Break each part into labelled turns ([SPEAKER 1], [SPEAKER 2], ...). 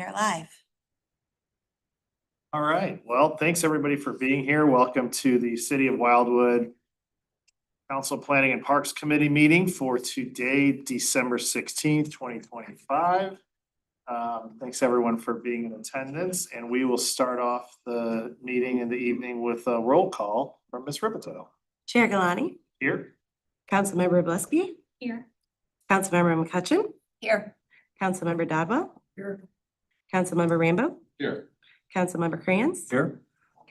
[SPEAKER 1] are live.
[SPEAKER 2] All right, well, thanks everybody for being here. Welcome to the City of Wildwood Council Planning and Parks Committee meeting for today, December 16th, 2025. Thanks everyone for being in attendance, and we will start off the meeting in the evening with a roll call from Ms. Ripito.
[SPEAKER 1] Chair Galani,
[SPEAKER 2] Here.
[SPEAKER 1] Councilmember Blisky,
[SPEAKER 3] Here.
[SPEAKER 1] Councilmember McCutcheon,
[SPEAKER 3] Here.
[SPEAKER 1] Councilmember Dodwell,
[SPEAKER 2] Here.
[SPEAKER 1] Councilmember Rambo,
[SPEAKER 4] Here.
[SPEAKER 1] Councilmember Crayons,
[SPEAKER 4] Here.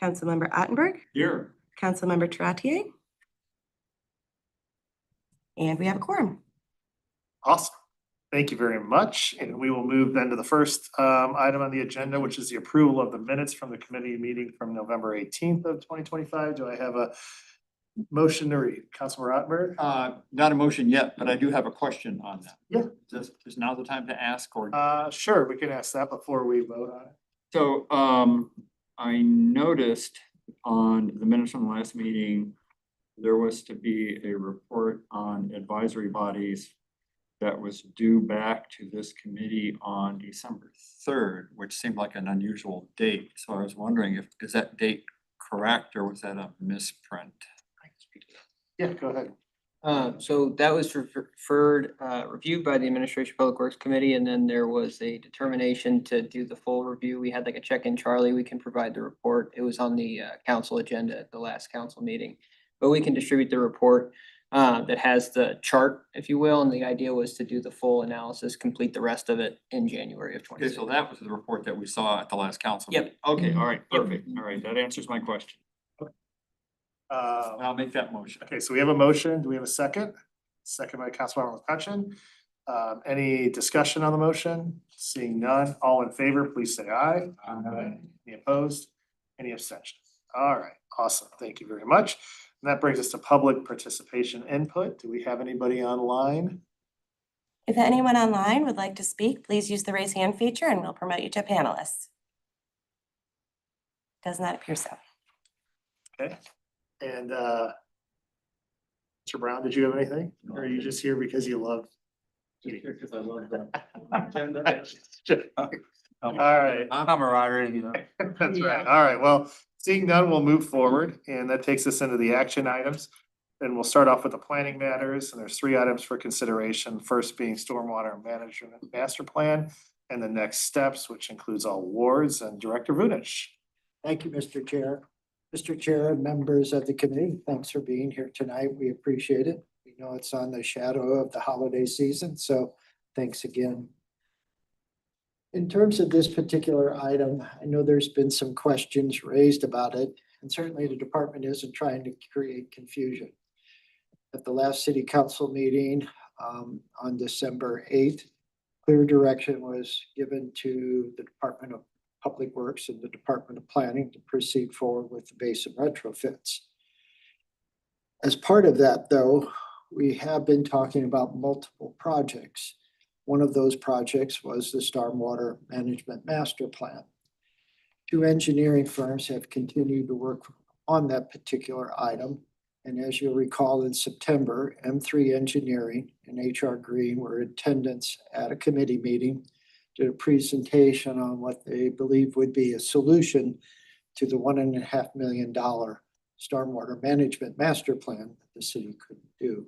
[SPEAKER 1] Councilmember Ottenberg,
[SPEAKER 4] Here.
[SPEAKER 1] Councilmember Trottier. And we have a quorum.
[SPEAKER 2] Awesome. Thank you very much. And we will move then to the first item on the agenda, which is the approval of the minutes from the committee meeting from November 18th of 2025. Do I have a motion to read? Councilor Ottenberg?
[SPEAKER 4] Not a motion yet, but I do have a question on that.
[SPEAKER 2] Yeah.
[SPEAKER 4] Is now the time to ask or?
[SPEAKER 2] Sure, we can ask that before we vote on it.
[SPEAKER 4] So, I noticed on the minutes from the last meeting, there was to be a report on advisory bodies that was due back to this committee on December 3rd, which seemed like an unusual date. So I was wondering is that date correct or was that a misprint?
[SPEAKER 2] Yeah, go ahead.
[SPEAKER 5] So that was reviewed by the Administration Public Works Committee, and then there was a determination to do the full review. We had like a check-in, Charlie, we can provide the report. It was on the council agenda at the last council meeting. But we can distribute the report that has the chart, if you will, and the idea was to do the full analysis, complete the rest of it in January of
[SPEAKER 4] Okay, so
[SPEAKER 5] 2026.
[SPEAKER 4] that was the report that we saw at the last council.
[SPEAKER 5] Yep.
[SPEAKER 4] meeting. Okay, all right,
[SPEAKER 5] Yep.
[SPEAKER 4] perfect. All right, that answers my question. I'll make that motion.
[SPEAKER 2] Okay, so we have a motion. Do we have a second? Second by Councilmember McCutcheon. Any discussion on the motion? Seeing none, all in favor, please say aye. Aye. Any opposed? Any abstentions? All right, awesome. Thank you very much. And that brings us to public participation input. Do we have anybody online?
[SPEAKER 1] If anyone online would like to speak, please use the raise hand feature and we'll promote you to panelists. Does not appear so.
[SPEAKER 2] Okay, and Mr. Brown, did you have anything? Or are you just here because you love?
[SPEAKER 4] Because I love that.
[SPEAKER 2] All right.
[SPEAKER 4] Camaraderie, you know.
[SPEAKER 2] That's right. All right. Well, seeing none, we'll move forward and that takes us into the action items. And we'll start off with the planning matters and there's 3 items for consideration. First being stormwater management master plan and the next steps, which includes all wards and Director Vunich.
[SPEAKER 6] Thank you, Mr. Chair. Mr. Chair and members of the committee, thanks for being here tonight. We appreciate it. We know it's on the shadow of the holiday season, so thanks again. In terms of this particular item, I know there's been some questions raised about it, and certainly the department isn't trying to create confusion. At the last city council meeting on December 8th, clear direction was given to the Department of Public Works and the Department of Planning to proceed forward with the basin retrofits. As part of that, though, we have been talking about multiple projects. One of those projects was the Stormwater Management Master Plan. 2 engineering firms have continued to work on that particular item. And as you'll recall, in September, M3 Engineering and HR Green were in attendance at a committee meeting, did a presentation on what they believe would be a solution to the $1.5 million stormwater management master plan that the city couldn't do.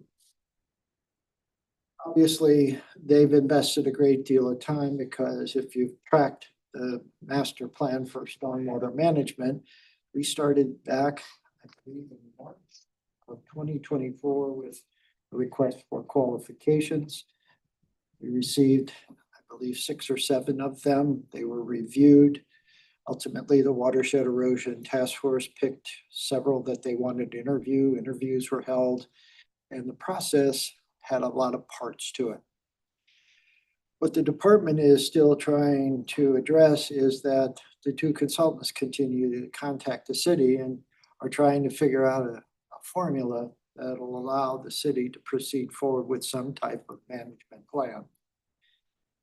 [SPEAKER 6] Obviously, they've invested a great deal of time because if you've tracked the master plan for stormwater management, we started back, I believe, in March of 2024 with a request for qualifications. We received, I believe, 6 or 7 of them. They were reviewed. Ultimately, the Watershed Erosion Task Force picked several that they wanted to interview. Interviews were held, and the process had a lot of parts to it. What the department is still trying to address is that the 2 consultants continue to contact the city and are trying to figure out a formula that'll allow the city to proceed forward with some type of management plan.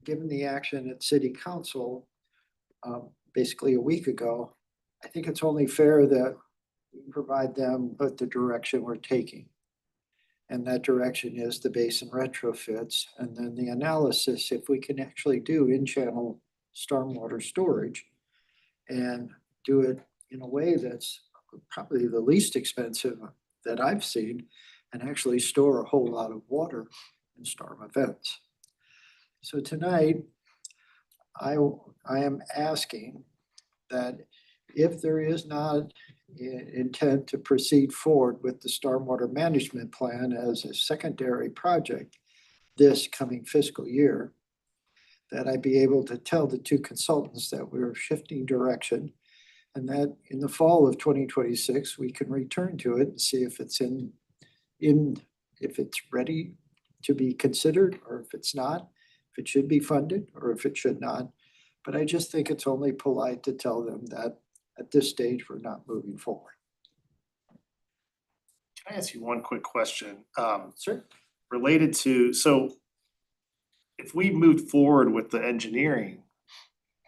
[SPEAKER 6] Given the action at City Council basically a week ago, I think it's only fair that we provide them with the direction we're taking. And that direction is the basin retrofits, and then the analysis, if we can actually do in-channel stormwater storage and do it in a way that's probably the least expensive that I've seen and actually store a whole lot of water in storm events. So tonight, I am asking that if there is not intent to proceed forward with the stormwater management plan as a secondary project this coming fiscal year, that I be able to tell the two consultants that we're shifting direction and that in the fall of 2026, we can return to it and see if it's if it's ready to be considered or if it's not, if it should be funded or if it should not. But I just think it's only polite to tell them that at this stage, we're not moving forward.
[SPEAKER 2] Can I ask you one quick question?
[SPEAKER 6] Sir?
[SPEAKER 2] Related to, so if we moved forward with the engineering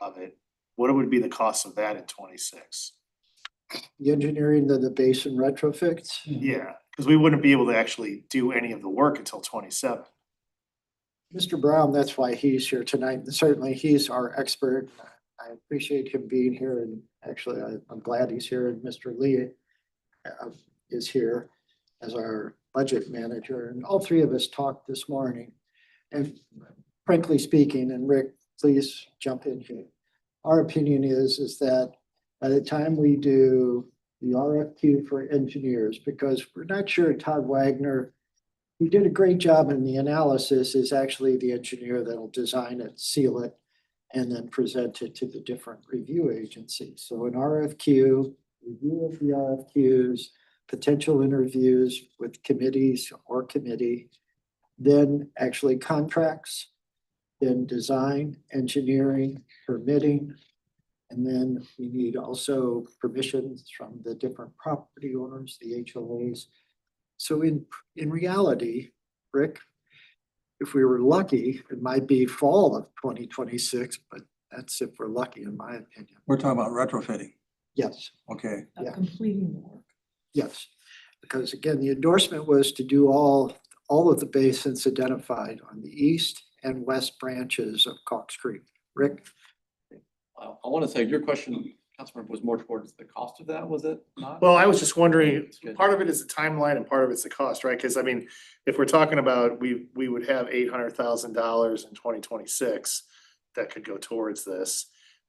[SPEAKER 2] of it, what would be the cost of that in 26?
[SPEAKER 6] The engineering of the basin retrofits,
[SPEAKER 2] Yeah, because we wouldn't be able to actually do any of the work until 27.
[SPEAKER 6] Mr. Brown, that's why he's here tonight. And certainly he's our expert. I appreciate him being here and actually I'm glad he's here and Mr. Lee is here as our budget manager. And all three of us talked this morning. And frankly speaking, and Rick, please jump in here. Our opinion is that by the time we do the RFQ for engineers, because we're not sure Todd Wagner, he did a great job in the analysis, is actually the engineer that'll design it, seal it, and then present it to the different review agencies. So an RFQ, review of the RFQs, potential interviews with committees or committee, then actually contracts, then design, engineering, permitting, and then we need also permissions from the different property owners, the HOAs. So in reality, Rick, if we were lucky, it might be fall of 2026, but that's if we're lucky, in my opinion.
[SPEAKER 3] We're talking about retrofitting.
[SPEAKER 6] Yes,
[SPEAKER 3] Okay.
[SPEAKER 6] Yeah.
[SPEAKER 7] Completing the work.
[SPEAKER 6] yes. Because again, the endorsement was to do all of the basins identified on the east and west branches of Cox Creek. Rick?
[SPEAKER 8] I want to say your question, Councilmember, was more towards the cost of that, was it not?
[SPEAKER 2] Well, I was just wondering,
[SPEAKER 8] That's good.
[SPEAKER 2] part of it is the timeline and part of it's the cost, right? Because I mean, if we're talking about, we would have $800,000 in 2026 that could go towards this.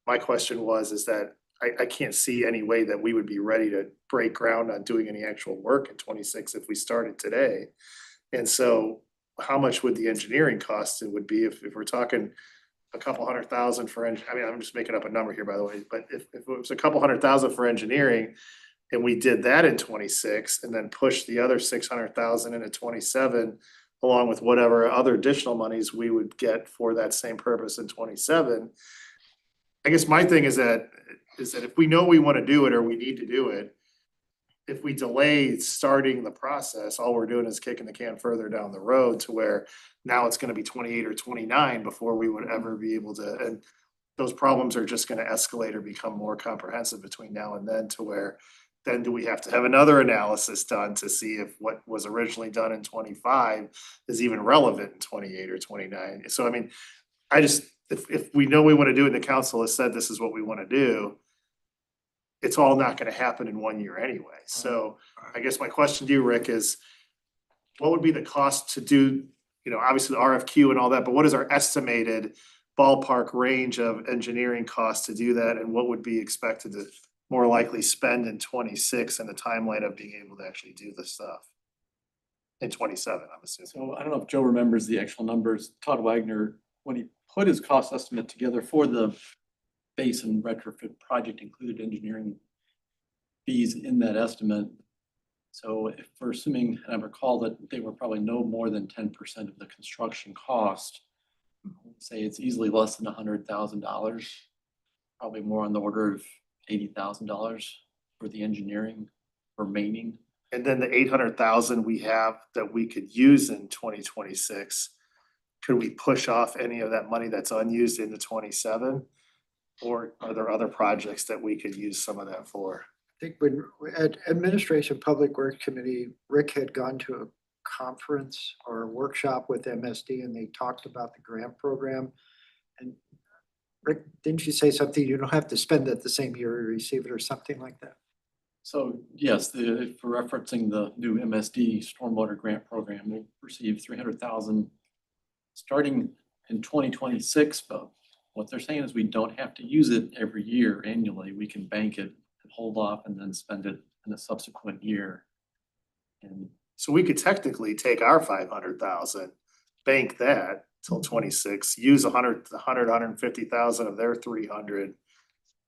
[SPEAKER 2] My question is that I can't see any way that we would be ready to break ground on doing any actual work in 26 if we started today. And so how much would the engineering cost it would be if we're talking a couple $100,000 for I mean, I'm just making up a number here, by the way, but if it was a couple $100,000 for engineering and we did that in 26 and then pushed the other 600,000 into 27, along with whatever other additional monies we would get for that same purpose in 27. I guess my thing is that if we know we want to do it or we need to do it, if we delay starting the process, all we're doing is kicking the can further down the road to where now it's gonna be 28 or 29 before we would ever be able to, and those problems are just gonna escalate or become more comprehensive between now and then to where then do we have to have another analysis done to see if what was originally done in 25 is even relevant in 28 or 29? So I mean, I just, if we know we wanna do it and the council has said this is what we wanna do, it's all not gonna happen in 1 year anyway. So I guess my question to you, Rick, is what would be the cost to do, obviously the RFQ and all that, but what is our estimated ballpark range of engineering costs to do that? And what would be expected to more likely spend in 26 and the timeline of being able to actually do this stuff? In 27, I'm assuming.
[SPEAKER 8] So I don't know if Joe remembers the actual numbers. Todd Wagner, when he put his cost estimate together for the basin retrofit project, included engineering fees in that estimate. So if we're assuming, and I recall that they were probably no more than 10% of the construction cost, I would say it's easily less than $100,000, probably more on the order of $80,000 for the engineering remaining.
[SPEAKER 2] And then the 800,000 we have that we could use in 2026, could we push off any of that money that's unused into 27? Or are there other projects that we could use some of that for?
[SPEAKER 6] I think when at Administration Public Works Committee, Rick had gone to a conference or a workshop with MSD and they talked about the grant program. And Rick, didn't you say something? You don't have to spend it the same year you receive it or something like that?
[SPEAKER 8] So yes, for referencing the new MSD Stormwater Grant Program, we'll receive 300,000 starting in 2026. But what they're saying is we don't have to use it every year annually. We can bank it and hold off and then spend it in a subsequent year. And
[SPEAKER 2] So we could technically take our 500,000, bank that till 26, use 150,000 of their 300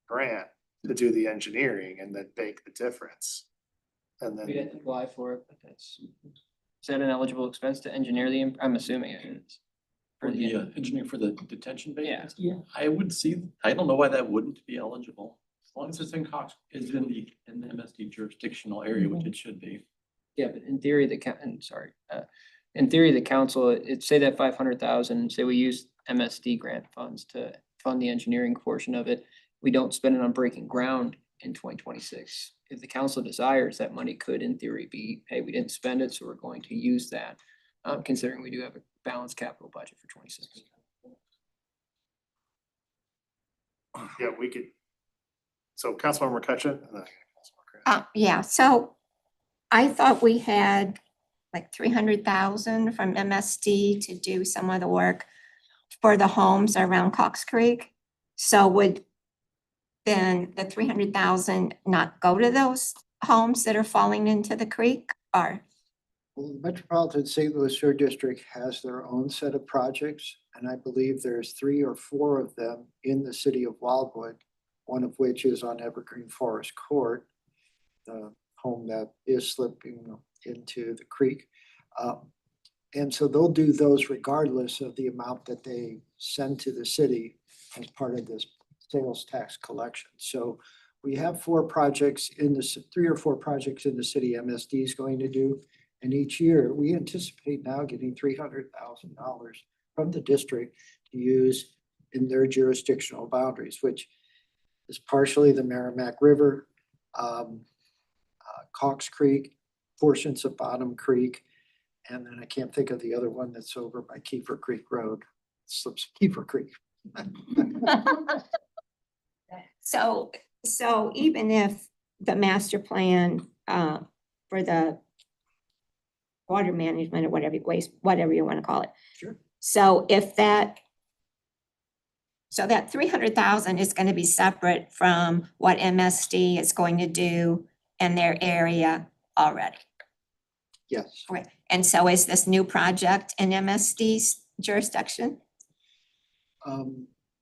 [SPEAKER 2] grant to do the engineering and then bank the difference. And
[SPEAKER 5] We
[SPEAKER 2] then,
[SPEAKER 5] had to apply for it, but is that an eligible expense to engineer I'm assuming it is.
[SPEAKER 8] for the engineering for the detention
[SPEAKER 5] Yeah.
[SPEAKER 8] basin. Yeah. I don't know why that wouldn't be eligible. As long as it's in in the MSD jurisdictional area, which it should be.
[SPEAKER 5] Yeah, but in theory, in theory, the council, say that 500,000, say we use MSD grant funds to fund the engineering portion of it. We don't spend it on breaking ground in 2026. If the council desires, that money could in theory be, hey, we didn't spend it, so we're going to use that. Considering we do have a balanced capital budget for 26.
[SPEAKER 2] yeah, we could. So Councilmember McCutcheon. And then Councilmember Grant.
[SPEAKER 3] Yeah, so I thought we had like 300,000 from MSD to do some of the work for the homes around Cox Creek. So would then the 300,000 not go to those homes that are falling into the creek or?
[SPEAKER 6] Well, the Metropolitan St. Louis Sewer District has their own set of projects, and I believe there's 3 or 4 of them in the city of Wildwood, one of which is on Evergreen Forest Court, the home that is slipping into the creek. And so they'll do those regardless of the amount that they send to the city as part of this sales tax collection. So we have 4 projects in the 3 or 4 projects in the city MSD is going to do. And each year we anticipate now getting $300,000 from the district to use in their jurisdictional boundaries, which is partially the Merrimack River, Cox Creek, portions of Bottom Creek, and then I can't think of the other one that's over by Kiefer Creek Road. Slips Kiefer Creek.
[SPEAKER 3] So even if the master plan for the water management or whatever you want to call it.
[SPEAKER 6] Sure.
[SPEAKER 3] So that 300,000 is going to be separate from what MSD is going to do in their area already.
[SPEAKER 6] Yes.
[SPEAKER 3] Okay. And so is this new project in MSD's jurisdiction?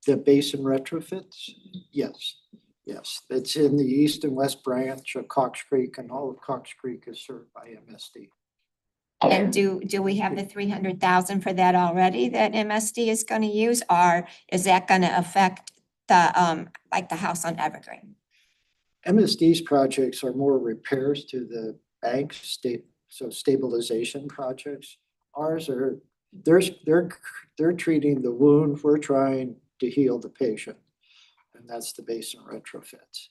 [SPEAKER 6] The basin retrofits, yes, it's in the east and west branch of Cox Creek, and all of Cox Creek is served by MSD.
[SPEAKER 3] And do we have the 300,000 for that already that MSD is going to use, or is that going to affect the like the house on Evergreen?
[SPEAKER 6] MSD's projects are more repairs to the bank so stabilization projects. Ours are, they're treating the wound, we're trying to heal the patient. And that's the basin retrofits.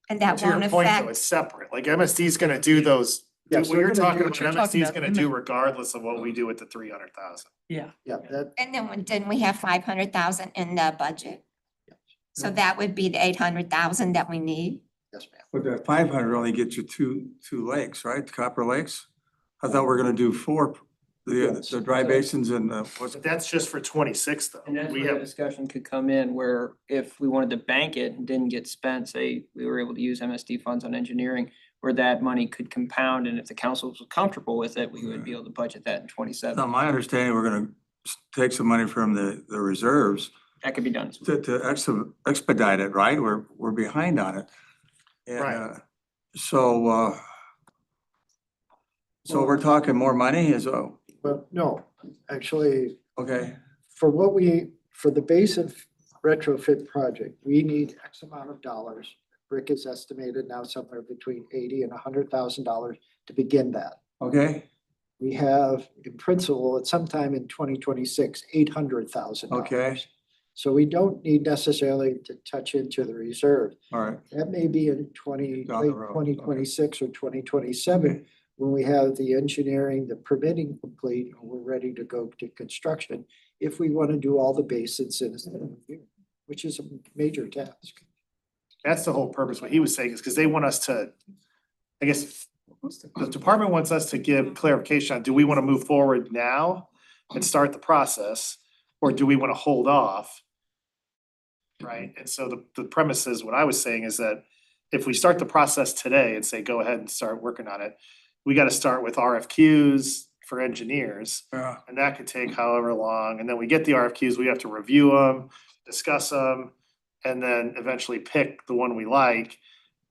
[SPEAKER 3] And that
[SPEAKER 2] To your
[SPEAKER 3] won't
[SPEAKER 2] point, though,
[SPEAKER 3] affect,
[SPEAKER 2] it's separate. Like MSD is gonna do those.
[SPEAKER 6] Yes,
[SPEAKER 2] What
[SPEAKER 6] they're
[SPEAKER 2] you're
[SPEAKER 6] gonna
[SPEAKER 2] talking
[SPEAKER 6] do
[SPEAKER 2] about,
[SPEAKER 6] what you're
[SPEAKER 2] MSD is gonna do regardless of what we do with the 300,000.
[SPEAKER 6] Yeah, that,
[SPEAKER 3] and then didn't we have 500,000 in the budget? So that would be the 800,000 that we need.
[SPEAKER 6] yes, ma'am.
[SPEAKER 7] But that 500 only gets you two lakes, right? Copper Lakes? I thought we were gonna do 4,
[SPEAKER 6] Yes.
[SPEAKER 7] the dry basins and what's,
[SPEAKER 2] But that's just for 26 though.
[SPEAKER 5] And that's
[SPEAKER 2] We
[SPEAKER 5] where the
[SPEAKER 2] have,
[SPEAKER 5] discussion could come in, where if we wanted to bank it and didn't get spent, say, we were able to use MSD funds on engineering, where that money could compound, and if the council was comfortable with it, we would be able to budget that in
[SPEAKER 7] now
[SPEAKER 5] 27.
[SPEAKER 7] my understanding, we're gonna take some money from the reserves
[SPEAKER 5] That could be done as well.
[SPEAKER 7] to expedite it, right? We're behind on it. And,
[SPEAKER 2] Right.
[SPEAKER 7] So we're talking more money is,
[SPEAKER 6] Well, no, actually,
[SPEAKER 7] okay,
[SPEAKER 6] for the basin retrofit project, we need X amount of dollars. Rick is estimated now somewhere between $80,000 and $100,000 to begin that.
[SPEAKER 7] okay,
[SPEAKER 6] We have in principle at sometime in 2026, $800,000.
[SPEAKER 7] okay,
[SPEAKER 6] So we don't need necessarily to touch into the reserve.
[SPEAKER 7] all right.
[SPEAKER 6] That may be in
[SPEAKER 7] Down the
[SPEAKER 6] late
[SPEAKER 7] road,
[SPEAKER 6] 2026 or 2027, when we have the engineering, the permitting complete, and we're ready to go to construction, if we want to do all the basins in a single year. which is a major task.
[SPEAKER 2] That's the whole purpose. What he was saying is because they want us to, I guess, the department wants us to give clarification on, do we want to move forward now and start the process? Or do we want to hold off? Right? And so the premise is, what I was saying is that if we start the process today and say, go ahead and start working on it, we got to start with RFQs for engineers.
[SPEAKER 7] Yeah,
[SPEAKER 2] And that could take however long, and then we get the RFQs, we have to review them, discuss them, and then eventually pick the one we like.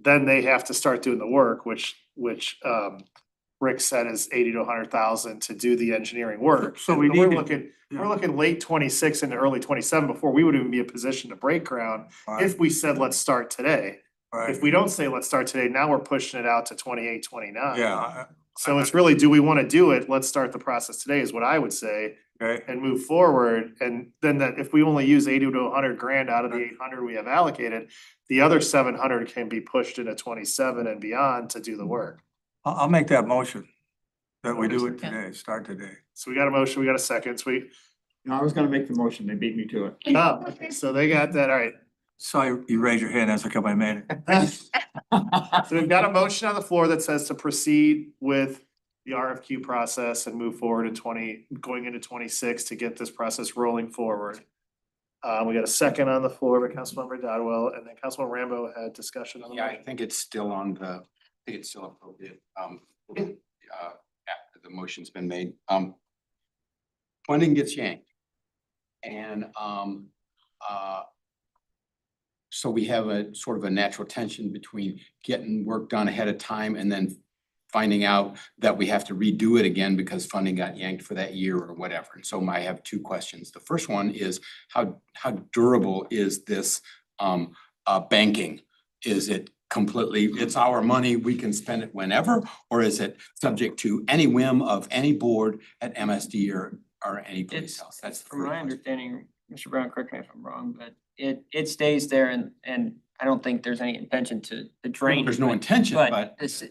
[SPEAKER 2] Then they have to start doing the work, which Rick said is 80 to 100,000 to do the engineering work.
[SPEAKER 7] So we
[SPEAKER 2] And we're
[SPEAKER 7] need to-
[SPEAKER 2] looking, we're
[SPEAKER 7] yeah.
[SPEAKER 2] looking late 26 into early 27 before we would even be in a position to break ground
[SPEAKER 7] Right,
[SPEAKER 2] if we said, let's start today.
[SPEAKER 7] right.
[SPEAKER 2] If we don't say, let's start today, now we're pushing it out to 28, 29.
[SPEAKER 7] Yeah,
[SPEAKER 2] So it's really, do we wanna do it? Let's start the process today is what I would say,
[SPEAKER 7] okay,
[SPEAKER 2] and move forward. And then that, if we only use 80 to 100 grand out of the 800 we have allocated, the other 700 can be pushed into 27 and beyond to do the work.
[SPEAKER 7] I'll make that motion. That we do it
[SPEAKER 5] Yeah.
[SPEAKER 7] today, start today.
[SPEAKER 2] So we got a motion, we got a second, so we,
[SPEAKER 4] No, I was gonna make the motion, they beat me to it.
[SPEAKER 2] oh, so they got that, all right.
[SPEAKER 7] Saw you raise your hand as I come, I made it.
[SPEAKER 2] So we've got a motion on the floor that says to proceed with the RFQ process and move forward in going into 26 to get this process rolling forward. We got a second on the floor by Councilmember Dodwell, and then Councilman Rambo had discussion on the
[SPEAKER 9] Yeah, I
[SPEAKER 2] motion.
[SPEAKER 9] think it's still I think it's still appropriate, after the motion's been made. Funding gets yanked. And, so we have a sort of a natural tension between getting work done ahead of time and then finding out that we have to redo it again because funding got yanked for that year or whatever. And so I have two questions. The first one is how durable is this banking? Is it completely, it's our money, we can spend it whenever? Or is it subject to any whim of any board at MSD or any place
[SPEAKER 5] It's,
[SPEAKER 9] else? That's the
[SPEAKER 5] from
[SPEAKER 9] first
[SPEAKER 5] my
[SPEAKER 9] question.
[SPEAKER 5] understanding, Mr. Brown, correct me if I'm wrong, but it stays there and I don't think there's any intention to drain.
[SPEAKER 9] There's
[SPEAKER 5] it,
[SPEAKER 9] no
[SPEAKER 5] but-
[SPEAKER 9] intention, but
[SPEAKER 5] This,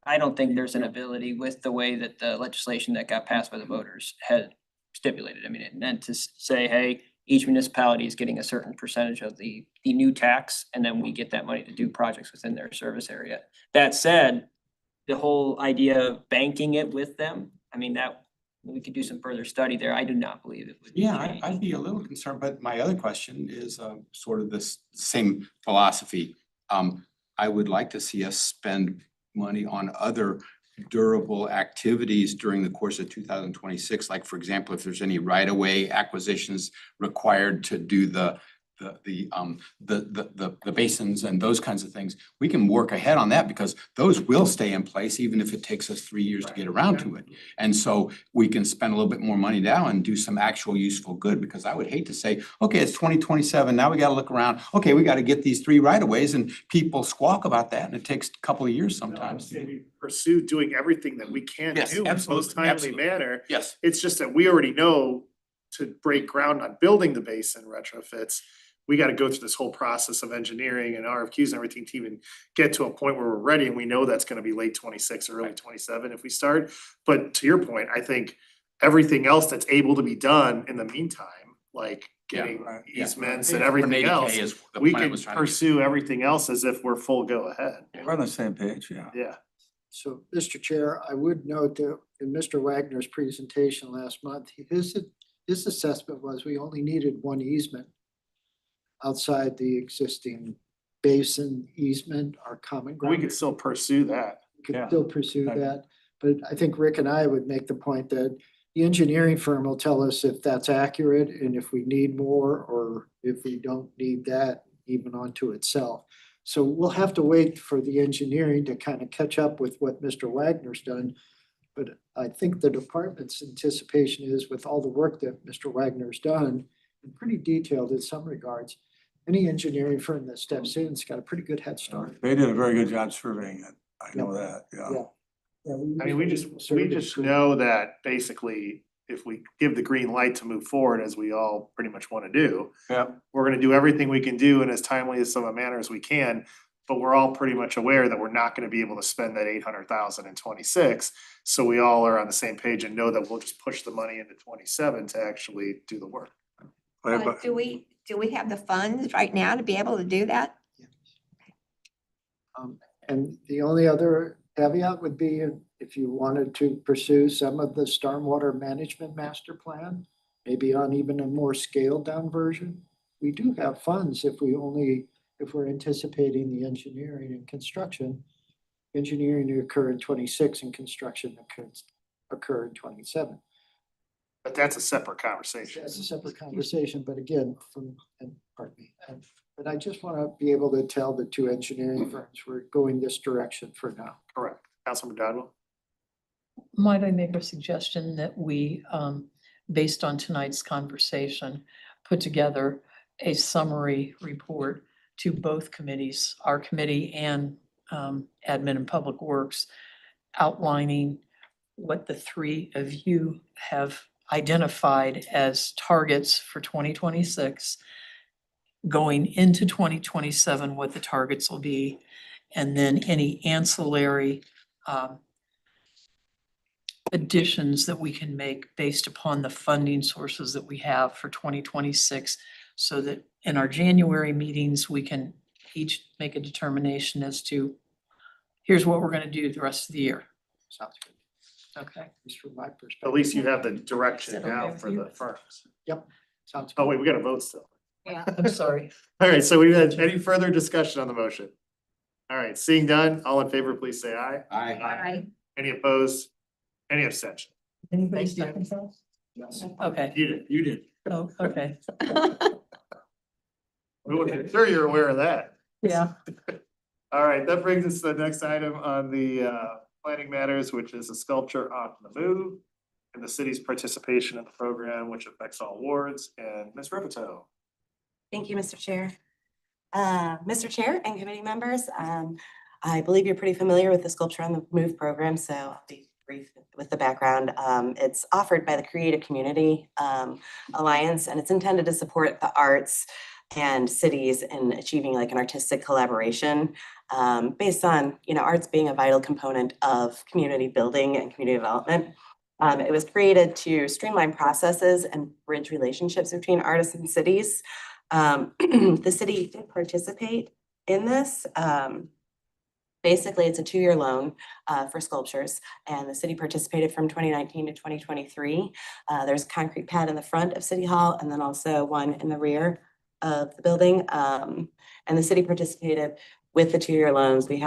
[SPEAKER 5] I don't think there's an ability with the way that the legislation that got passed by the voters had stipulated. I mean, it meant to say, hey, each municipality is getting a certain percentage of the new tax, and then we get that money to do projects within their service area. That said, the whole idea of banking it with them, I mean, that, we could do some further study there. I do not believe it would.
[SPEAKER 9] yeah,
[SPEAKER 5] change.
[SPEAKER 9] I'd be a little concerned, but my other question is sort of this same philosophy. I would like to see us spend money on other durable activities during the course of 2026. Like, for example, if there's any right-of-way acquisitions required to do the basins and those kinds of things, we can work ahead on that because those will stay in place even if it takes us 3 years to get around to it. And so we can spend a little bit more money now and do some actual useful good, because I would hate to say, okay, it's 2027, now we gotta look around, okay, we gotta get these 3 right-of-ways, and people squawk about that and it takes a couple of years sometimes.
[SPEAKER 2] Pursue doing everything that we can
[SPEAKER 9] Yes,
[SPEAKER 2] do in the most
[SPEAKER 9] absolutely,
[SPEAKER 2] timely
[SPEAKER 9] absolutely.
[SPEAKER 2] manner.
[SPEAKER 9] Yes.
[SPEAKER 2] It's just that we already know to break ground on building the basin retrofits, we gotta go through this whole process of engineering and RFQs and everything to even get to a point where we're ready, and we know that's gonna be late 26 or early 27 if we start. But to your point, I think everything else that's able to be done in the meantime, like getting
[SPEAKER 7] right,
[SPEAKER 9] yeah.
[SPEAKER 2] easements and everything else, we can pursue everything else as if we're full go ahead.
[SPEAKER 7] We're on the same page, yeah.
[SPEAKER 2] Yeah.
[SPEAKER 6] So, Mr. Chair, I would note that in Mr. Wagner's presentation last month, his assessment was we only needed one easement outside the existing basin easement, our common
[SPEAKER 2] We
[SPEAKER 6] ground.
[SPEAKER 2] could still pursue that.
[SPEAKER 6] We could
[SPEAKER 7] yeah.
[SPEAKER 6] still pursue
[SPEAKER 7] Okay.
[SPEAKER 6] that, but I think Rick and I would make the point that the engineering firm will tell us if that's accurate and if we need more, or if we don't need that even onto itself. So we'll have to wait for the engineering to kind of catch up with what Mr. Wagner's done. But I think the department's anticipation is, with all the work that Mr. Wagner's done, and pretty detailed in some regards, any engineering firm that steps in has got a pretty good head start.
[SPEAKER 7] They did a very good job surveying it. I know that, yeah.
[SPEAKER 6] Yeah. Yeah,
[SPEAKER 2] I mean, we just know that basically if we give the green light to move forward, as we all pretty much want to do,
[SPEAKER 7] Yeah.
[SPEAKER 2] we're gonna do everything we can do in as timely as some manner as we can. But we're all pretty much aware that we're not gonna be able to spend that 800,000 in 26. So we all are on the same page and know that we'll just push the money into 27 to actually do the work.
[SPEAKER 7] But-
[SPEAKER 1] Do we,
[SPEAKER 3] do we have the funds right now to be able to do that?
[SPEAKER 6] And the only other caveat would be if you wanted to pursue some of the stormwater management master plan, maybe on even a more scaled down version. We do have funds if we're anticipating the engineering and construction. Engineering to occur in 26 and construction occur in 27.
[SPEAKER 2] But that's a separate conversation.
[SPEAKER 6] That's a separate conversation, but again, pardon me. But I just want to be able to tell the two engineering firms we're going this direction for now.
[SPEAKER 2] Correct. Councilmember Dodwell?
[SPEAKER 10] Might I make a suggestion that we, based on tonight's conversation, put together a summary report to both committees, our committee and Admin and Public Works, outlining what the three of you have identified as targets for 2026, going into 2027, what the targets will be, and then any ancillary additions that we can make based upon the funding sources that we have for 2026, so that in our January meetings, we can each make a determination as to, here's what we're gonna do the rest of the year.
[SPEAKER 6] Sounds good,
[SPEAKER 10] Okay.
[SPEAKER 6] at least from my perspective.
[SPEAKER 2] At least you have the direction
[SPEAKER 10] Is that okay
[SPEAKER 2] now
[SPEAKER 10] with
[SPEAKER 2] for
[SPEAKER 10] you?
[SPEAKER 2] the firms.
[SPEAKER 6] Sounds
[SPEAKER 2] Oh,
[SPEAKER 6] good.
[SPEAKER 2] wait, we got to vote still.
[SPEAKER 3] Yeah.
[SPEAKER 10] I'm sorry.
[SPEAKER 2] All right, so we've had any further discussion on the motion? All right, seeing done, all in favor, please say aye.
[SPEAKER 3] Aye.
[SPEAKER 2] Any opposed? Any abstention?
[SPEAKER 10] Anybody
[SPEAKER 6] Thanks, Dan.
[SPEAKER 10] second that?
[SPEAKER 6] Yes.
[SPEAKER 10] Okay,
[SPEAKER 2] You did.
[SPEAKER 10] oh, okay,
[SPEAKER 2] I'm sure you're aware of that.
[SPEAKER 10] yeah.
[SPEAKER 2] All right, that brings us to the next item on the planning matters, which is a sculpture on the move and the city's participation in the program, which affects all wards. And Ms. Rivito.
[SPEAKER 1] Thank you, Mr. Chair. Mr. Chair and committee members, I believe you're pretty familiar with the Sculpture on the Move program, so I'll be brief with the background. It's offered by the Creative Community Alliance, and it's intended to support the arts and cities in achieving like an artistic collaboration based on, arts being a vital component of community building and community development. It was created to streamline processes and bridge relationships between artists and cities. The city did participate in this. Basically, it's a 2-year loan for sculptures, and the city participated from 2019 to 2023. There's a concrete pad in the front of City Hall and then also one in the rear of the building. And the city participated with the 2-year loans. They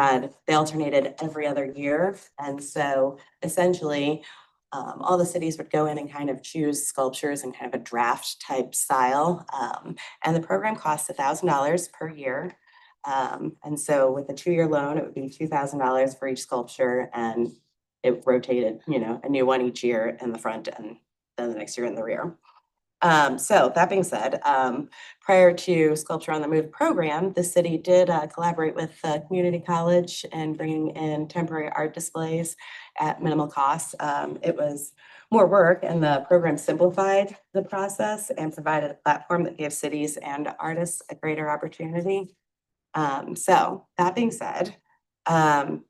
[SPEAKER 1] alternated every other year. And so essentially, all the cities would go in and kind of choose sculptures in kind of a draft type style. And the program costs $1,000 per year. And so with a 2-year loan, it would be $2,000 for each sculpture, and it rotated, a new one each year in the front and then the next year in the rear. So that being said, prior to Sculpture on the Move program, the city did collaborate with the community college and bringing in temporary art displays at minimal cost. It was more work, and the program simplified the process and provided a platform that gave cities and artists a greater opportunity. So that being said, the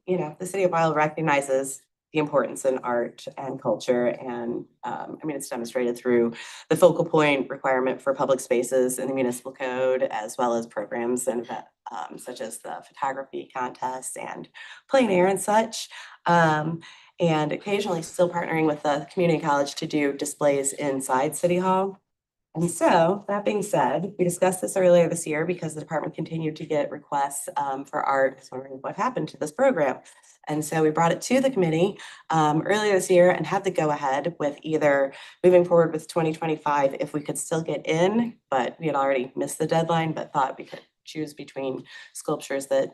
[SPEAKER 1] city of Wildwood recognizes the importance in art and culture. And it's demonstrated through the focal point requirement for public spaces in the municipal code, as well as programs and such as the photography contest and plein air and such. And occasionally still partnering with the community college to do displays inside City Hall. And so, that being said, we discussed this earlier this year because the department continued to get requests for art, wondering what happened to this program. And so we brought it to the committee earlier this year and had to go ahead with either moving forward with 2025 if we could still get in, but we had already missed the deadline, but thought we could choose between sculptures that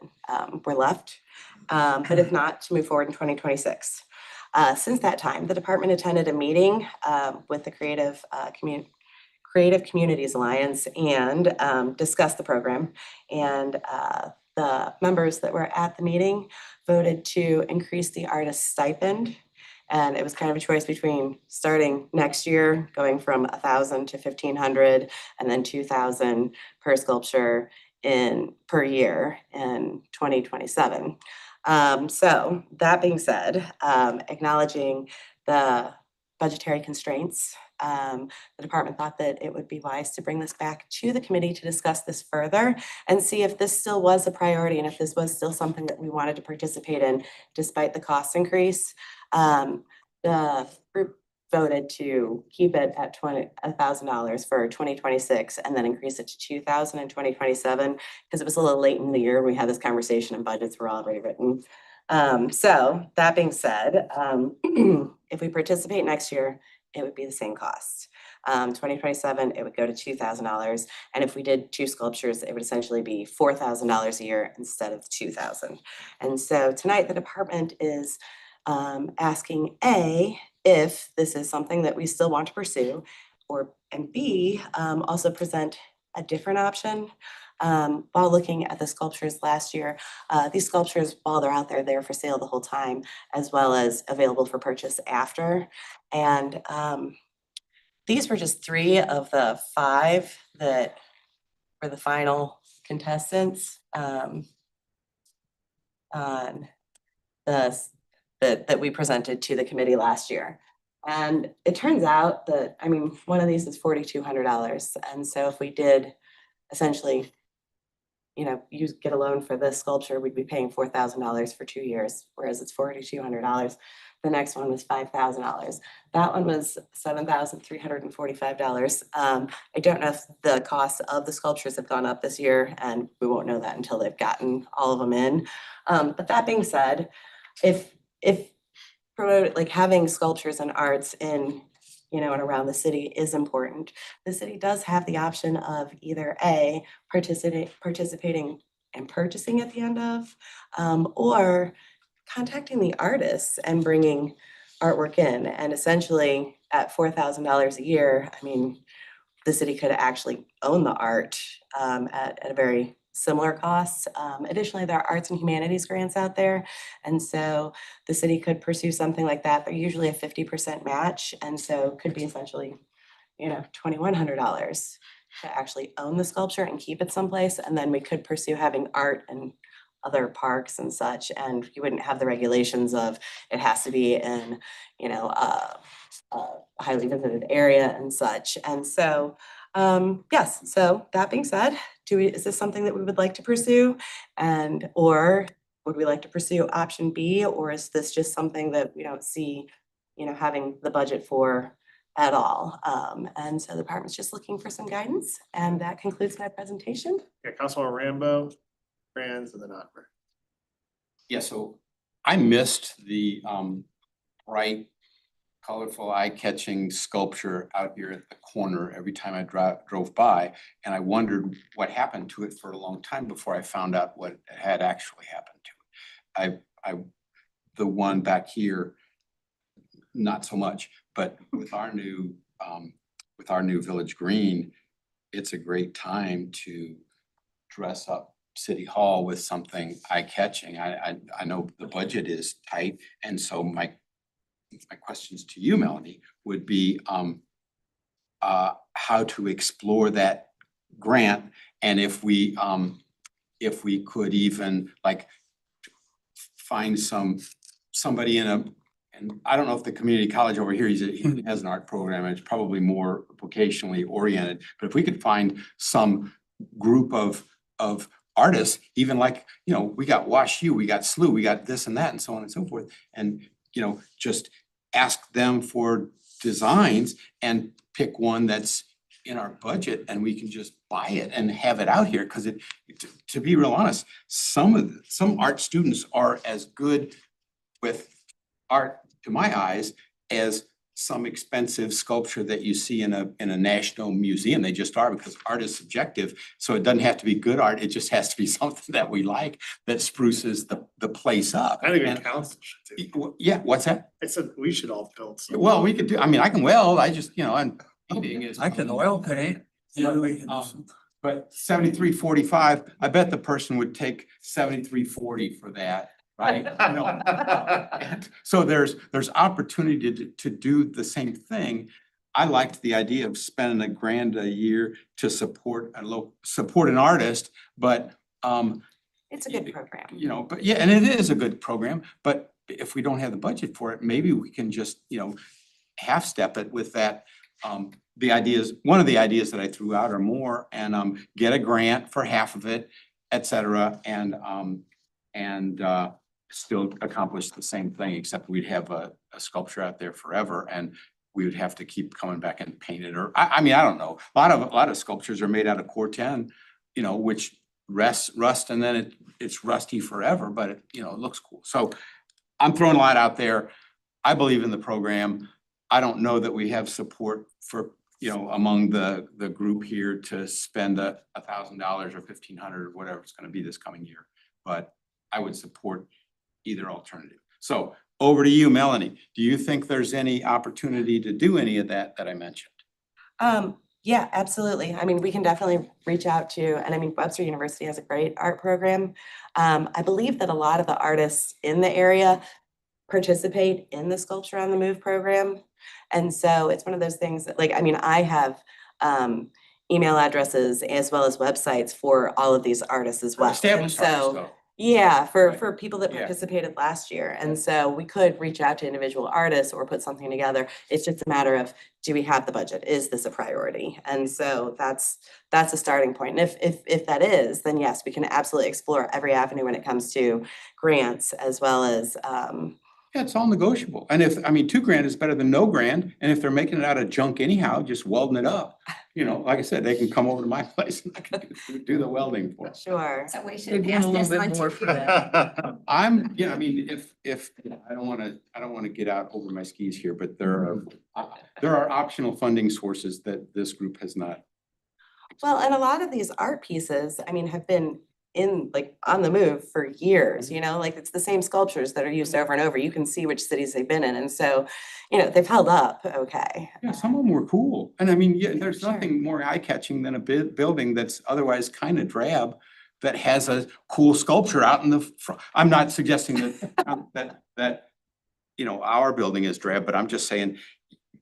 [SPEAKER 1] were left. But if not, to move forward in 2026. Since that time, the department attended a meeting with the Creative Communities Alliance and discussed the program. And the members that were at the meeting voted to increase the artist stipend. And it was kind of a choice between starting next year, going from 1,000 to 1,500, and then 2,000 per sculpture per year in 2027. So that being said, acknowledging the budgetary constraints The department thought that it would be wise to bring this back to the committee to discuss this further and see if this still was a priority and if this was still something that we wanted to participate in despite the cost increase. The group voted to keep it at $1,000 for 2026 and then increase it to 2,000 in 2027 because it was a little late in the year. We had this conversation and budgets were already written. So that being said, if we participate next year, it would be the same cost. 2027, it would go to $2,000. And if we did 2 sculptures, it would essentially be $4,000 a year instead of 2,000. And so tonight the department is asking A, if this is something that we still want to pursue, and B, also present a different option. While looking at the sculptures last year, these sculptures, while they're out there, they're for sale the whole time, as well as available for purchase after. And these were just 3 of the 5 that were the final contestants on that we presented to the committee last year. And it turns out that, I mean, one of these is $4,200. And so if we did essentially, you know, you get a loan for this sculpture, we'd be paying $4,000 for 2 years, whereas it's $4,200. The next one was $5,000. That one was $7,345. I don't know if the cost of the sculptures have gone up this year, and we won't know that until they've gotten all of them in. But that being said, if promote like having sculptures and arts in, you know, and around the city is important, the city does have the option of either A, participating and purchasing at the end of, or contacting the artists and bringing artwork in. And essentially at $4,000 a year, I mean, the city could actually own the art at a very similar cost. Additionally, there are arts and humanities grants out there. And so the city could pursue something like that. They're usually a 50% match. And so could be essentially, you know, $2,100 to actually own the sculpture and keep it someplace. And then we could pursue having art and other parks and such. And you wouldn't have the regulations of it has to be in, you know, a highly visited area and such. And so, yes, so that being said, is this something that we would like to pursue? And, or would we like to pursue option B, or is this just something that we don't see, you know, having the budget for at all? And so the department's just looking for some guidance, and that concludes my presentation.
[SPEAKER 2] Yeah, Councilor Rambo, Franz, and then Akbar.
[SPEAKER 9] Yeah, so I missed the bright, colorful, eye-catching sculpture out here at the corner every time I drove by. And I wondered what happened to it for a long time before I found out what had actually happened to it. The one back here, not so much, but with our new Village Green, it's a great time to dress up City Hall with something eye-catching. I know the budget is tight, and so my questions to you, Melanie, would be how to explore that grant, and if we could even like find somebody and I don't know if the community college over here he has an art program, and it's probably more vocationally oriented, but if we could find some group of artists, even like, you know, we got Wash U, we got SLU, we got this and that and so on and so forth, and you know, just ask them for designs and pick one that's in our budget, and we can just buy it and have it out here. Because to be real honest, some art students are as good with art, to my eyes, as some expensive sculpture that you see in a national museum. They just are, because art is subjective. So it doesn't have to be good art. It just has to be something that we like, that spruces the place up.
[SPEAKER 2] I think
[SPEAKER 9] And-
[SPEAKER 2] the council should do.
[SPEAKER 9] Yeah, what's that?
[SPEAKER 2] I said we should all build some.
[SPEAKER 9] Well, we could do, I mean, I can weld, I just, you know, and painting is.
[SPEAKER 7] I can oil paint.
[SPEAKER 9] But 73.45, I bet the person would take 73.40 for that, right? You know, and so there's opportunity to do the same thing. I liked the idea of spending $1,000 a year to support an artist, but
[SPEAKER 1] It's a good program.
[SPEAKER 9] you know, but yeah, and it is a good program, but if we don't have the budget for it, maybe we can just, you know, half step it with that the ideas, one of the ideas that I threw out are more and get a grant for half of it, et cetera, and still accomplish the same thing, except we'd have a sculpture out there forever and we would have to keep coming back and paint it, or I mean, I don't know. A lot of sculptures are made out of Corten, you know, which rust and then it's rusty forever, but it, you know, it looks cool. So I'm throwing a lot out there. I believe in the program. I don't know that we have support for, you know, among the group here to spend $1,000 or $1,500 or whatever it's gonna be this coming year. But I would support either alternative. So over to you, Melanie. Do you think there's any opportunity to do any of that I mentioned?
[SPEAKER 1] Yeah, absolutely. I mean, we can definitely reach out to, and I mean, Webster University has a great art program. I believe that a lot of the artists in the area participate in the Sculpture on the Move program. And so it's one of those things that, like, I mean, I have email addresses as well as websites for all of these artists as well. And
[SPEAKER 9] Established artists,
[SPEAKER 1] so,
[SPEAKER 9] though.
[SPEAKER 1] yeah,
[SPEAKER 9] Right.
[SPEAKER 1] for people that
[SPEAKER 9] Yeah.
[SPEAKER 1] participated last year. And so we could reach out to individual artists or put something together. It's just a matter of, do we have the budget? Is this a priority? And so that's a starting point. And if that is, then yes, we can absolutely explore every avenue when it comes to grants as well as
[SPEAKER 9] Yeah, it's all negotiable. And if, I mean, $2,000 is better than no grand. And if they're making it out of junk anyhow, just welding it up, you know, like I said, they can come over to my place and I can do the welding for us.
[SPEAKER 1] sure.
[SPEAKER 3] So we
[SPEAKER 10] They'd
[SPEAKER 3] should
[SPEAKER 10] want
[SPEAKER 3] pass
[SPEAKER 10] a little
[SPEAKER 3] this on
[SPEAKER 10] bit more
[SPEAKER 3] to
[SPEAKER 10] for
[SPEAKER 3] you.
[SPEAKER 10] that.
[SPEAKER 9] I'm, yeah, I mean, if, I don't wanna get out over my skis here, but there are optional funding sources that this group has not.
[SPEAKER 1] Well, and a lot of these art pieces, I mean, have been like on the move for years, you know, like it's the same sculptures that are used over and over. You can see which cities they've been in. And so, you know, they've held up okay.
[SPEAKER 9] Yeah, some of them were cool. And I mean, yeah, there's
[SPEAKER 1] Sure.
[SPEAKER 9] nothing more eye-catching than a building that's otherwise kind of drab that has a cool sculpture out in the front. I'm not suggesting that, you know, our building is drab, but I'm just saying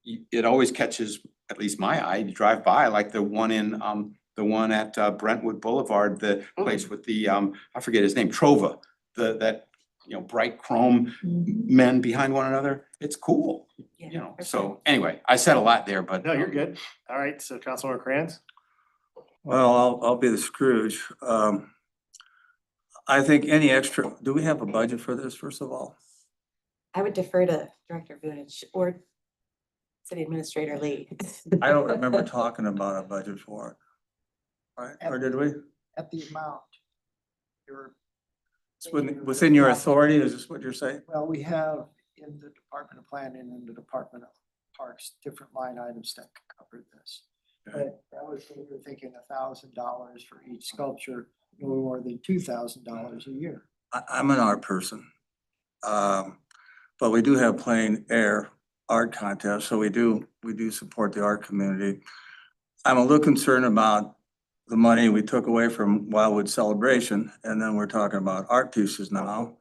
[SPEAKER 9] it always catches at least my eye. You drive by, like the one at Brentwood Boulevard, the place with the, I forget his name, Trova, that, you know, bright chrome men behind one another. It's cool,
[SPEAKER 1] Yeah,
[SPEAKER 9] you know,
[SPEAKER 1] for sure.
[SPEAKER 9] so anyway, I said a lot there, but.
[SPEAKER 2] No, you're good. All right, so Councilmember Krantz?
[SPEAKER 7] Well, I'll be the Scrooge. I think any extra, do we have a budget for this, first of all?
[SPEAKER 1] I would defer to Director Vunich or City Administrator Lee.
[SPEAKER 7] I don't remember talking about a budget for it. Right, or did we?
[SPEAKER 6] At the amount. You're
[SPEAKER 7] It's within your authority, is this what you're saying?
[SPEAKER 6] Well, we have in the Department of Planning and the Department of Parks, different line items that could cover this.
[SPEAKER 7] Okay.
[SPEAKER 6] But that was, we were thinking $1,000 for each sculpture, no more than $2,000 a year.
[SPEAKER 7] I'm an art person. But we do have plein air art contests, so we do support the art community. I'm a little concerned about the money we took away from Wildwood Celebration, and then we're talking about art pieces now.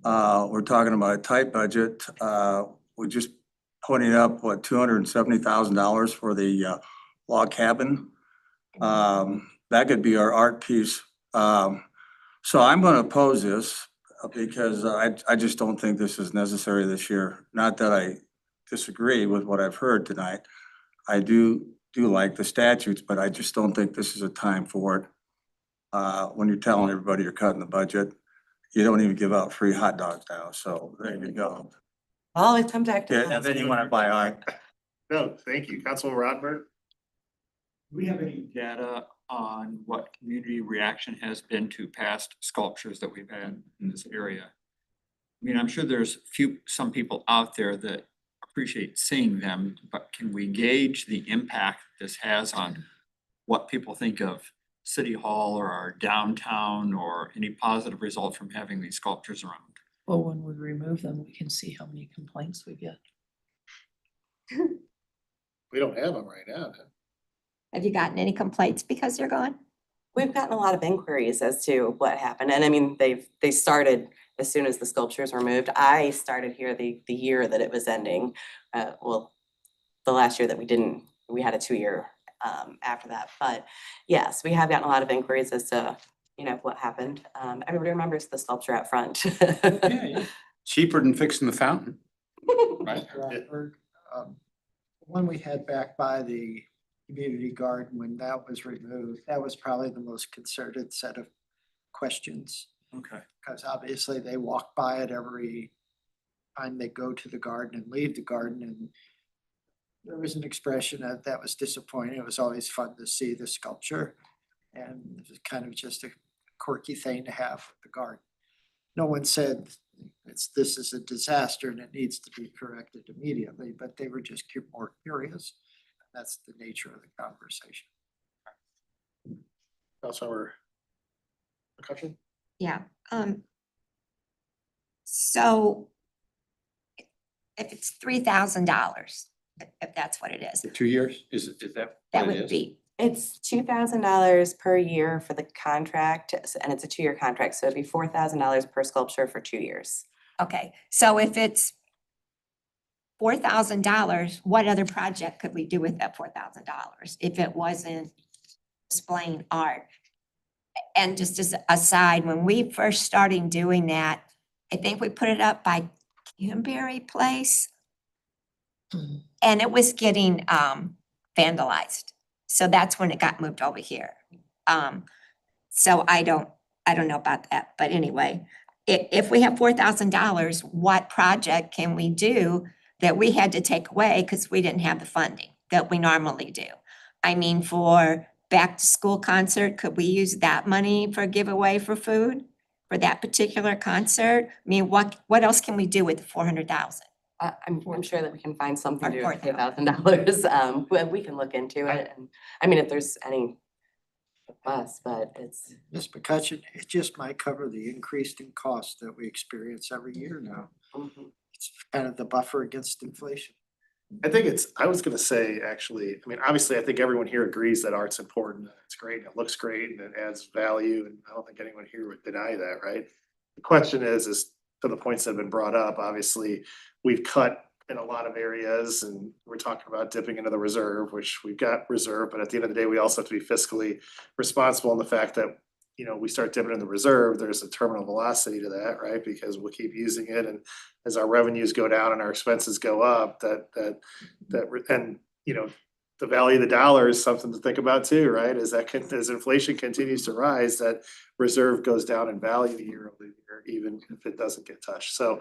[SPEAKER 7] We're talking about a tight budget. We just putting up, what, $270,000 for the log cabin. That could be our art piece. So I'm gonna oppose this because I just don't think this is necessary this year. Not that I disagree with what I've heard tonight. I do like the statutes, but I just don't think this is a time for it. When you're telling everybody you're cutting the budget, you don't even give out free hot dogs now, so there you go.
[SPEAKER 1] Always come back to
[SPEAKER 7] Yeah, and
[SPEAKER 1] that.
[SPEAKER 7] then you wanna buy art.
[SPEAKER 2] No, thank you. Councilmember Rodberg?
[SPEAKER 4] Do we have any data on what community reaction has been to past sculptures that we've had in this area? I mean, I'm sure there's some people out there that appreciate seeing them, but can we gauge the impact this has on what people think of City Hall or our downtown, or any positive result from having these sculptures around?
[SPEAKER 10] Well, when we remove them, we can see how many complaints we get.
[SPEAKER 2] We don't have them right now.
[SPEAKER 3] Have you gotten any complaints because they're gone?
[SPEAKER 1] We've gotten a lot of inquiries as to what happened. And I mean, they started as soon as the sculptures were moved. I started here the year that it was ending. Well, the last year that we had a 2-year after that. But yes, we have gotten a lot of inquiries as to, you know, what happened. Everybody remembers the sculpture out front.
[SPEAKER 9] Yeah. Cheaper than fixing the fountain. Right.
[SPEAKER 6] Mr. Rothberg, One we had back by the community garden, when that was removed, that was probably the most concerted set of questions.
[SPEAKER 2] Okay.
[SPEAKER 6] Because obviously they walk by it every time they go to the garden and leave the garden, and there was an expression that was disappointing. It was always fun to see the sculpture. And it was kind of just a quirky thing to have at the garden. No one said this is a disaster and it needs to be corrected immediately, but they were just more curious. That's the nature of the conversation.
[SPEAKER 2] Councilmember McCutcheon?
[SPEAKER 3] Yeah, so if it's $3,000, if that's what it is,
[SPEAKER 9] For 2 years, is that
[SPEAKER 3] that
[SPEAKER 9] what it
[SPEAKER 3] would
[SPEAKER 9] is?
[SPEAKER 3] be,
[SPEAKER 1] It's $2,000 per year for the contract, and it's a 2-year contract, so it'd be $4,000 per sculpture for 2 years.
[SPEAKER 3] okay, so if it's $4,000, what other project could we do with that $4,000 if it wasn't displaying art? And just as a side, when we first started doing that, I think we put it up by Kimberry Place.
[SPEAKER 10] Mhm.
[SPEAKER 3] And it was getting vandalized. So that's when it got moved over here. So I don't know about that, but anyway, if we have $4,000, what project can we do that we had to take away because we didn't have the funding that we normally do? I mean, for back to school concert, could we use that money for giveaway for food for that particular concert? I mean, what else can we do with the 400,000?
[SPEAKER 1] I'm sure that we can find something to do
[SPEAKER 3] Or
[SPEAKER 1] with $4,000. But we can look into it. And I mean, if there's any requests, but it's,
[SPEAKER 6] Ms. McCutcheon, it just might cover the increase in cost that we experience every year now.
[SPEAKER 1] mhm.
[SPEAKER 6] It's kind of the buffer against inflation.
[SPEAKER 2] I think I was gonna say, actually, I mean, obviously, I think everyone here agrees that art's important, and it's great, and it looks great, and it adds value, and I don't think anyone here would deny that, right? The question is to the points that have been brought up, obviously, we've cut in a lot of areas, and we're talking about dipping into the reserve, which we've got reserve, but at the end of the day, we also have to be fiscally responsible in the fact that, you know, we start dipping in the reserve, there's a terminal velocity to that, right? Because we'll keep using it, and as our revenues go down and our expenses go up, and, you know, the value of the dollar is something to think about too, right? As inflation continues to rise, that reserve goes down in value year over year, even if it doesn't get touched. So,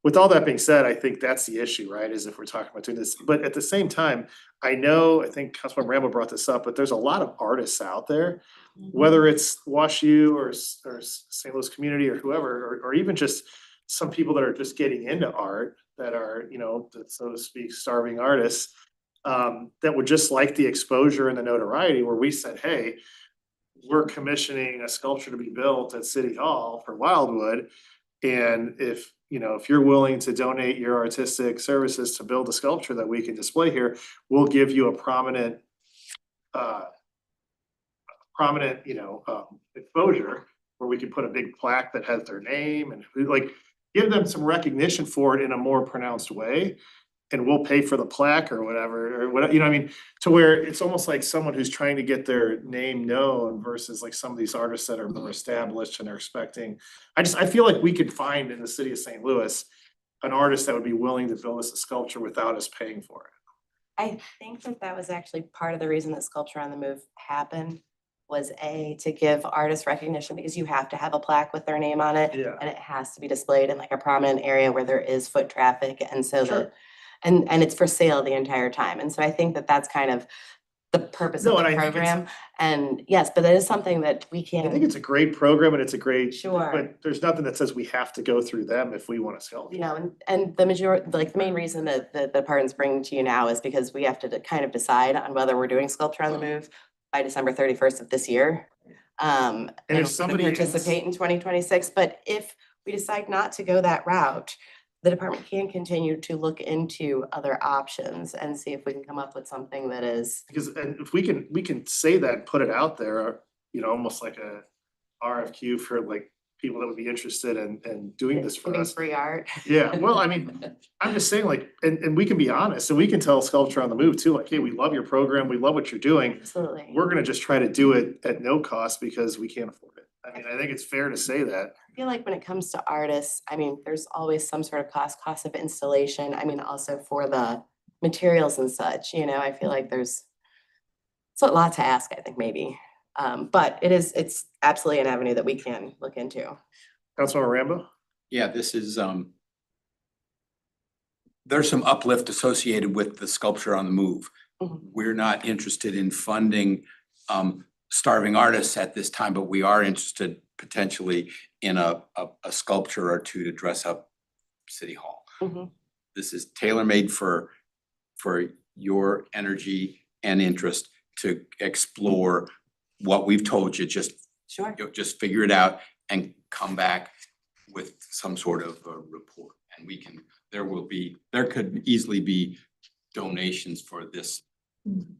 [SPEAKER 2] with all that being said, I think that's the issue, right? Is if we're talking about doing this, but at the same time, I think Councilmember Rambo brought this up, but there's a lot of artists out there, whether it's WashU or St. Louis Community or whoever, or even just some people that are just getting into art that are, you know, so to speak, starving artists, that would just like the exposure and the notoriety where we said, hey, we're commissioning a sculpture to be built at City Hall for Wildwood. And if you're willing to donate your artistic services to build a sculpture that we can display here, we'll give you a prominent, exposure where we can put a big plaque that has their name and like give them some recognition for it in a more pronounced way. And we'll pay for the plaque or whatever, I mean, to where it's almost like someone who's trying to get their name known versus like some of these artists that are more established and are expecting. I feel like we could find in the city of St. Louis an artist that would be willing to build us a sculpture without us paying for it.
[SPEAKER 1] I think that was actually part of the reason that Sculpture on the Move happened, was to give artists recognition, because you have to have a plaque with their name on it.
[SPEAKER 2] Yeah.
[SPEAKER 1] And it has to be displayed in like a prominent area where there is foot traffic, and so
[SPEAKER 2] Sure.
[SPEAKER 1] that, and it's for sale the entire time. And so I think that that's kind of the purpose
[SPEAKER 2] No,
[SPEAKER 1] of
[SPEAKER 2] and
[SPEAKER 1] the
[SPEAKER 2] I think it's-
[SPEAKER 1] program. And yes, but that is something that we
[SPEAKER 2] I
[SPEAKER 1] can.
[SPEAKER 2] think it's a great program and it's a great.
[SPEAKER 1] Sure.
[SPEAKER 2] But there's nothing that says we have to go through them if we want to sculpture.
[SPEAKER 1] You know, and the the main reason that the department's bringing to you now is because we have to kind of decide on whether we're doing Sculpture on the Move by December 31st of this year. And
[SPEAKER 2] if
[SPEAKER 1] we're gonna
[SPEAKER 2] somebody
[SPEAKER 1] participate in 2026, but if we decide not to go that route, the department can continue to look into other options and see if we can come up with something that is.
[SPEAKER 2] Because, and if we can say that, and put it out there, almost like a RFQ for like people that would be interested in doing this for
[SPEAKER 1] Giving
[SPEAKER 2] us.
[SPEAKER 1] free art.
[SPEAKER 2] Yeah, well, I mean, I'm just saying like, and we can be honest, and we can tell Sculpture on the Move too, like, hey, we love your program, we love what you're doing.
[SPEAKER 1] Absolutely.
[SPEAKER 2] We're gonna just try to do it at no cost because we can't afford it. I mean, I think it's fair to say that.
[SPEAKER 1] I feel like when it comes to artists, I mean, there's always some sort of cost of installation. I mean, also for the materials and such, you know, I feel like it's a lot to ask, I think, maybe. But it's absolutely an avenue that we can look into.
[SPEAKER 2] Councilmember Rambo?
[SPEAKER 9] Yeah, this is, there's some uplift associated with the Sculpture on the Move.
[SPEAKER 1] Mhm.
[SPEAKER 9] We're not interested in funding starving artists at this time, but we are interested potentially in a sculpture or two to dress up City Hall.
[SPEAKER 1] Mhm.
[SPEAKER 9] This is tailor-made for your energy and interest to explore what we've told you.
[SPEAKER 1] Sure.
[SPEAKER 9] Just figure it out and come back with some sort of a report. And there could easily be donations for this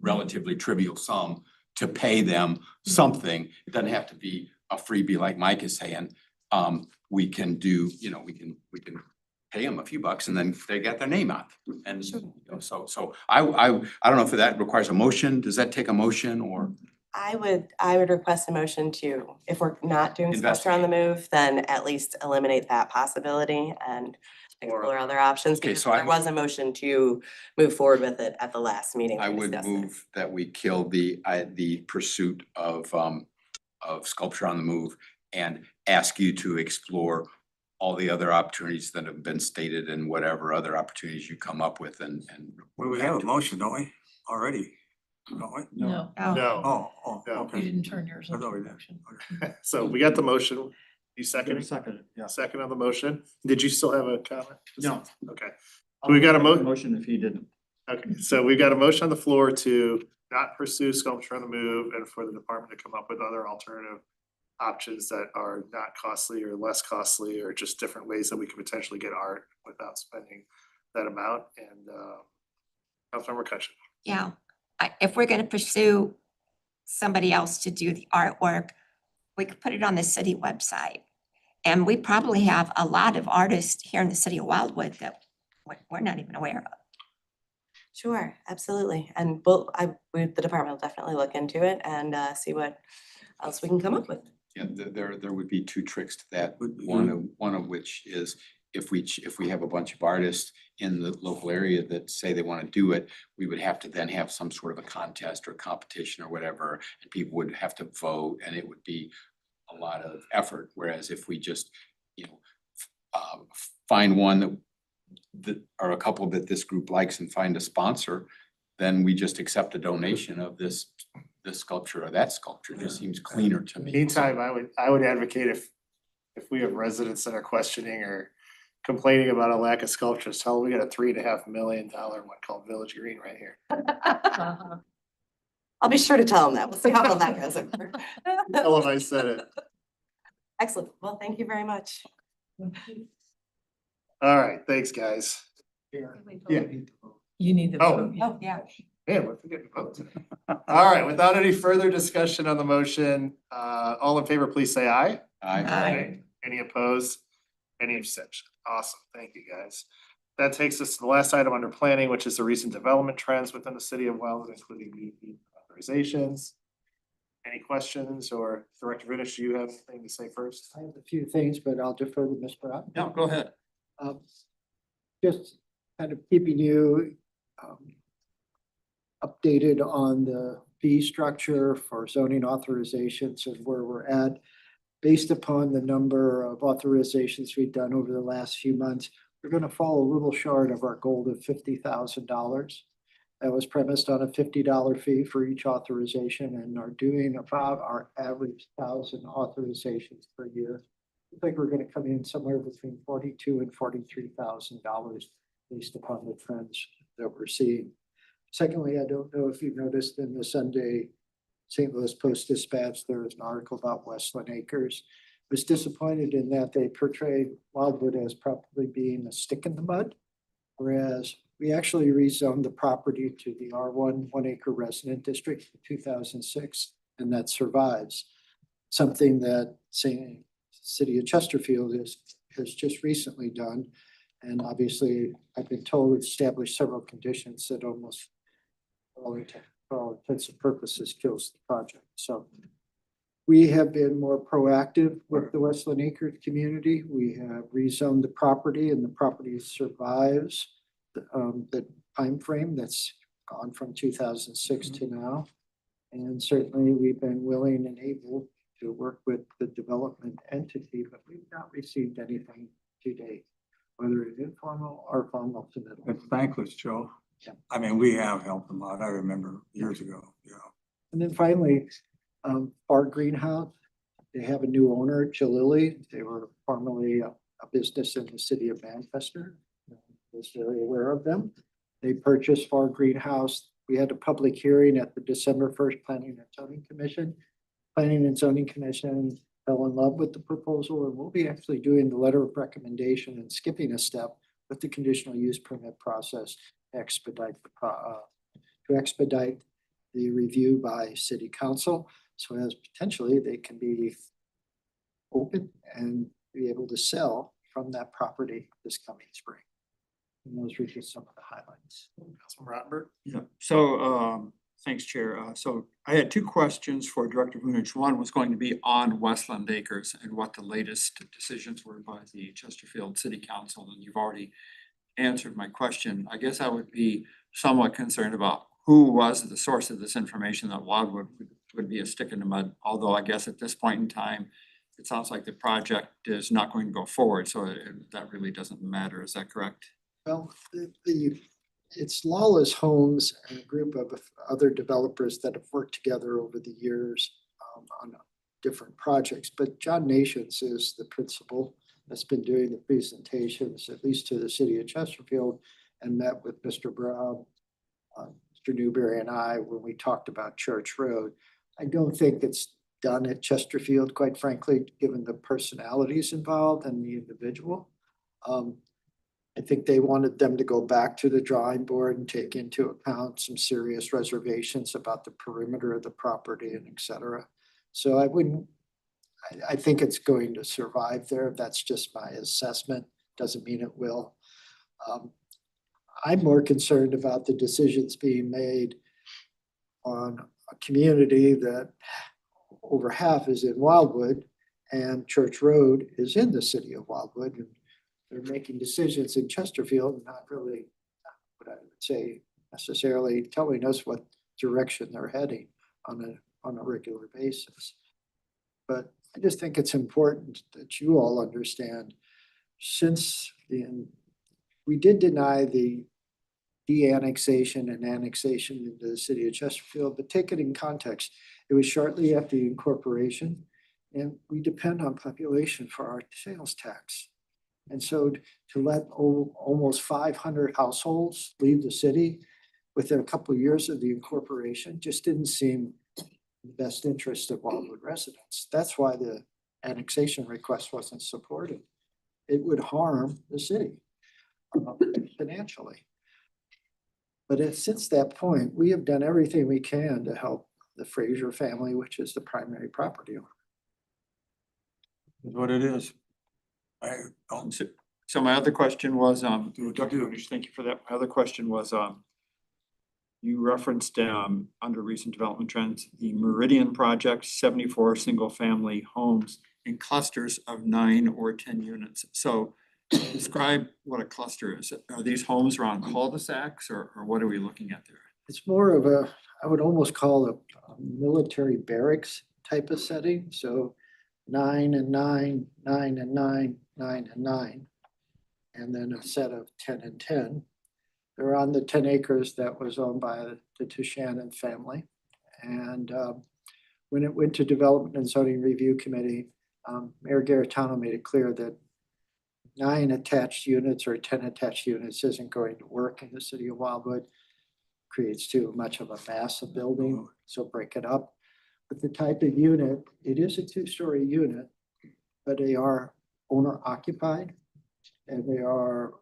[SPEAKER 9] relatively trivial sum to pay them something. It doesn't have to be a freebie like Mike is saying. We can do, we can pay them a few bucks and then they got their name out. And so I don't know if that requires a motion. Does that take a motion or?
[SPEAKER 1] I would request a motion to, if we're not doing Sculpture on the Move, then at least eliminate that possibility and explore other options.
[SPEAKER 9] Okay,
[SPEAKER 1] Because
[SPEAKER 9] so
[SPEAKER 1] there was a motion to move forward with it at the last meeting.
[SPEAKER 9] I
[SPEAKER 1] we
[SPEAKER 9] would
[SPEAKER 1] discussed it.
[SPEAKER 9] move that we kill the pursuit of Sculpture on the Move and ask you to explore all the other opportunities that have been stated and whatever other opportunities you come up with and.
[SPEAKER 7] Well, we have a motion, don't we, already? Don't we?
[SPEAKER 10] No,
[SPEAKER 2] No.
[SPEAKER 7] Oh,
[SPEAKER 2] No.
[SPEAKER 10] you
[SPEAKER 7] okay.
[SPEAKER 10] didn't turn yours
[SPEAKER 7] I
[SPEAKER 10] into
[SPEAKER 7] thought
[SPEAKER 10] a
[SPEAKER 7] we did.
[SPEAKER 10] motion.
[SPEAKER 2] So we got the motion. You second?
[SPEAKER 8] Second, yeah.
[SPEAKER 2] Second on the motion. Did you still have a comment?
[SPEAKER 8] No.
[SPEAKER 2] Okay. So we got a
[SPEAKER 4] Motion if he didn't.
[SPEAKER 2] Okay, so we've got a motion on the floor to not pursue Sculpture on the Move and for the department to come up with other alternative options that are not costly or less costly or just different ways that we could potentially get art without spending that amount. And Councilmember Cutchin.
[SPEAKER 3] Yeah, if we're gonna pursue somebody else to do the artwork, we could put it on the city website. And we probably have a lot of artists here in the city of Wildwood that we're not even aware of.
[SPEAKER 1] Sure, absolutely. And the department will definitely look into it and see what else we can come up with.
[SPEAKER 9] Yeah, there would be two tricks to that. One of which is if we have a bunch of artists in the local area that say they want to do it, we would have to then have some sort of a contest or competition or whatever, and people would have to vote, and it would be a lot of effort. Whereas if we just, find one that or a couple that this group likes and find a sponsor, then we just accept a donation of this sculpture or that sculpture. It just seems cleaner to me.
[SPEAKER 2] Meantime, I would advocate if we have residents that are questioning or complaining about a lack of sculptures, tell them we got a $3.5 million one called Village Green right here.
[SPEAKER 10] Uh-huh.
[SPEAKER 1] I'll be sure to tell them that. We'll see how well that goes over.
[SPEAKER 2] Tell them I said it.
[SPEAKER 1] Excellent. Well, thank you very much.
[SPEAKER 2] All right, thanks, guys. Yeah.
[SPEAKER 10] You need the
[SPEAKER 2] Oh.
[SPEAKER 10] vote.
[SPEAKER 1] Oh, yeah.
[SPEAKER 2] Man, we're forgetting votes. All right, without any further discussion on the motion, all in favor, please say aye.
[SPEAKER 3] Aye.
[SPEAKER 2] Any opposed? Any abstention? Awesome, thank you, guys. That takes us to the last item under planning, which is the recent development trends within the city of Wildwood, including the authorizations. Any questions, or Director Vidish, do you have anything to say first?
[SPEAKER 6] I have a few things, but I'll defer to Ms. Brown.
[SPEAKER 8] No, go ahead.
[SPEAKER 6] Just kind of keeping you updated on the fee structure for zoning authorizations and where we're at. Based upon the number of authorizations we've done over the last few months, we're going to fall a little short of our goal of $50,000. That was premised on a $50 fee for each authorization and are doing about our average 1,000 authorizations per year. I think we're going to come in somewhere between $42,000 and $43,000 based upon the trends that we're seeing. Secondly, I don't know if you noticed in the Sunday St. Louis Post-Dispatch, there was an article about Westland Acres. I was disappointed in that they portrayed Wildwood as probably being a stick in the mud, whereas we actually rezoned the property to the R1 1-acre resident district in 2006, and that survives. Something that City of Chesterfield has just recently done. And obviously, I've been told it's established several conditions that almost for all intents and purposes kills the project. So we have been more proactive with the Westland Acres community. We have rezoned the property and the property survives the timeframe that's gone from 2006 to now. And certainly we've been willing and able to work with the development entity, but we've not received anything to date, whether it's informal or formal submittal.
[SPEAKER 7] It's thankless, Joe.
[SPEAKER 6] Yeah.
[SPEAKER 7] I mean, we have helped them out. I remember years ago,
[SPEAKER 6] And then finally, Bard Greenhouse, they have a new owner, Jalili. They were formerly a business in the city of Manchester. I was very aware of them. They purchased Bard Greenhouse. We had a public hearing at the December 1st Planning and Zoning Commission. Planning and Zoning Commission fell in love with the proposal, and we'll be actually doing the letter of recommendation and skipping a step with the conditional use permit process to expedite the review by city council, so as potentially they can be open and be able to sell from that property this coming spring. And those are just some of the highlights.
[SPEAKER 2] Councilman Rattenberg?
[SPEAKER 4] Yeah, so, thanks, Chair. So I had two questions for Director Vunich. One was going to be on Westland Acres and what the latest decisions were by the Chesterfield City Council, and you've already answered my question. I guess I would be somewhat concerned about who was the source of this information that Wildwood would be a stick in the mud, although I guess at this point in time, it sounds like the project is not going to go forward, so that really doesn't matter. Is that correct?
[SPEAKER 6] Well, it's Lawless Homes and a group of other developers that have worked together over the years on different projects. But John Nations is the principal that's been doing the presentations, at least to the city of Chesterfield, and met with Mr. Brown, Mr. Newberry and I when we talked about Church Road. I don't think it's done at Chesterfield, quite frankly, given the personalities involved and the individual. I think they wanted them to go back to the drawing board and take into account some serious reservations about the perimeter of the property and et cetera. So I think it's going to survive there. That's just my assessment. Doesn't mean it will. I'm more concerned about the decisions being made on a community that over half is in Wildwood and Church Road is in the city of Wildwood. And they're making decisions in Chesterfield, not really what I would say necessarily telling us what direction they're heading on a regular basis. But I just think it's important that you all understand, since we did deny the de-annexation and annexation into the city of Chesterfield, but take it in context. It was shortly after the incorporation, and we depend on population for our sales tax. And so to let almost 500 households leave the city within a couple of years of the incorporation just didn't seem in the best interest of Wildwood residents. That's why the annexation request wasn't supported. It would harm the city financially. But since that point, we have done everything we can to help the Fraser family, which is the primary property owner.
[SPEAKER 7] Is what it is.
[SPEAKER 4] So my other question was, Dr. Vunich, thank you for that. My other question was, you referenced under recent development trends, the Meridian project, 74 single-family homes in clusters of 9 or 10 units. So describe what a cluster is. Are these homes around cul-de-sacs or what are we looking at there?
[SPEAKER 6] It's more of a, I would almost call it a military barracks type of setting. So 9 and 9, 9 and 9, 9 and 9, and then a set of 10 and 10. They're on the 10 acres that was owned by the Tushanen family. And when it went to Development and Zoning Review Committee, Mayor Garitano made it clear that 9 attached units or 10 attached units isn't going to work in the city of Wildwood. Creates too much of a mass of building, so break it up. But the type of unit, it is a 2-story unit, but they are owner occupied, and they are,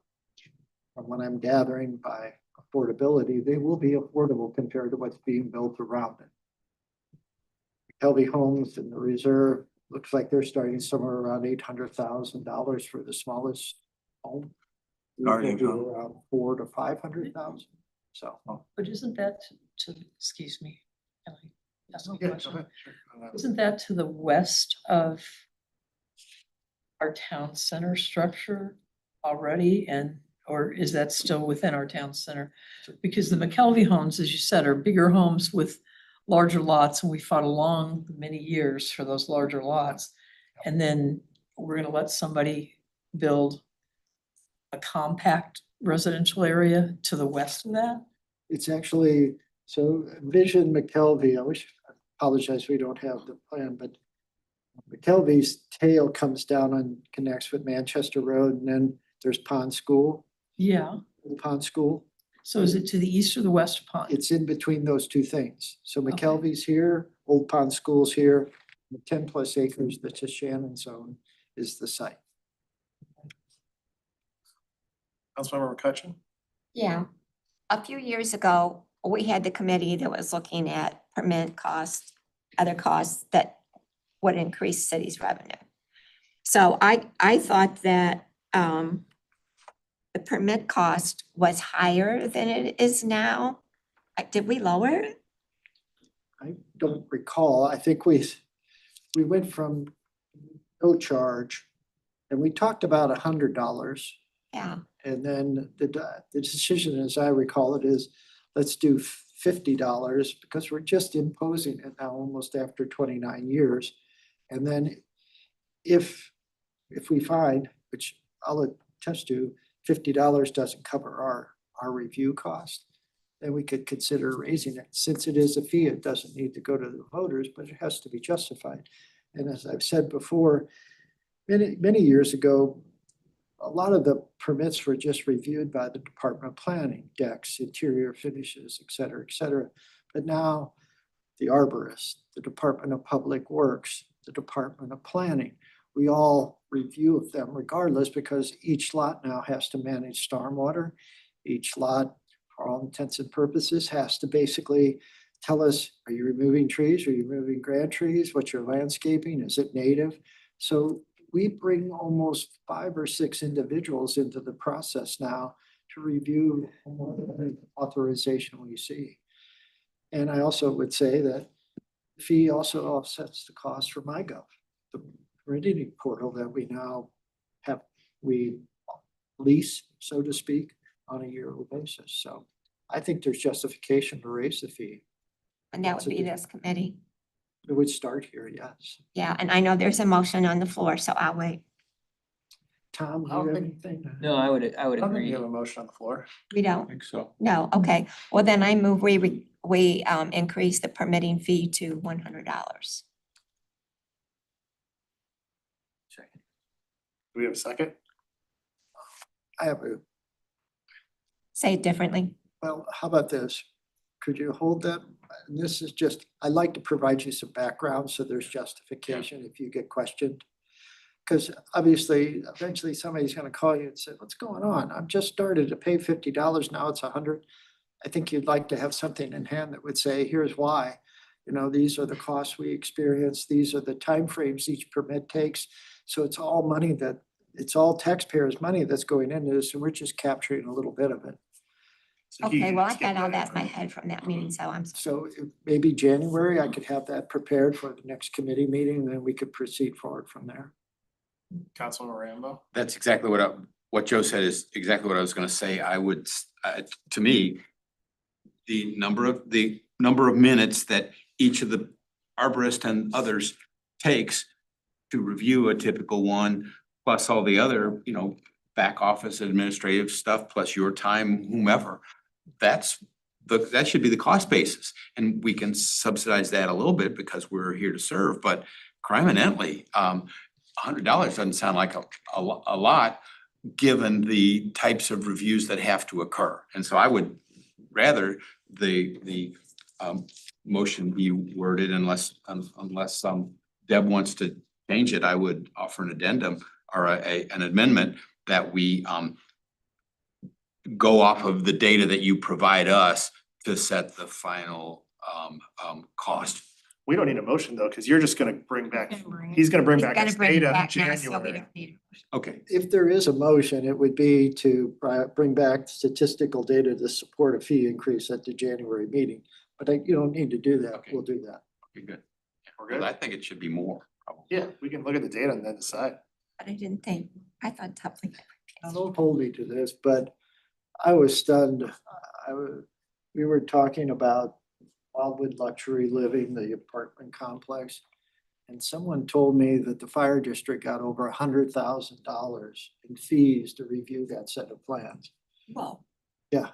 [SPEAKER 6] from what I'm gathering by affordability, they will be affordable compared to what's being built around it. Kelby Homes in the reserve, looks like they're starting somewhere around $800,000 for the smallest home.
[SPEAKER 7] Starting
[SPEAKER 6] Around $400,000 to $500,000. So.
[SPEAKER 10] But isn't that excuse me, can I ask a
[SPEAKER 2] Yeah, go
[SPEAKER 10] question?
[SPEAKER 2] ahead. Sure.
[SPEAKER 10] Isn't that to the west of our town center structure already? And or is that still within our town center? Because the McKelvey homes, as you said, are bigger homes with larger lots, and we fought along many years for those larger lots. And then we're gonna let somebody build a compact residential area to the west of that?
[SPEAKER 6] It's actually, so Vision McKelvey, I apologize, we don't have the plan, but McKelvey's tail comes down and connects with Manchester Road, and then there's Pond School,
[SPEAKER 10] Yeah,
[SPEAKER 6] the Pond School.
[SPEAKER 10] so is it to the east or the west of Pond?
[SPEAKER 6] It's in between those two things. So
[SPEAKER 10] Okay.
[SPEAKER 6] McKelvey's here, Old Pond School's here, the 10+ acres that's a Shannon zone is the site.
[SPEAKER 2] Councilmember McCutcheon?
[SPEAKER 3] Yeah, a few years ago, we had the committee that was looking at permit costs, other costs that would increase city's revenue. So I thought that the permit cost was higher than it is now. Did we lower it?
[SPEAKER 6] I don't recall. I think we went from no charge and we talked about $100.
[SPEAKER 3] Yeah,
[SPEAKER 6] And then the decision, as I recall it, is let's do $50 because we're just imposing it now almost after 29 years. And then if we find, which I'll attest to, $50 doesn't cover our review cost, then we could consider raising it. Since it is a fee, it doesn't need to go to the voters, but it has to be justified. And as I've said before, many years ago, a lot of the permits were just reviewed by the Department of Planning, decks, interior finishes, et cetera. But now the arborist, the Department of Public Works, the Department of Planning, we all review them regardless because each lot now has to manage stormwater. Each lot, for all intents and purposes, has to basically tell us, are you removing trees? Are you removing grand trees? What's your landscaping? Is it native? So we bring almost 5 or 6 individuals into the process now to review authorization we see. And I also would say that the fee also offsets the cost for MyGov, the Meridian portal that we now have, we lease, so to speak, on a yearly basis. So I think there's justification to raise the fee.
[SPEAKER 3] and that would be this committee.
[SPEAKER 6] It would start here, yes.
[SPEAKER 3] Yeah, and I know there's a motion on the floor, so I'll wait.
[SPEAKER 6] Tom, do you have anything?
[SPEAKER 5] No, I would
[SPEAKER 2] I don't think
[SPEAKER 5] agree.
[SPEAKER 2] you have a motion on the floor.
[SPEAKER 3] We
[SPEAKER 9] I
[SPEAKER 3] don't?
[SPEAKER 9] think so.
[SPEAKER 3] No, okay. Well, then I move we increase the permitting fee to $100.
[SPEAKER 2] Do we have a second?
[SPEAKER 6] I have a,
[SPEAKER 3] Say it differently.
[SPEAKER 6] well, how about this? Could you hold that? And this is just, I'd like to provide you some background so there's justification if you get questioned. Because obviously, eventually somebody's gonna call you and say, what's going on? I've just started to pay $50, now it's $100. I think you'd like to have something in hand that would say, here's why. You know, these are the costs we experience, these are the timeframes each permit takes. So it's all money it's all taxpayers' money that's going into this, and we're just capturing a little bit of it.
[SPEAKER 2] So he
[SPEAKER 3] Okay,
[SPEAKER 2] can
[SPEAKER 3] well, I
[SPEAKER 2] just get
[SPEAKER 3] had all
[SPEAKER 2] that
[SPEAKER 3] that in my
[SPEAKER 2] information.
[SPEAKER 3] head from that meeting, so I'm,
[SPEAKER 6] So maybe January, I could have that prepared for the next committee meeting, and then we could proceed forward from there.
[SPEAKER 2] Councilmember Rambo?
[SPEAKER 9] That's exactly what Joe said is exactly what I was gonna say. I would, to me, the number of minutes that each of the arborist and others takes to review a typical one, plus all the other, back office administrative stuff, plus your time, whomever. that should be the cost basis. And we can subsidize that a little bit because we're here to serve, but crime eminently, $100 doesn't sound like a lot, given the types of reviews that have to occur. And so I would rather the motion be worded unless Deb wants to change it, I would offer an addendum or an amendment that we go off of the data that you provide us to set the final cost.
[SPEAKER 2] We don't need a motion though, because you're just gonna bring back, he's gonna bring back his
[SPEAKER 3] bring it
[SPEAKER 2] data in
[SPEAKER 3] back now, so we
[SPEAKER 2] January.
[SPEAKER 3] don't need it.
[SPEAKER 9] Okay,
[SPEAKER 6] If there is a motion, it would be to bring back statistical data to support a fee increase at the January meeting. But you don't need to do that.
[SPEAKER 9] Okay.
[SPEAKER 6] We'll do that.
[SPEAKER 9] okay, good.
[SPEAKER 2] We're
[SPEAKER 9] Well,
[SPEAKER 2] good?
[SPEAKER 9] I think it should be more, probably.
[SPEAKER 2] Yeah, we can look at the data and then decide.
[SPEAKER 3] But I didn't think, I thought something.
[SPEAKER 6] Now, don't hold me to this, but I was stunned. We were talking about Wildwood Luxury Living, the apartment complex. And someone told me that the fire district got over $100,000 in fees to review that set of plans.
[SPEAKER 3] Well,
[SPEAKER 6] Yeah,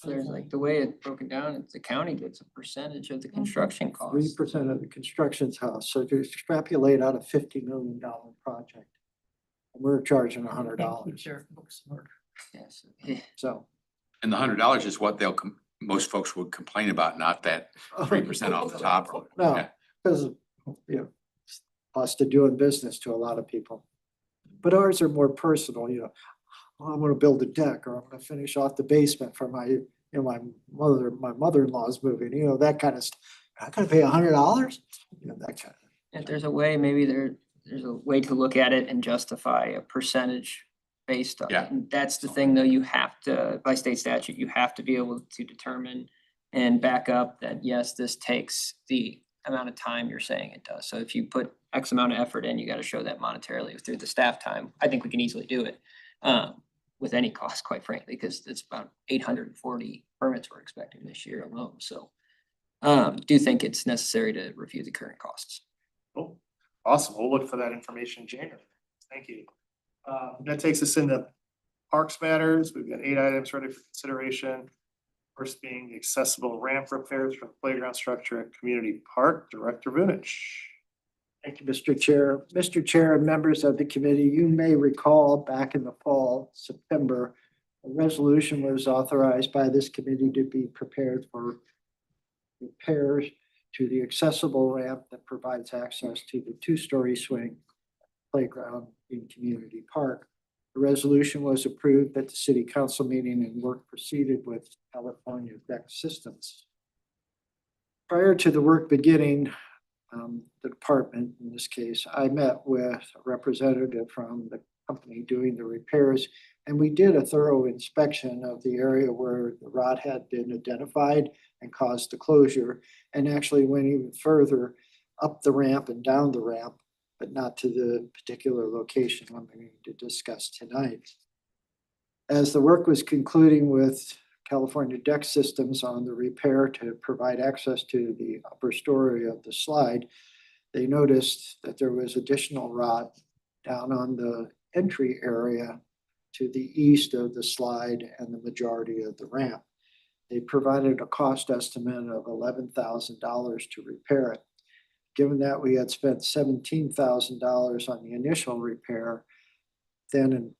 [SPEAKER 5] There's like the way it's broken down, it's the county gets a percentage of the construction costs.
[SPEAKER 6] 3% of the construction's house. So to extrapolate out a $50 million project, we're charging $100.
[SPEAKER 10] Their books in order.
[SPEAKER 5] Yes.
[SPEAKER 6] So.
[SPEAKER 9] And the $100 is what most folks would complain about, not that 3% off the top.
[SPEAKER 6] No,
[SPEAKER 9] Yeah.
[SPEAKER 6] because, cost of doing business to a lot of people. But ours are more personal, "Oh, I'm gonna build a deck, or I'm gonna finish off the basement for my, my mother-in-law's moving, that kind of stuff. I'm gonna pay $100? That kind of.
[SPEAKER 5] If there's a way, maybe there's a way to look at it and justify a percentage based on.
[SPEAKER 9] Yeah.
[SPEAKER 5] And that's the thing, though, you have to, by state statute, you have to be able to determine and back up that, yes, this takes the amount of time you're saying it does. So if you put X amount of effort in, you gotta show that monetarily through the staff time. I think we can easily do it with any cost, quite frankly, because it's about 840 permits we're expecting this year alone. So do think it's necessary to review the current costs.
[SPEAKER 2] Cool. Awesome. We'll look for that information in January. Thank you. That takes us into Parks Matters. We've got 8 items ready for consideration. First being the accessible ramp repairs for the playground structure at Community Park, Director Vunich.
[SPEAKER 6] Thank you, Mr. Chair. Mr. Chair and members of the committee, you may recall back in the fall, September, a resolution was authorized by this committee to be prepared for repairs to the accessible ramp that provides access to the 2-story swing playground in Community Park. The resolution was approved at the city council meeting and work proceeded with California Deck Systems. Prior to the work beginning, the department, in this case, I met with a representative from the company doing the repairs, and we did a thorough inspection of the area where the rot had been identified and caused the closure, and actually went even further up the ramp and down the ramp, but not to the particular location I'm going to discuss tonight. As the work was concluding with California Deck Systems on the repair to provide access to the upper story of the slide, they noticed that there was additional rot down on the entry area to the east of the slide and the majority of the ramp. They provided a cost estimate of $11,000 to repair it. Given that we had spent $17,000 on the initial repair, then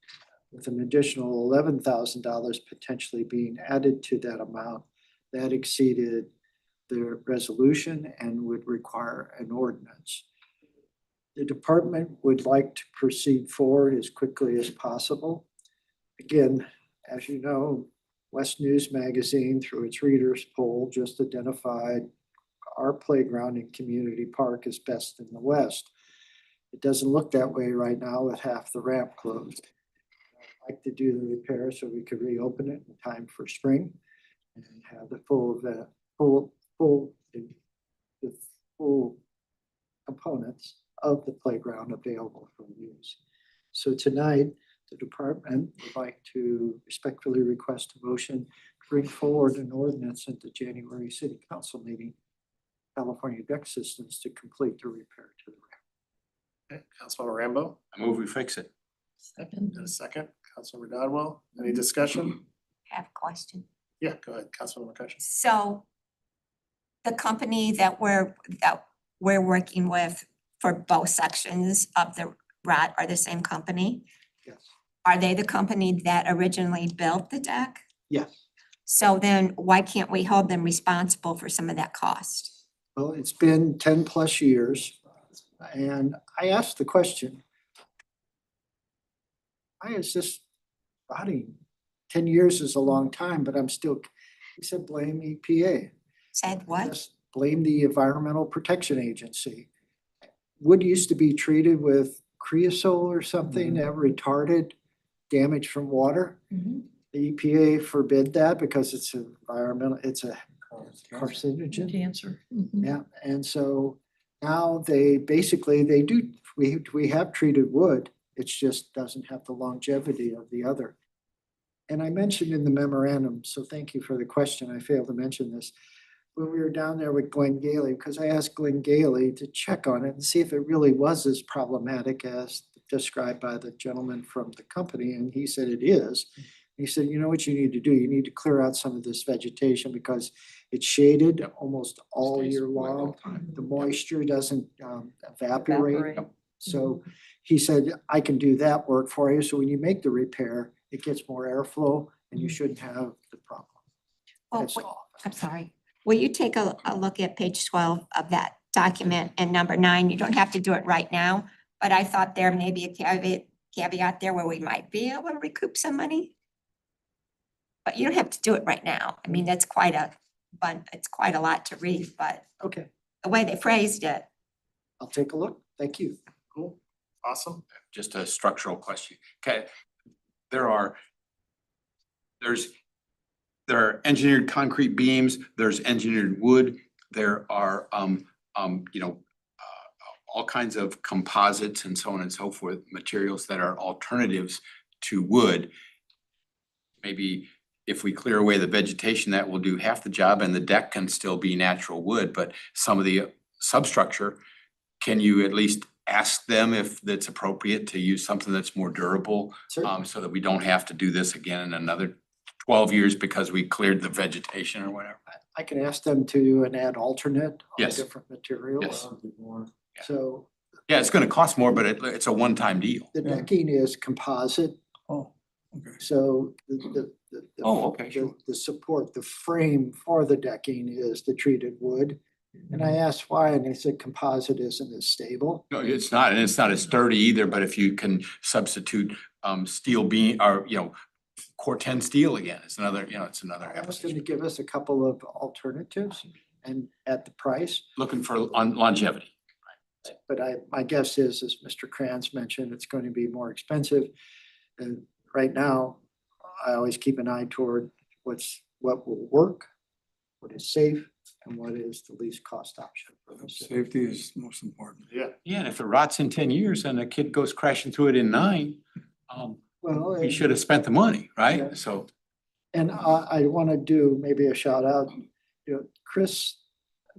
[SPEAKER 6] with an additional $11,000 potentially being added to that amount, that exceeded the resolution and would require an ordinance. The department would like to proceed forward as quickly as possible. Again, as you know, West News Magazine, through its readers poll, just identified our playground in Community Park as best in the West. It doesn't look that way right now with half the ramp closed. I'd like to do the repair so we could reopen it in time for spring and have the full components of the playground available for use. So tonight, the department would like to respectfully request a motion to bring forward an ordinance at the January City Council meeting, California Deck Systems, to complete the repair to the ramp.
[SPEAKER 2] Okay, Councilmember Rambo,
[SPEAKER 9] I move we fix it.
[SPEAKER 10] Second.
[SPEAKER 2] and a second. Councilmember Dodwell, any discussion?
[SPEAKER 3] I have a question.
[SPEAKER 2] Yeah, go ahead, Councilmember McCutcheon.
[SPEAKER 3] So the company that we're working with for both sections of the ROT are the same company?
[SPEAKER 6] Yes.
[SPEAKER 3] Are they the company that originally built the deck?
[SPEAKER 6] Yes.
[SPEAKER 3] So then why can't we hold them responsible for some of that cost?
[SPEAKER 6] Well, it's been 10 plus years. And I asked the question, why is this rotting? 10 years is a long time, but he said, blame EPA.
[SPEAKER 3] Said what?
[SPEAKER 6] Just blame the Environmental Protection Agency. Wood used to be treated with creosote or something that retarded damage from water. The EPA forbid that because it's environmental, it's a carcinogen.
[SPEAKER 10] Cancer.
[SPEAKER 6] Yeah, and so now we have treated wood. It just doesn't have the longevity of the other. And I mentioned in the memorandum, so thank you for the question. I failed to mention this. When we were down there with Glenn Gailey, because I asked Glenn Gailey to check on it and see if it really was as problematic as described by the gentleman from the company, and he said it is. He said, you know what you need to do? You need to clear out some of this vegetation because it's shaded almost all
[SPEAKER 9] Stays
[SPEAKER 6] year
[SPEAKER 9] wet all
[SPEAKER 6] long.
[SPEAKER 9] the time.
[SPEAKER 6] The moisture doesn't evaporate.
[SPEAKER 10] Evaporate.
[SPEAKER 6] So he said, I can do that work for you. So when you make the repair, it gets more airflow and you shouldn't have the problem.
[SPEAKER 3] Oh,
[SPEAKER 6] That's
[SPEAKER 3] wait,
[SPEAKER 6] all.
[SPEAKER 3] I'm sorry. Will you take a look at page 12 of that document and number 9? You don't have to do it right now, but I thought there may be a caveat there where we might be able to recoup some money. But you don't have to do it right now. I mean, that's quite a, but it's quite a lot to read, but
[SPEAKER 6] Okay,
[SPEAKER 3] the way they phrased it.
[SPEAKER 6] I'll take a look. Thank you.
[SPEAKER 2] Cool. Awesome.
[SPEAKER 9] Just a structural question. Okay, there are engineered concrete beams, there's engineered wood, there are, all kinds of composites and so on and so forth, materials that are alternatives to wood. Maybe if we clear away the vegetation, that will do half the job and the deck can still be natural wood, but some of the substructure, can you at least ask them if it's appropriate to use something that's more durable?
[SPEAKER 6] Certainly.
[SPEAKER 9] So that we don't have to do this again in another 12 years because we cleared the vegetation or whatever?
[SPEAKER 6] I can ask them to add alternate on
[SPEAKER 9] Yes.
[SPEAKER 6] different materials.
[SPEAKER 9] Yes. Yeah.
[SPEAKER 6] So
[SPEAKER 9] Yeah, it's gonna cost more, but it's a one-time deal.
[SPEAKER 6] the decking is composite,
[SPEAKER 7] Oh, okay.
[SPEAKER 6] so the
[SPEAKER 9] Oh, okay, sure.
[SPEAKER 6] the support, the frame for the decking is the treated wood. And I asked why, and they said composite isn't as stable.
[SPEAKER 9] No, it's not, and it's not as sturdy either, but if you can substitute steel beam or, Corten steel again, it's another, it's another
[SPEAKER 6] I asked them to
[SPEAKER 9] application.
[SPEAKER 6] give us a couple of alternatives and at the price.
[SPEAKER 9] Looking for longevity.
[SPEAKER 6] But my guess is, as Mr. Kranz mentioned, it's going to be more expensive. And right now, I always keep an eye toward what will work, what is safe, and what is the least cost option for us.
[SPEAKER 7] Safety is most important.
[SPEAKER 2] Yeah.
[SPEAKER 9] Yeah, and if it rots in 10 years and a kid goes crashing through it in 9,
[SPEAKER 6] Well,
[SPEAKER 9] we should have spent the money,
[SPEAKER 6] Yeah.
[SPEAKER 9] right? So,
[SPEAKER 6] and I want to do maybe a shout out, Chris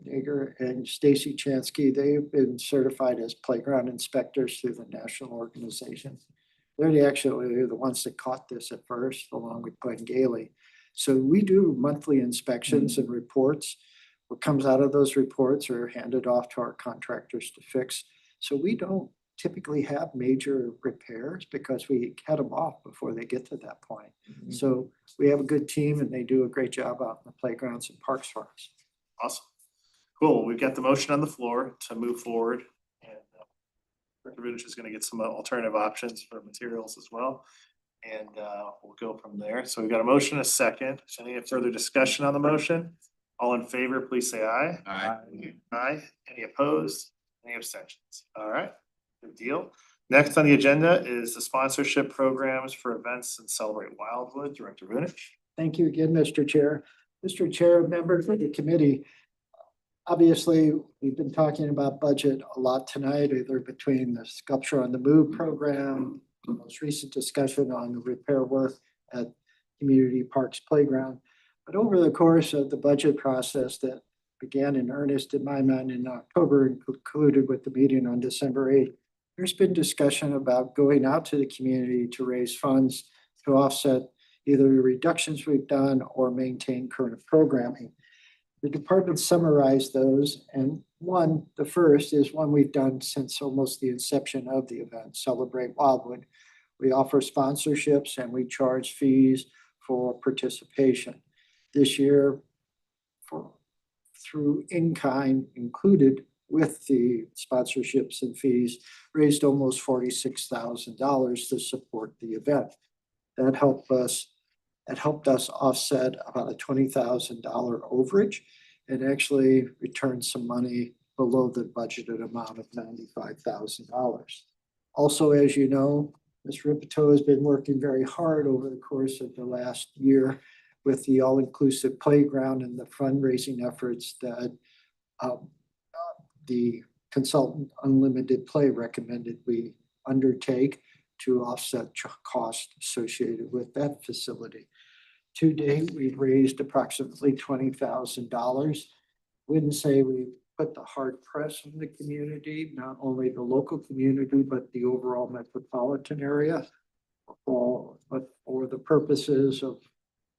[SPEAKER 6] Nager and Stacy Chansky, they've been certified as playground inspectors through the national organization. They're the ones that caught this at first, along with Glenn Gailey. So we do monthly inspections and reports. What comes out of those reports are handed off to our contractors to fix. So we don't typically have major repairs because we cut them off before they get to that point. So we have a good team and they do a great job out in the playgrounds and parks for us.
[SPEAKER 2] Awesome. Cool. We've got the motion on the floor to move forward. And Director Vudic is gonna get some alternative options for materials as well. And we'll go from there. So we've got a motion, a second. Is there any further discussion on the motion? All in favor, please say aye.
[SPEAKER 9] Aye.
[SPEAKER 2] Aye. Any opposed? Any abstentions? All right, good deal. Next on the agenda is the sponsorship programs for events and Celebrate Wildwood. Director Vudic.
[SPEAKER 6] Thank you again, Mr. Chair. Mr. Chair, members of the committee. Obviously, we've been talking about budget a lot tonight, either between the Sculpture on the Move program, the most recent discussion on the repair work at Community Parks Playground. But over the course of the budget process that began in earnest in my mind in October and concluded with the meeting on December 8th, there's been discussion about going out to the community to raise funds to offset either the reductions we've done or maintain current programming. The department summarized those, and the first is one we've done since almost the inception of the event, Celebrate Wildwood. We offer sponsorships and we charge fees for participation. This year, through in-kind included with the sponsorships and fees, raised almost $46,000 to support the event. That helped us offset about a $20,000 overage and actually return some money below the budgeted amount of $95,000. Also, as you know, Ms. Ripito has been working very hard over the course of the last year with the all-inclusive playground and the fundraising efforts that the consultant Unlimited Play recommended we undertake to offset cost associated with that facility. To date, we've raised approximately $20,000. Wouldn't say we put the hard press on the community, not only the local community, but the overall metropolitan area. But for the purposes of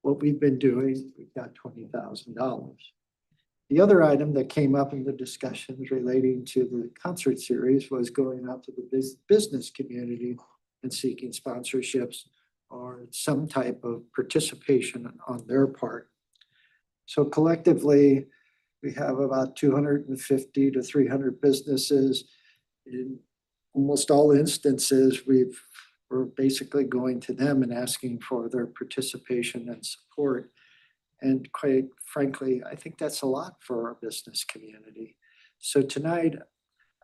[SPEAKER 6] what we've been doing, we've got $20,000. The other item that came up in the discussions relating to the concert series was going out to the business community and seeking sponsorships or some type of participation on their part. So collectively, we have about 250 to 300 businesses. In almost all instances, we're basically going to them and asking for their participation and support. And quite frankly, I think that's a lot for our business community. So tonight,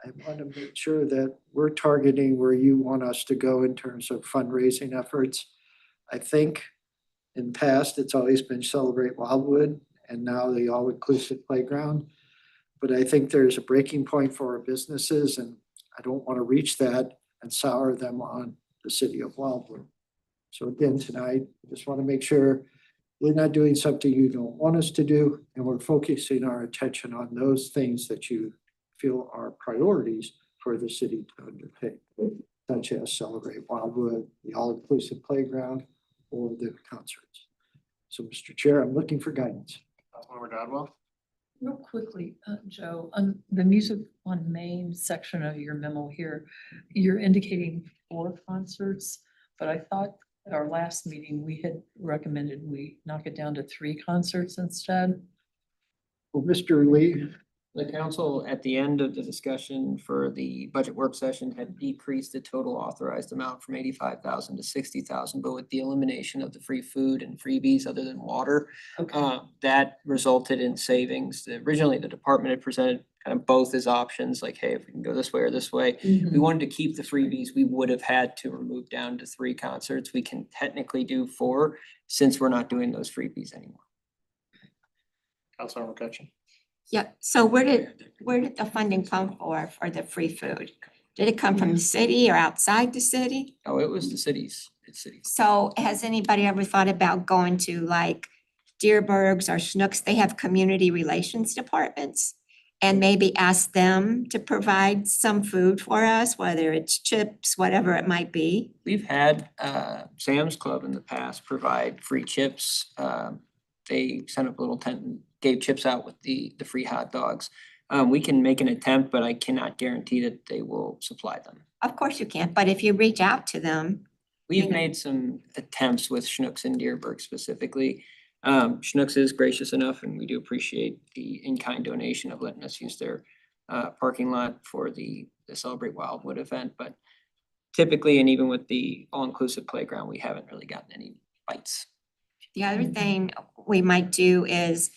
[SPEAKER 6] I want to make sure that we're targeting where you want us to go in terms of fundraising efforts. I think in the past, it's always been Celebrate Wildwood and now the all-inclusive playground. But I think there's a breaking point for our businesses, and I don't want to reach that and sour them on the city of Wildwood. So again, tonight, I just want to make sure we're not doing something you don't want us to do, and we're focusing our attention on those things that you feel are priorities for the city to undertake, such as Celebrate Wildwood, the all-inclusive playground, or the concerts. So, Mr. Chair, I'm looking for guidance.
[SPEAKER 2] Councilmember Dodwell?
[SPEAKER 10] Real quickly, Joe, on the Music on Main section of your memo here, you're indicating 4 concerts, but I thought at our last meeting, we had recommended we knock it down to 3 concerts instead.
[SPEAKER 6] Well, Mr. Lee,
[SPEAKER 5] The council at the end of the discussion for the budget work session had decreased the total authorized amount from 85,000 to 60,000, but with the elimination of the free food and freebies other than water, that resulted in savings. Originally, the department had presented kind of both as options, like, hey, if we can go this way or this way. We wanted to keep the freebies. We would have had to remove down to 3 concerts. We can technically do 4 since we're not doing those freebies anymore.
[SPEAKER 2] Councilmember McCutcheon?
[SPEAKER 3] Yeah, so where did the funding come for the free food? Did it come from the city or outside the city?
[SPEAKER 5] Oh, it was the cities. It's cities.
[SPEAKER 3] So has anybody ever thought about going to like Deerbergs or Schnucks? They have community relations departments. And maybe ask them to provide some food for us, whether it's chips, whatever it might be.
[SPEAKER 5] We've had Sam's Club in the past provide free chips. They sent up a little tent and gave chips out with the free hot dogs. We can make an attempt, but I cannot guarantee that they will supply them.
[SPEAKER 3] Of course you can't, but if you reach out to them.
[SPEAKER 5] We've made some attempts with Schnucks and Deerberg specifically. Schnucks is gracious enough, and we do appreciate the in-kind donation of letting us use their parking lot for the Celebrate Wildwood event. But typically, and even with the all-inclusive playground, we haven't really gotten any bites.
[SPEAKER 3] The other thing we might do is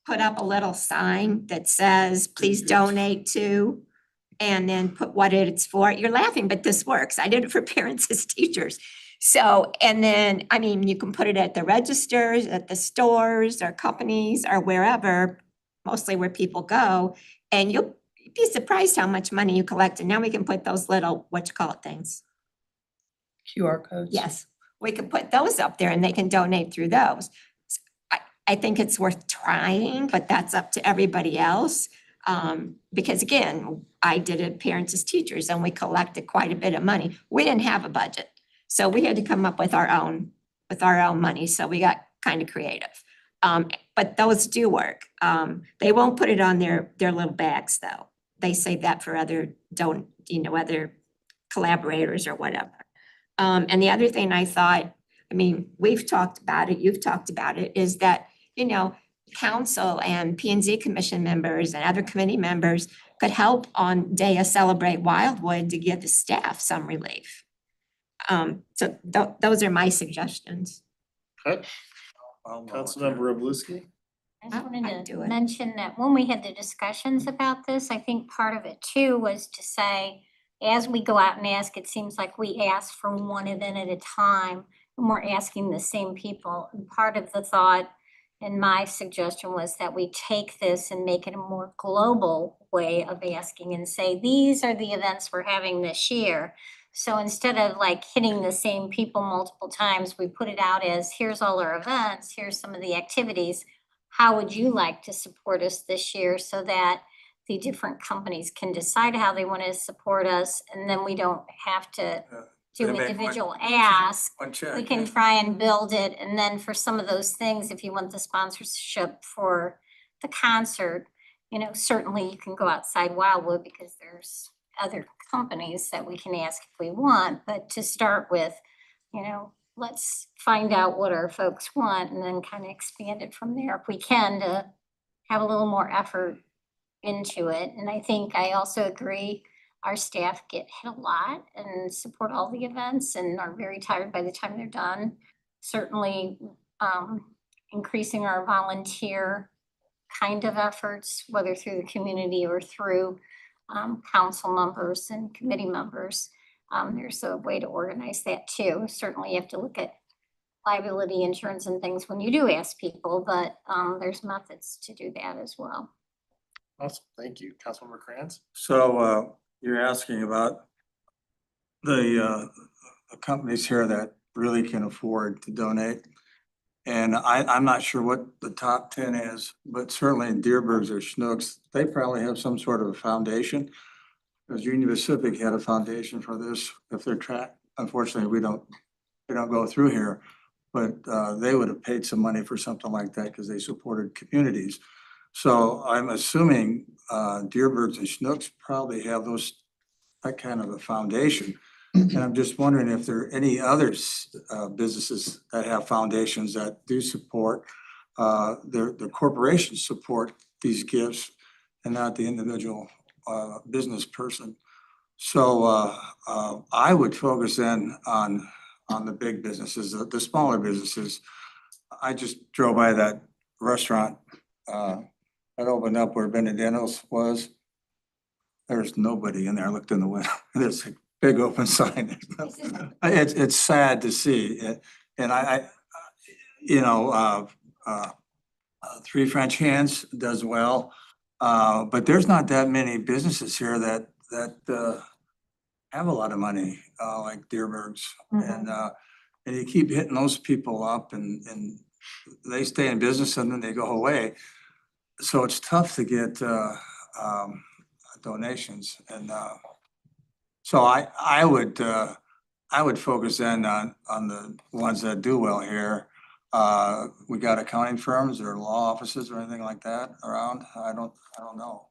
[SPEAKER 3] put up a little sign that says, please donate to, and then put what it's for. You're laughing, but this works. I did it for parents as teachers. So, and then, I mean, you can put it at the registers, at the stores or companies or wherever, mostly where people go, and you'll be surprised how much money you collect. And now we can put those little, things.
[SPEAKER 10] QR codes.
[SPEAKER 3] Yes, we can put those up there and they can donate through those. I think it's worth trying, but that's up to everybody else. Because again, I did it parents as teachers and we collected quite a bit of money. We didn't have a budget. So we had to come up with our own money. So we got kind of creative. But those do work. They won't put it on their little bags though. They save that for other other collaborators or whatever. And the other thing I thought, I mean, we've talked about it, you've talked about it, is that, council and P&Z commission members and other committee members could help on Day of Celebrate Wildwood to give the staff some relief. So those are my suggestions.
[SPEAKER 2] Okay. Councilmember Robluski?
[SPEAKER 3] I'd
[SPEAKER 11] I just wanted
[SPEAKER 3] do
[SPEAKER 11] to
[SPEAKER 3] it.
[SPEAKER 11] mention that when we had the discussions about this, I think part of it too was to say, as we go out and ask, it seems like we ask for one event at a time, and we're asking the same people. And part of the thought and my suggestion was that we take this and make it a more global way of asking and say, these are the events we're having this year. So instead of like hitting the same people multiple times, we put it out as, here's all our events, here's some of the activities. How would you like to support us this year so that the different companies can decide how they want to support us, and then we don't have to do
[SPEAKER 7] They make one-
[SPEAKER 11] individual asks.
[SPEAKER 7] One check.
[SPEAKER 11] We can try and build it, and then for some of those things, if you want the sponsorship for the concert, certainly you can go outside Wildwood because there's other companies that we can ask if we want, but to start with, let's find out what our folks want and then kind of expand it from there if we can, to have a little more effort into it. And I think I also agree, our staff get hit a lot and support all the events and are very tired by the time they're done. Certainly, increasing our volunteer kind of efforts, whether through the community or through council members and committee members. There's a way to organize that too. Certainly you have to look at liability insurance and things when you do ask people, but there's methods to do that as well.
[SPEAKER 2] Awesome, thank you. Councilmember Kranz?
[SPEAKER 7] So you're asking about the companies here that really can afford to donate. And I'm not sure what the top 10 is, but certainly Deerbergs or Schnucks, they probably have some sort of a foundation. Because Union Pacific had a foundation for this, if they're tracked. Unfortunately, we don't go through here. But they would have paid some money for something like that because they supported communities. So I'm assuming Deerbergs and Schnucks probably have that kind of a foundation. And I'm just wondering if there are any other businesses that have foundations that do support, the corporations support these gifts and not the individual business person. So I would focus in on the big businesses, the smaller businesses. I just drove by that restaurant that opened up where Benedetto's was. There's nobody in there. I looked in the window. There's a big open sign. It's sad to see. And Three French Hands does well. But there's not that many businesses here that have a lot of money, like Deerbergs. And you keep hitting those people up and they stay in business and then they go away. So it's tough to get donations. And so I would focus in on the ones that do well here. We got accounting firms or law offices or anything like that around? I don't know.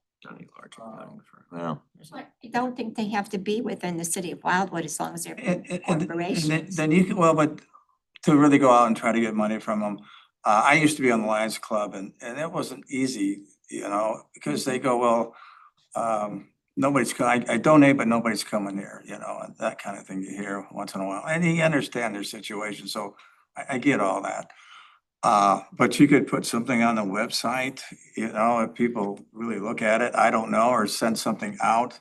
[SPEAKER 4] Well,
[SPEAKER 3] I don't think they have to be within the city of Wildwood as long as they're corporations.
[SPEAKER 7] Then you can, well, but to really go out and try to get money from them. I used to be on the Lions Club and it wasn't easy, because they go, well, nobody's, I donate, but nobody's coming here, and that kind of thing you hear once in a while. And you understand their situation, so I get all that. But you could put something on the website, if people really look at it, I don't know, or send something out.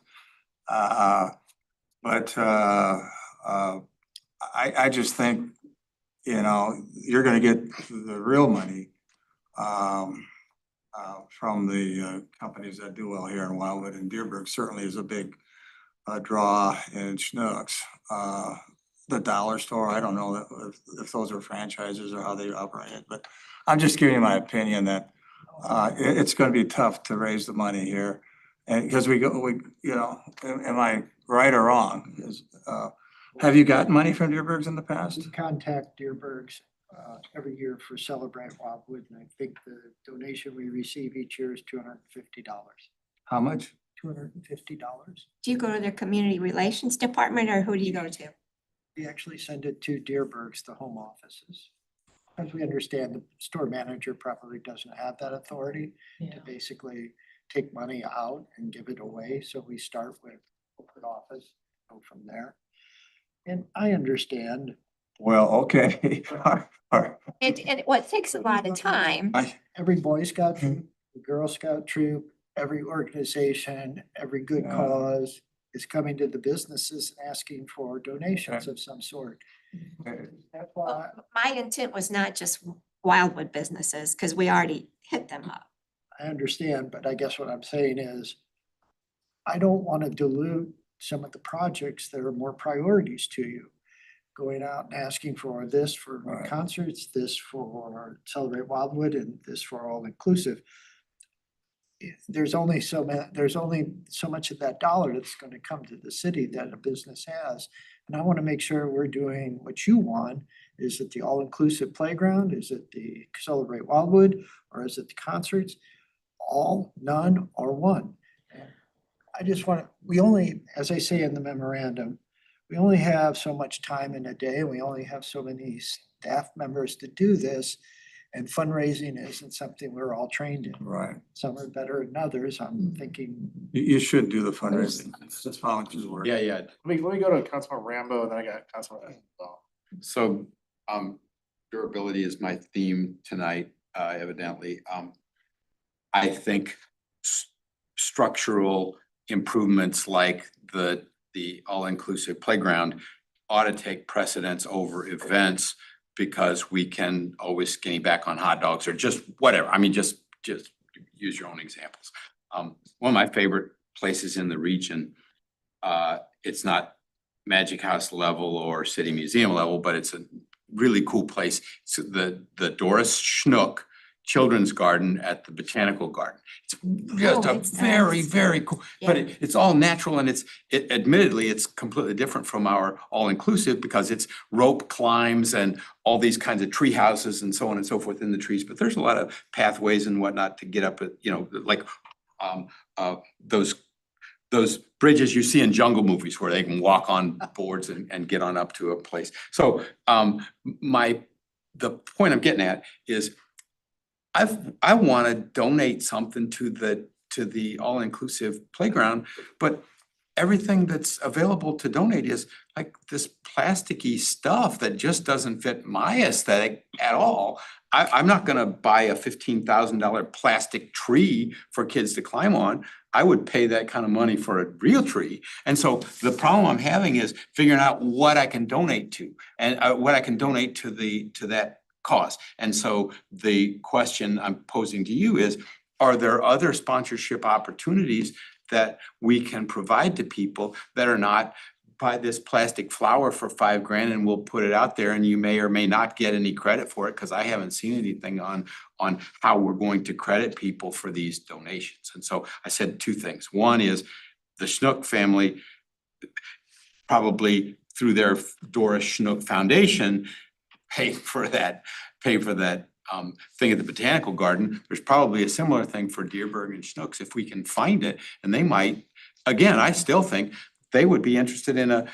[SPEAKER 7] But I just think, you're gonna get the real money from the companies that do well here in Wildwood, and Deerberg certainly is a big draw in Schnucks. The dollar store, I don't know if those are franchises or how they operate it, but I'm just giving you my opinion that it's gonna be tough to raise the money here. And because am I right or wrong? Have you gotten money from Deerbergs in the past?
[SPEAKER 6] We contact Deerbergs every year for Celebrate Wildwood, and I think the donation we receive each year is $250.
[SPEAKER 7] How much?
[SPEAKER 6] $250.
[SPEAKER 3] Do you go to their community relations department or who do you go to?
[SPEAKER 6] We actually send it to Deerbergs, the home offices. As we understand, the store manager probably doesn't have that authority to basically take money out and give it away. So we start with corporate office, go from there. And I understand.
[SPEAKER 7] Well, okay. All right.
[SPEAKER 3] It takes a lot of time.
[SPEAKER 6] Every Boy Scout troop, the Girl Scout troop, every organization, every good cause is coming to the businesses asking for donations of some sort. That's why
[SPEAKER 3] My intent was not just Wildwood businesses, because we already hit them up.
[SPEAKER 6] I understand, but I guess what I'm saying is I don't want to dilute some of the projects that are more priorities to you. Going out and asking for this for
[SPEAKER 7] Right.
[SPEAKER 6] concerts, this for Celebrate Wildwood, and this for all inclusive. There's only so much of that dollar that's gonna come to the city that a business has. And I wanna make sure we're doing what you want. Is it the all-inclusive playground? Is it the Celebrate Wildwood? Or is it the concerts? All, none, or one? And I just wanna, we only, as I say in the memorandum, we only have so much time in a day. We only have so many staff members to do this. And fundraising isn't something we're all trained in.
[SPEAKER 7] Right.
[SPEAKER 6] Some are better than others. I'm thinking,
[SPEAKER 7] You should do the fundraising. That's volunteer work.
[SPEAKER 9] Yeah, yeah.
[SPEAKER 2] Let me go to Councilman Rambo and then I got Councilman.
[SPEAKER 9] So, durability is my theme tonight, evidently. I think structural improvements like the all-inclusive playground ought to take precedence over events because we can always skinny back on hot dogs or just whatever. I mean, just use your own examples. One of my favorite places in the region, it's not Magic House level or City Museum level, but it's a really cool place. It's the Doris Schnook Children's Garden at the Botanical Garden. It's just
[SPEAKER 3] Oh,
[SPEAKER 9] a
[SPEAKER 3] it's
[SPEAKER 9] very,
[SPEAKER 3] nice.
[SPEAKER 9] very cool, but
[SPEAKER 3] Yeah.
[SPEAKER 9] it's all natural and it admittedly, it's completely different from our all-inclusive because it's rope climbs and all these kinds of tree houses and so on and so forth in the trees. But there's a lot of pathways and whatnot to get up at, like those bridges you see in jungle movies where they can walk on boards and get on up to a place. So the point I'm getting at is I wanna donate something to the all-inclusive playground, but everything that's available to donate is like this plasticky stuff that just doesn't fit my aesthetic at all. I'm not gonna buy a $15,000 plastic tree for kids to climb on. I would pay that kind of money for a real tree. And so the problem I'm having is figuring out what I can donate to and what I can donate to that cause. And so the question I'm posing to you is, are there other sponsorship opportunities that we can provide to people that are not buy this plastic flower for $5,000 and we'll put it out there and you may or may not get any credit for it because I haven't seen anything on how we're going to credit people for these donations. And so I said two things. One is the Schnook family probably through their Doris Schnook Foundation pay for that thing at the Botanical Garden. There's probably a similar thing for Deerberg and Schnooks if we can find it. And they might, again, I still think they would be interested in a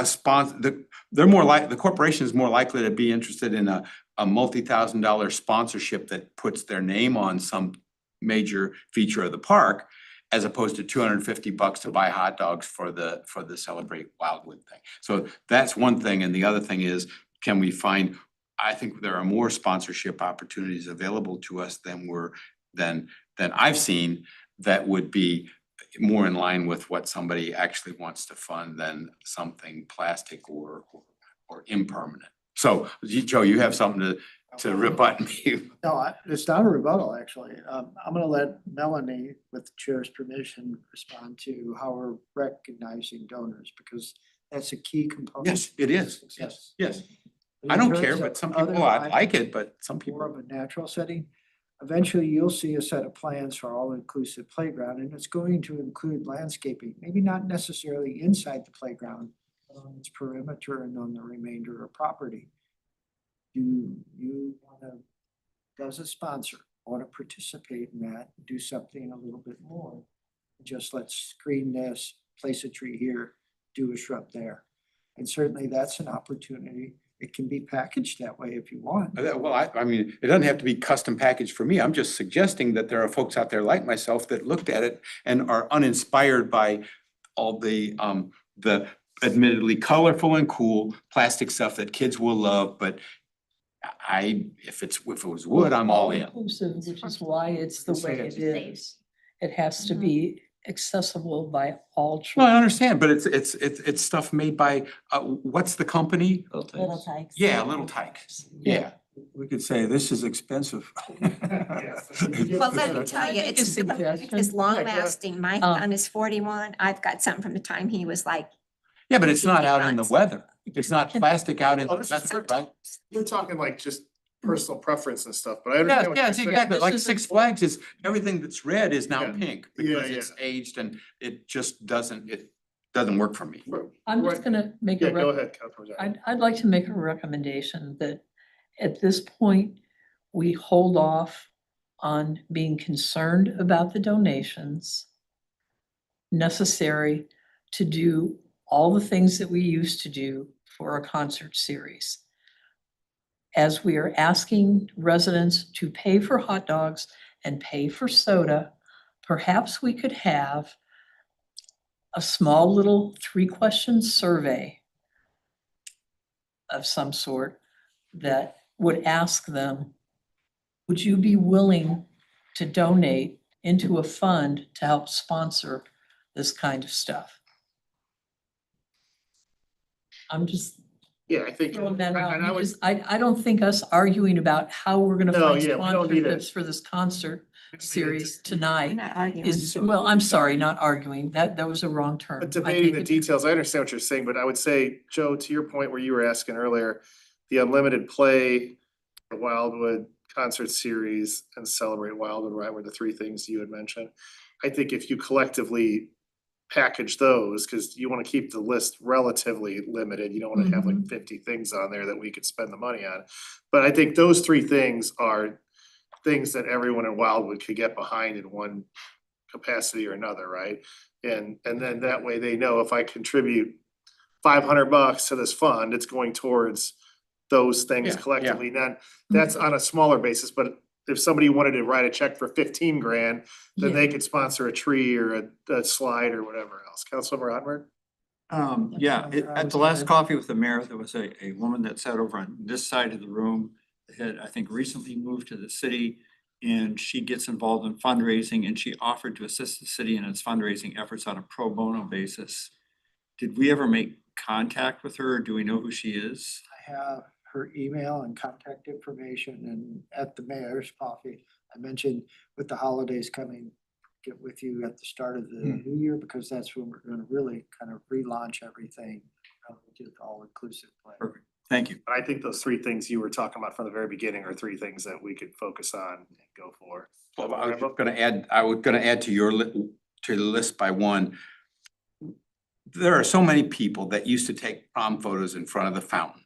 [SPEAKER 9] sponsor. The corporation is more likely to be interested in a multi-$1,000 sponsorship that puts their name on some major feature of the park, as opposed to $250 to buy hot dogs for the Celebrate Wildwood thing. So that's one thing. And the other thing is, can we find, I think there are more sponsorship opportunities available to us than I've seen that would be more in line with what somebody actually wants to fund than something plastic or impermanent. So, Joe, you have something to rebut me.
[SPEAKER 6] no, it's not a rebuttal, actually. I'm gonna let Melanie, with the chair's permission, respond to how we're recognizing donors, because that's a key component.
[SPEAKER 9] Yes, it is.
[SPEAKER 6] Yes.
[SPEAKER 9] Yes.
[SPEAKER 6] In
[SPEAKER 9] I don't
[SPEAKER 6] terms
[SPEAKER 9] care,
[SPEAKER 6] of
[SPEAKER 9] but some
[SPEAKER 6] other
[SPEAKER 9] people, I
[SPEAKER 6] items,
[SPEAKER 9] like it, but some
[SPEAKER 6] more
[SPEAKER 9] people.
[SPEAKER 6] of a natural setting. Eventually, you'll see a set of plans for all-inclusive playground, and it's going to include landscaping, maybe not necessarily inside the playground, but on its perimeter and on the remainder of property. Do you wanna, does a sponsor wanna participate in that, do something a little bit more? Just let's screen this, place a tree here, do a shrub there. And certainly that's an opportunity. It can be packaged that way if you want.
[SPEAKER 9] Well, I mean, it doesn't have to be custom packaged for me. I'm just suggesting that there are folks out there like myself that looked at it and are uninspired by all the admittedly colorful and cool plastic stuff that kids will love, but if it was wood, I'm all in.
[SPEAKER 10] Inclusive, which is why it's the way it
[SPEAKER 11] Safe.
[SPEAKER 10] is. It has to be accessible by all
[SPEAKER 9] Well, I
[SPEAKER 10] children.
[SPEAKER 9] understand, but it's stuff made by, what's the company?
[SPEAKER 1] Little Tykes.
[SPEAKER 9] Yeah, Little Tykes. Yeah.
[SPEAKER 7] We could say this is expensive.
[SPEAKER 3] Well, let me tell you,
[SPEAKER 10] Make a suggestion.
[SPEAKER 3] it's long lasting. My son is 41. I've got something from the time he was like,
[SPEAKER 9] Yeah, but it's not out in the weather. It's not plastic out in
[SPEAKER 2] Oh,
[SPEAKER 9] the
[SPEAKER 2] this is
[SPEAKER 9] weather, right?
[SPEAKER 2] We're talking like just personal preference and stuff, but I
[SPEAKER 9] Yes,
[SPEAKER 2] understand what you're
[SPEAKER 9] yes,
[SPEAKER 2] saying.
[SPEAKER 9] exactly.
[SPEAKER 10] This
[SPEAKER 9] Like
[SPEAKER 10] is
[SPEAKER 9] Six Flags is, everything that's red is now
[SPEAKER 2] Yeah.
[SPEAKER 9] pink
[SPEAKER 2] Yeah,
[SPEAKER 9] because it's aged and it just doesn't work for me.
[SPEAKER 10] I'm just
[SPEAKER 2] Right.
[SPEAKER 10] gonna make
[SPEAKER 2] Yeah,
[SPEAKER 10] a.
[SPEAKER 2] go ahead, Councilman Jackson.
[SPEAKER 10] I'd like to make a recommendation that at this point, we hold off on being concerned about the donations necessary to do all the things that we used to do for a concert series. As we are asking residents to pay for hot dogs and pay for soda, perhaps we could have a small little 3-question survey of some sort that would ask them, would you be willing to donate into a fund to help sponsor this kind of stuff? I'm just
[SPEAKER 2] Yeah, I think.
[SPEAKER 10] throwing that out,
[SPEAKER 2] and I would-
[SPEAKER 10] because I don't think us arguing about how we're gonna
[SPEAKER 2] No,
[SPEAKER 10] find
[SPEAKER 2] yeah, we don't need it.
[SPEAKER 10] sponsorships for this concert series
[SPEAKER 3] I'm
[SPEAKER 10] tonight
[SPEAKER 3] not arguing.
[SPEAKER 10] is, well, I'm sorry, not arguing, that was a wrong term.
[SPEAKER 2] But
[SPEAKER 10] I
[SPEAKER 2] debating
[SPEAKER 10] take
[SPEAKER 2] the
[SPEAKER 10] it-
[SPEAKER 2] details, I understand what you're saying, but I would say, Joe, to your point where you were asking earlier, the unlimited play, the Wildwood concert series and Celebrate Wildwood, right, were the three things you had mentioned. I think if you collectively package those, cause you wanna keep the list relatively limited, you don't wanna have like 50 things on there that we could spend the money on. But I think those three things are things that everyone in Wildwood could get behind in one capacity or another, right? And then that way they know if I contribute $500 to this fund, it's going towards those things
[SPEAKER 9] Yeah, yeah.
[SPEAKER 2] collectively. Then that's on a smaller basis, but if somebody wanted to write a check for 15 grand, then
[SPEAKER 10] Yeah.
[SPEAKER 2] they could sponsor a tree or a slide or whatever else. Councilmember Ottenberg?
[SPEAKER 4] At the last coffee with the mayor, there was a woman that sat over on this side of the room. Had, I think, recently moved to the city, and she gets involved in fundraising, and she offered to assist the city in its fundraising efforts on a pro bono basis. Did we ever make contact with her? Or do we know who she is?
[SPEAKER 6] I have her email and contact information, and at the mayor's coffee, I mentioned with the holidays coming, get with you at the start of the new year, because that's when we're gonna really kind of relaunch everything. Just all inclusive play.
[SPEAKER 4] Perfect. Thank you.
[SPEAKER 2] I think those three things you were talking about from the very beginning are three things that we could focus on and go for.
[SPEAKER 9] Well, I was gonna add to your to the list by one. There are so many people that used to take prom photos in front of the fountain.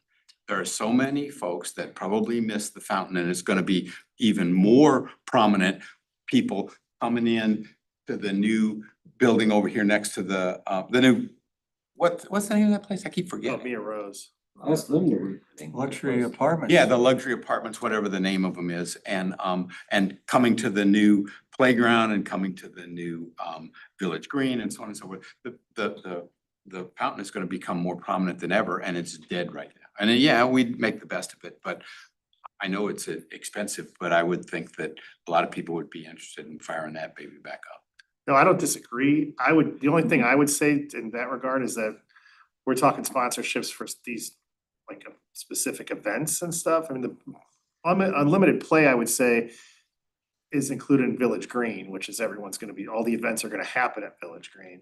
[SPEAKER 9] There are so many folks that probably miss the fountain, and it's gonna be even more prominent people coming in to the new building over here next to the new, what's the name of that place? I keep
[SPEAKER 2] Oh,
[SPEAKER 9] forgetting.
[SPEAKER 2] Mia Rose.
[SPEAKER 7] Luxury apartment.
[SPEAKER 9] Yeah, the luxury apartments, whatever the name of them is, and coming to the new playground and coming to the new Village Green and so on and so forth. The fountain is gonna become more prominent than ever, and it's dead right now. And yeah, we'd make the best of it, but I know it's expensive, but I would think that a lot of people would be interested in firing that baby back up.
[SPEAKER 2] No, I don't disagree. The only thing I would say in that regard is that we're talking sponsorships for these like specific events and stuff. I mean, the unlimited play, I would say, is included in Village Green, which is all the events are gonna happen at Village Green.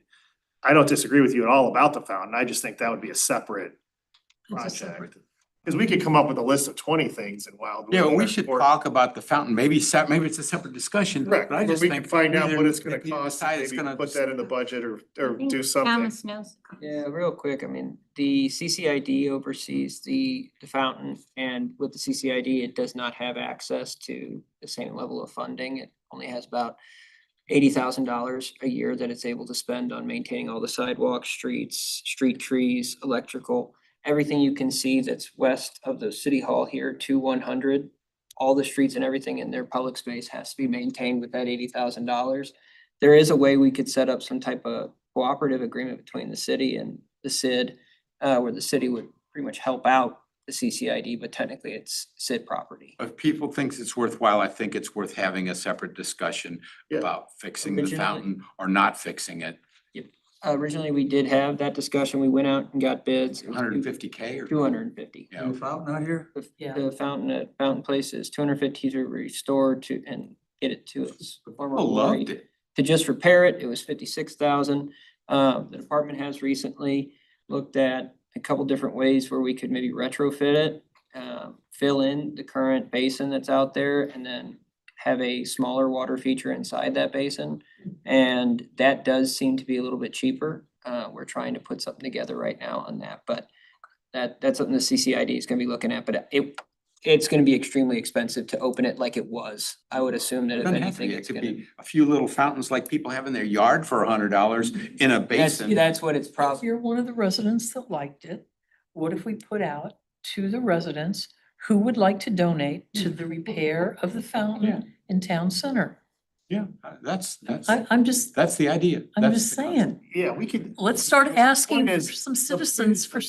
[SPEAKER 2] I don't disagree with you at all about the fountain. I just think that would be a separate
[SPEAKER 10] It's a
[SPEAKER 2] project.
[SPEAKER 10] separate-
[SPEAKER 2] Cause we could come up with a list of 20 things in Wildwood.
[SPEAKER 9] Yeah, well, we
[SPEAKER 2] or-
[SPEAKER 9] should
[SPEAKER 2] or-
[SPEAKER 9] talk about the fountain, maybe it's a separate discussion.
[SPEAKER 2] Correct,
[SPEAKER 9] but I
[SPEAKER 2] where
[SPEAKER 9] just
[SPEAKER 2] we
[SPEAKER 9] think
[SPEAKER 2] can find out what
[SPEAKER 9] either
[SPEAKER 2] it's gonna
[SPEAKER 9] if you
[SPEAKER 2] cost,
[SPEAKER 9] decide
[SPEAKER 2] and
[SPEAKER 9] it's
[SPEAKER 2] maybe
[SPEAKER 9] gonna
[SPEAKER 2] put that in the budget or
[SPEAKER 11] I think
[SPEAKER 2] do something.
[SPEAKER 11] Thomas knows.
[SPEAKER 5] Yeah, real quick, I mean, the CCID oversees the fountain, and with the CCID, it does not have access to the same level of funding. It only has about $80,000 a year that it's able to spend on maintaining all the sidewalks, streets, street trees, electrical. Everything you can see that's west of the city hall here to 100, all the streets and everything in their public space has to be maintained with that $80,000. There is a way we could set up some type of cooperative agreement between the city and the CID, where the city would pretty much help out the CCID, but technically it's CID property.
[SPEAKER 9] If people thinks it's worthwhile, I think it's worth having a separate discussion
[SPEAKER 2] Yeah.
[SPEAKER 9] about fixing the
[SPEAKER 5] Originally-
[SPEAKER 9] fountain or not fixing it.
[SPEAKER 5] Originally, we did have that discussion. We went out and got bids.
[SPEAKER 9] Hundred and fifty K or?
[SPEAKER 5] 250.
[SPEAKER 9] Yeah.
[SPEAKER 7] New fountain out here?
[SPEAKER 10] Yeah.
[SPEAKER 5] The fountain at Fountain Place is 250 to restore to and get it to its former
[SPEAKER 9] People
[SPEAKER 5] glory.
[SPEAKER 9] loved it.
[SPEAKER 5] To just repair it, it was 56,000. The department has recently looked at a couple different ways where we could maybe retrofit it, fill in the current basin that's out there, and then have a smaller water feature inside that basin. And that does seem to be a little bit cheaper. We're trying to put something together right now on that, but that's something the CCID is gonna be looking at, but it's gonna be extremely expensive to open it like it was. I would assume that if
[SPEAKER 9] Doesn't have to
[SPEAKER 5] anything,
[SPEAKER 9] be. It
[SPEAKER 5] it's
[SPEAKER 9] could
[SPEAKER 5] gonna.
[SPEAKER 9] be a few little fountains like people have in their yard for $100 in a basin.
[SPEAKER 5] That's what it's
[SPEAKER 10] If
[SPEAKER 5] probably.
[SPEAKER 10] you're one of the residents that liked it, what if we put out to the residents who would like to donate to the repair of the fountain in town center?
[SPEAKER 9] Yeah, that's
[SPEAKER 10] I'm just,
[SPEAKER 9] the idea.
[SPEAKER 10] I'm
[SPEAKER 9] That's
[SPEAKER 10] just
[SPEAKER 9] the concept.
[SPEAKER 10] saying,
[SPEAKER 2] Yeah, we could.
[SPEAKER 10] let's start
[SPEAKER 2] Point
[SPEAKER 10] asking for
[SPEAKER 2] is,
[SPEAKER 10] some
[SPEAKER 2] the
[SPEAKER 10] citizens for.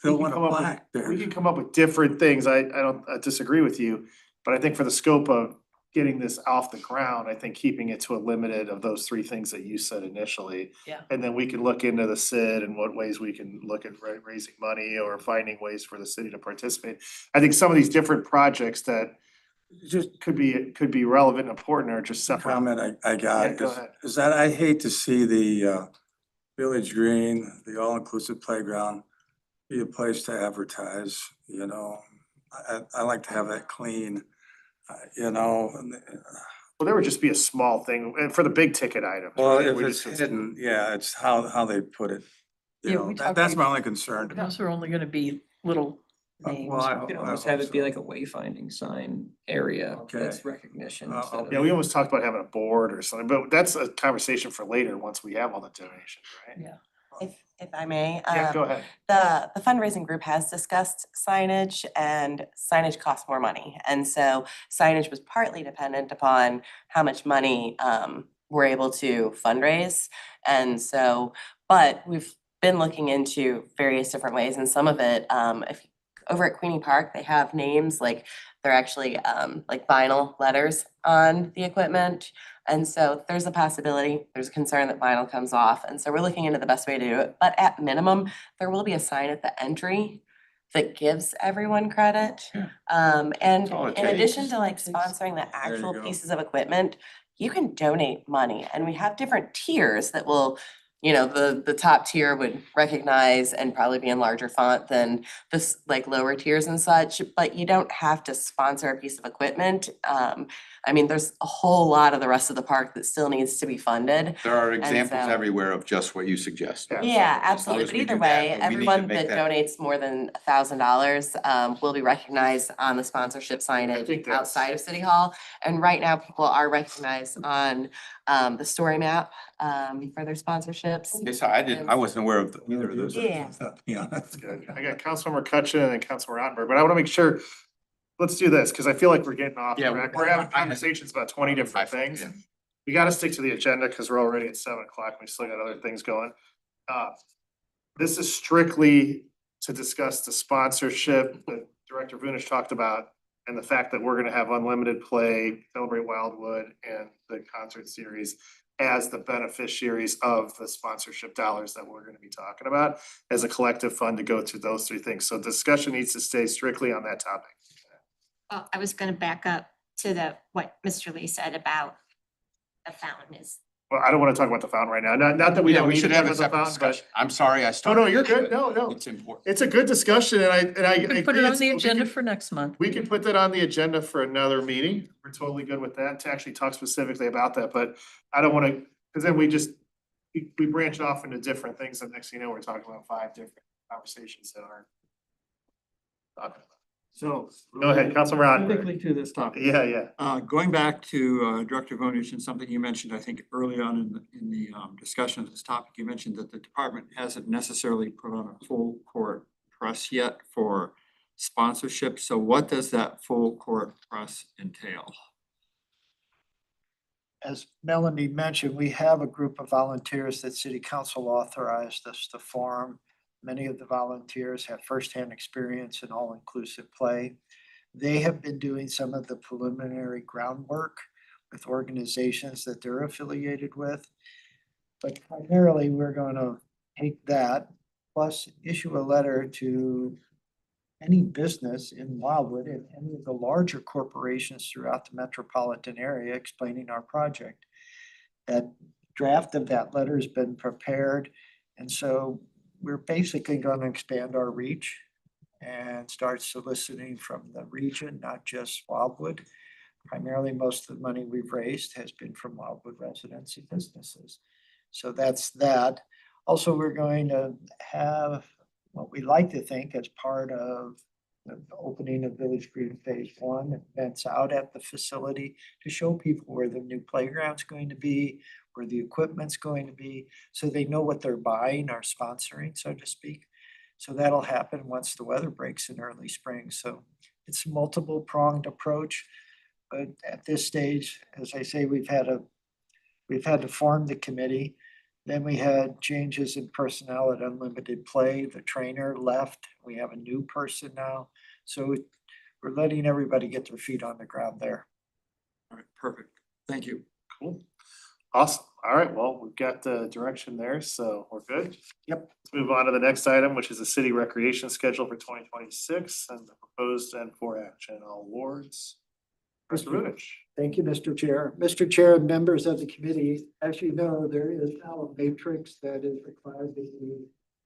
[SPEAKER 7] They'll
[SPEAKER 2] we can
[SPEAKER 7] want a
[SPEAKER 2] come up with-
[SPEAKER 7] plaque there.
[SPEAKER 2] We can come up with different things. I don't disagree with you, but I think for the scope of getting this off the ground, I think keeping it to a limited of those three things that you said initially.
[SPEAKER 10] Yeah.
[SPEAKER 2] And then we can look into the SID and what ways we can look at raising money or finding ways for the city to participate. I think some of these different projects that
[SPEAKER 7] Just
[SPEAKER 2] could be relevant and important are just
[SPEAKER 7] a
[SPEAKER 2] separate.
[SPEAKER 7] comment I
[SPEAKER 2] Yeah,
[SPEAKER 7] got
[SPEAKER 2] go
[SPEAKER 7] is,
[SPEAKER 2] ahead.
[SPEAKER 7] is that I hate to see the Village Green, the all-inclusive playground, be a place to advertise, you know. I like to have that clean, you know, and,
[SPEAKER 2] Well, there would just be a small thing and for the big ticket items.
[SPEAKER 7] well,
[SPEAKER 2] right?
[SPEAKER 7] if
[SPEAKER 2] We
[SPEAKER 7] it's
[SPEAKER 2] just-
[SPEAKER 7] hidden, yeah, it's how they put it. You
[SPEAKER 10] Yeah,
[SPEAKER 7] know,
[SPEAKER 10] we talked
[SPEAKER 7] that's my
[SPEAKER 10] about-
[SPEAKER 7] only concern.
[SPEAKER 10] Those are only gonna be little names.
[SPEAKER 7] Well, I
[SPEAKER 5] You could
[SPEAKER 7] hope-
[SPEAKER 5] almost
[SPEAKER 7] I
[SPEAKER 5] have
[SPEAKER 7] hope
[SPEAKER 5] it be
[SPEAKER 7] so.
[SPEAKER 5] like a wayfinding sign area that's
[SPEAKER 7] Okay.
[SPEAKER 5] recognition.
[SPEAKER 7] Oh,
[SPEAKER 5] instead of-
[SPEAKER 7] okay.
[SPEAKER 2] Yeah, we almost talked about having a board or something, but that's a conversation for later, once we have all the donations, right?
[SPEAKER 10] Yeah.
[SPEAKER 1] If I may.
[SPEAKER 2] Yeah, go ahead.
[SPEAKER 1] The fundraising group has discussed signage and signage costs more money. And so signage was partly dependent upon how much money we're able to fundraise. And so, but we've been looking into various different ways and some of it, if over at Queenie Park, they have names like they're actually like vinyl letters on the equipment. And so there's a possibility, there's a concern that vinyl comes off. And so we're looking into the best way to do it. But at minimum, there will be a sign at the entry that gives everyone credit.
[SPEAKER 9] Yeah.
[SPEAKER 1] And
[SPEAKER 9] That's all it
[SPEAKER 1] in addition
[SPEAKER 9] takes.
[SPEAKER 1] to like sponsoring the
[SPEAKER 7] you
[SPEAKER 1] actual
[SPEAKER 7] go.
[SPEAKER 1] pieces of equipment, you can donate money and we have different tiers that will, you know, the top tier would recognize and probably be in larger font than this like lower tiers and such, but you don't have to sponsor a piece of equipment. I mean, there's a whole lot of the rest of the park that still needs to be funded.
[SPEAKER 9] There are
[SPEAKER 1] And
[SPEAKER 9] examples
[SPEAKER 1] so-
[SPEAKER 9] everywhere of just what you suggest.
[SPEAKER 2] Yeah.
[SPEAKER 1] Yeah,
[SPEAKER 9] As long
[SPEAKER 1] absolutely.
[SPEAKER 9] as
[SPEAKER 1] But
[SPEAKER 9] we
[SPEAKER 1] either
[SPEAKER 9] do that,
[SPEAKER 1] way,
[SPEAKER 9] but we need to
[SPEAKER 1] everyone
[SPEAKER 9] make
[SPEAKER 1] that donates more than $1,000 will be recognized on the sponsorship
[SPEAKER 2] think
[SPEAKER 1] signage
[SPEAKER 2] that's-
[SPEAKER 1] outside of City Hall. And right now, people are recognized on the story map for their sponsorships.
[SPEAKER 9] Okay, so I wasn't aware of either of those.
[SPEAKER 1] Yeah.
[SPEAKER 7] Yeah.
[SPEAKER 2] That's good. I got Councilmember Cutchin and then Councilmember Ottenberg, but I wanna make sure, let's do this, cause I feel like we're getting off
[SPEAKER 9] Yeah,
[SPEAKER 2] track.
[SPEAKER 9] well,
[SPEAKER 2] We're having
[SPEAKER 9] I-
[SPEAKER 2] conversations about 20 different things. We gotta stick to the agenda, cause we're already at 7 o'clock. We still got other things going. This is strictly to discuss the sponsorship that Director Vunish talked about and the fact that we're gonna have unlimited play, Celebrate Wildwood and the concert series as the beneficiaries of the sponsorship dollars that we're gonna be talking about as a collective fund to go through those three things. So discussion needs to stay strictly on that topic.
[SPEAKER 3] Well, I was gonna back up to what Mr. Lee said about the fountain is.
[SPEAKER 2] Well, I don't wanna talk about the fountain right now. Not that we
[SPEAKER 9] Yeah,
[SPEAKER 2] don't
[SPEAKER 9] we
[SPEAKER 2] need to
[SPEAKER 9] should
[SPEAKER 2] talk
[SPEAKER 9] have a
[SPEAKER 2] about the
[SPEAKER 9] separate
[SPEAKER 2] fountain, but.
[SPEAKER 9] discussion. I'm sorry, I
[SPEAKER 2] No,
[SPEAKER 9] started.
[SPEAKER 2] no, you're good.
[SPEAKER 9] but
[SPEAKER 2] No, no.
[SPEAKER 9] It's important.
[SPEAKER 2] It's a good discussion and I
[SPEAKER 10] We can put it
[SPEAKER 2] agree
[SPEAKER 10] on the
[SPEAKER 2] we
[SPEAKER 10] agenda
[SPEAKER 2] can-
[SPEAKER 10] for next month.
[SPEAKER 2] We can put that on the agenda for another meeting. We're totally good with that, to actually talk specifically about that, but I don't wanna, cause then we branch off into different things, and next thing you know, we're talking about 5 different conversations that aren't. talking about.
[SPEAKER 4] So.
[SPEAKER 2] Go ahead, Councilmember Ottenberg.
[SPEAKER 4] Specifically to this topic.
[SPEAKER 2] Yeah.
[SPEAKER 4] Going back to Director Vonish and something you mentioned, I think early on in the discussion of this topic, you mentioned that the department hasn't necessarily put on a full court press yet for sponsorship. So what does that full court press entail?
[SPEAKER 6] As Melanie mentioned, we have a group of volunteers that city council authorized us to form. Many of the volunteers have firsthand experience in all-inclusive play. They have been doing some of the preliminary groundwork with organizations that they're affiliated with. But primarily, we're gonna take that, plus issue a letter to any business in Wildwood and any of the larger corporations throughout the metropolitan area explaining our project. That draft of that letter has been prepared, and so we're basically gonna expand our reach and start soliciting from the region, not just Wildwood. Primarily, most of the money we've raised has been from Wildwood residents and businesses. So that's that. Also, we're going to have what we like to think as part of the opening of Village Green Phase 1, events out at the facility to show people where the new playground's going to be, where the equipment's going to be, so they know what they're buying or sponsoring, so to speak. So that'll happen once the weather breaks in early spring. So it's a multiple pronged approach. But at this stage, as I say, we've had to form the committee. Then we had changes in personnel at Unlimited Play. The trainer left. We have a new person now. So we're letting everybody get their feet on the ground there.
[SPEAKER 4] All right, perfect. Thank you.
[SPEAKER 2] Cool. Awesome. All right, well, we've got the direction there, so we're good.
[SPEAKER 6] Yep.
[SPEAKER 2] Let's move on to the next item, which is the city recreation schedule for 2026 and the proposed and for action awards. Mr. Rudich.
[SPEAKER 6] Thank you, Mr. Chair. Mr. Chair and members of the committee, as you know, there is now a matrix that is required to be